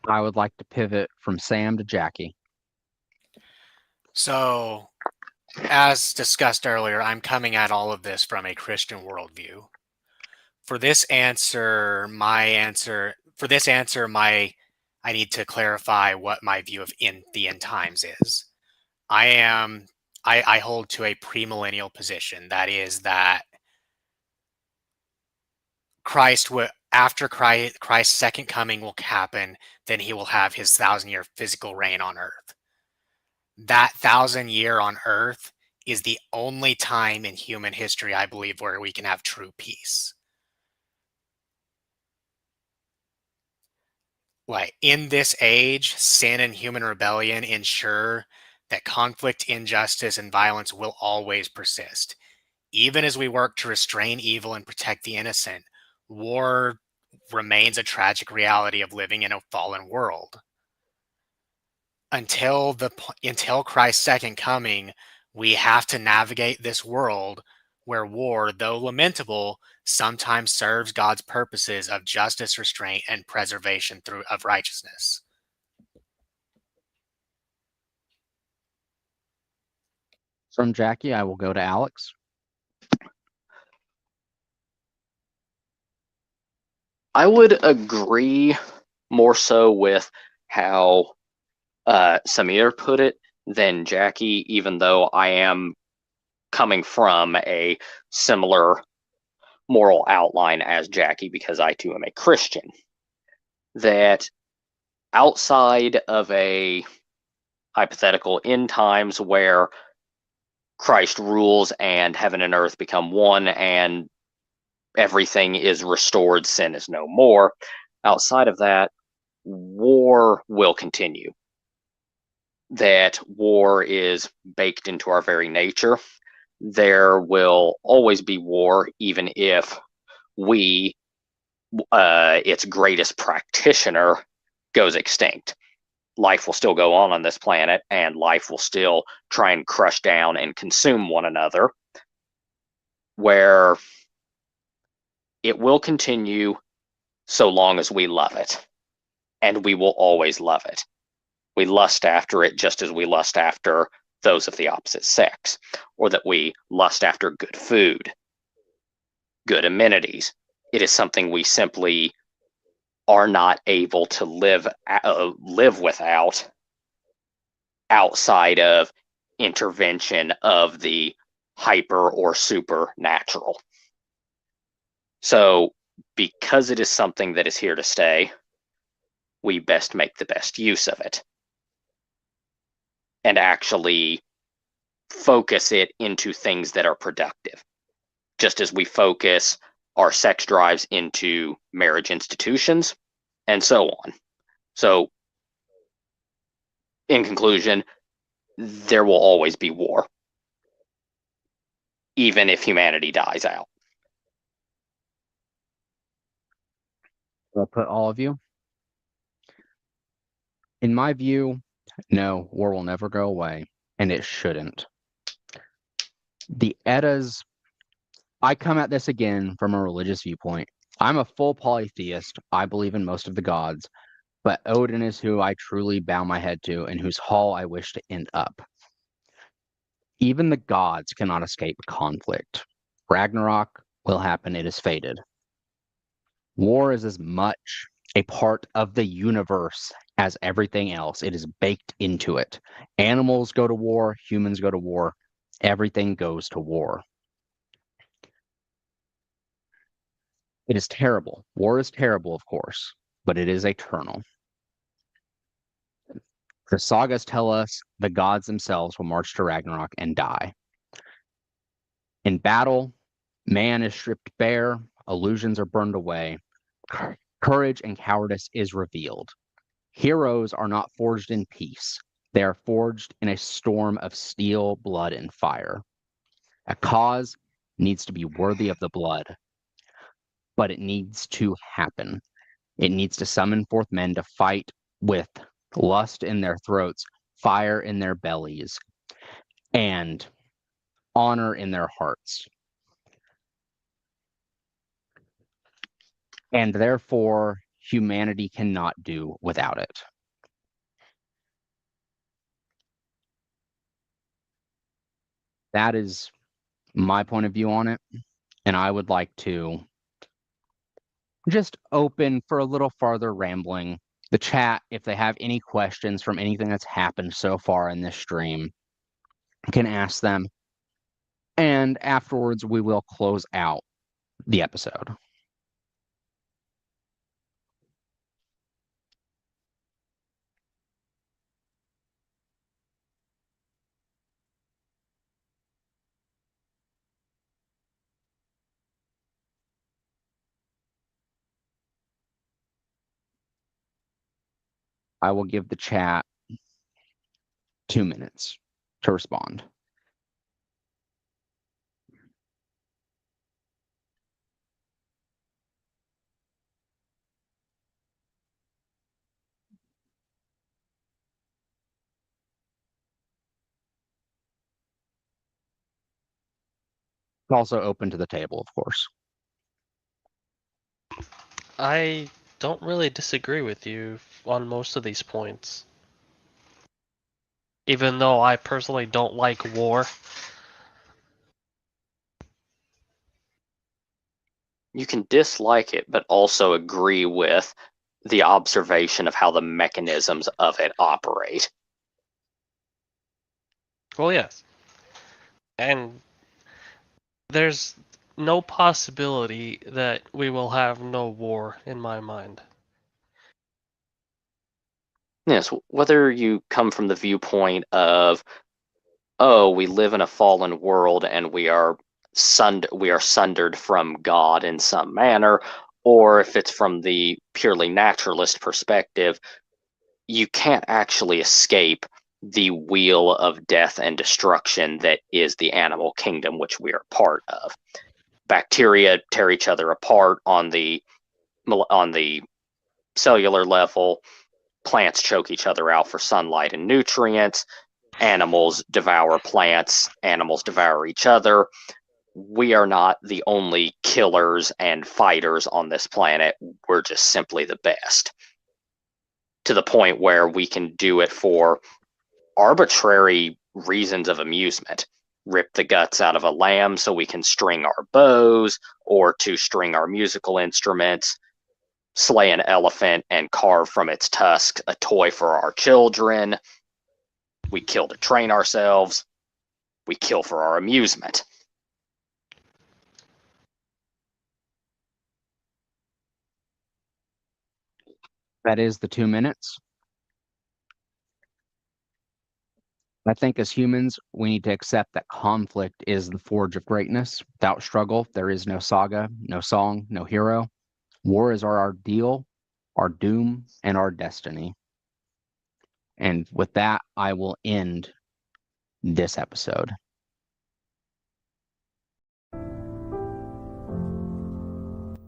I would like to pivot from Sam to Jacky. So, as discussed earlier, I'm coming at all of this from a Christian worldview. For this answer, I need to clarify what my view of the end times is. I hold to a premillennial position. That is that after Christ's second coming will happen, then he will have his 1,000-year physical reign on earth. That 1,000-year on earth is the only time in human history, I believe, where we can have true peace. Like in this age, sin and human rebellion ensure that conflict, injustice, and violence will always persist. Even as we work to restrain evil and protect the innocent, war remains a tragic reality of living in a fallen world. Until Christ's second coming, we have to navigate this world where war, though lamentable, sometimes serves God's purposes of justice, restraint, and preservation of righteousness. From Jacky, I will go to Alex. I would agree more so with how Samir put it than Jacky, even though I am coming from a similar moral outline as Jacky, because I too am a Christian. That outside of a hypothetical end times where Christ rules and heaven and earth become one and everything is restored, sin is no more, outside of that, war will continue. That war is baked into our very nature. There will always be war, even if its greatest practitioner, goes extinct. Life will still go on this planet, and life will still try and crush down and consume one another, where it will continue so long as we love it, and we will always love it. We lust after it just as we lust after those of the opposite sex, or that we lust after good food, good amenities. It is something we simply are not able to live without outside of intervention of the hyper or supernatural. So, because it is something that is here to stay, we best make the best use of it and actually focus it into things that are productive, just as we focus our sex drives into marriage institutions and so on. So, in conclusion, there will always be war, even if humanity dies out. I'll put all of you. In my view, no, war will never go away, and it shouldn't. The Eddas, I come at this again from a religious viewpoint. I'm a full polytheist. I believe in most of the gods, but Odin is who I truly bow my head to and whose hall I wish to end up. Even the gods cannot escape conflict. Ragnarok will happen, it is fated. War is as much a part of the universe as everything else. It is baked into it. Animals go to war, humans go to war, everything goes to war. It is terrible. War is terrible, of course, but it is eternal. The sagas tell us the gods themselves will march to Ragnarok and die. In battle, man is stripped bare, illusions are burned away, courage and cowardice is revealed. Heroes are not forged in peace. They are forged in a storm of steel, blood, and fire. A cause needs to be worthy of the blood, but it needs to happen. It needs to summon forth men to fight with lust in their throats, fire in their bellies, and honor in their hearts. And therefore, humanity cannot do without it. That is my point of view on it. And I would like to just open for a little farther rambling. The chat, if they have any questions from anything that's happened so far in this stream, can ask them. And afterwards, we will close out the episode. I will give the chat 2 minutes to respond. It's also open to the table, of course. I don't really disagree with you on most of these points. Even though I personally don't like war. You can dislike it, but also agree with the observation of how the mechanisms of it operate. Well, yes. And there's no possibility that we will have no war in my mind. Yes, whether you come from the viewpoint of, oh, we live in a fallen world and we are sundered from God in some manner, or if it's from the purely naturalist perspective, you can't actually escape the wheel of death and destruction that is the animal kingdom, which we are part of. Bacteria tear each other apart on the cellular level. Plants choke each other out for sunlight and nutrients. Animals devour plants. Animals devour each other. We are not the only killers and fighters on this planet. We're just simply the best. To the point where we can do it for arbitrary reasons of amusement. Rip the guts out of a lamb so we can string our bows, or to string our musical instruments, slay an elephant and carve from its tusk a toy for our children. We kill to train ourselves. We kill for our amusement. That is the 2 minutes. I think as humans, we need to accept that conflict is the forge of greatness. Without struggle, there is no saga, no song, no hero. War is our ideal, our doom, and our destiny. And with that, I will end this episode.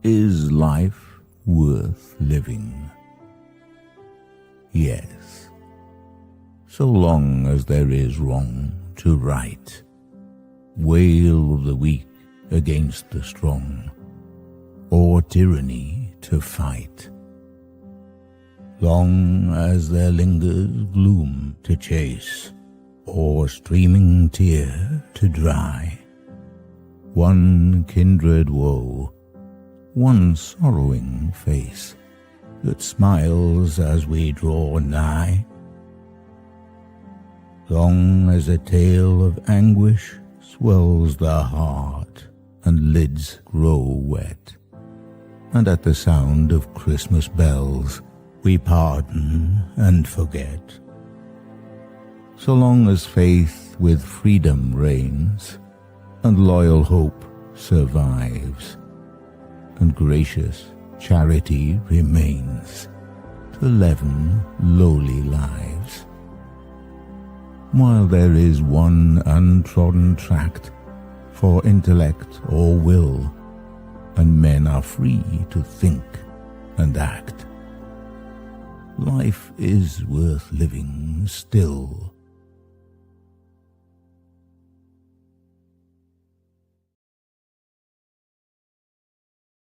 Is life worth living? Yes. So long as there is wrong to right, wail of the weak against the strong, or tyranny to fight. Long as there lingers gloom to chase, or streaming tear to dry, one kindred woe, one sorrowing face that smiles as we draw nigh. Long as a tale of anguish swells the heart and lids grow wet, and at the sound of Christmas bells we pardon and forget. So long as faith with freedom reigns, and loyal hope survives, and gracious charity remains to leaven lowly lives. While there is one untrodden tract for intellect or will, and men are free to think and act, life is worth living still,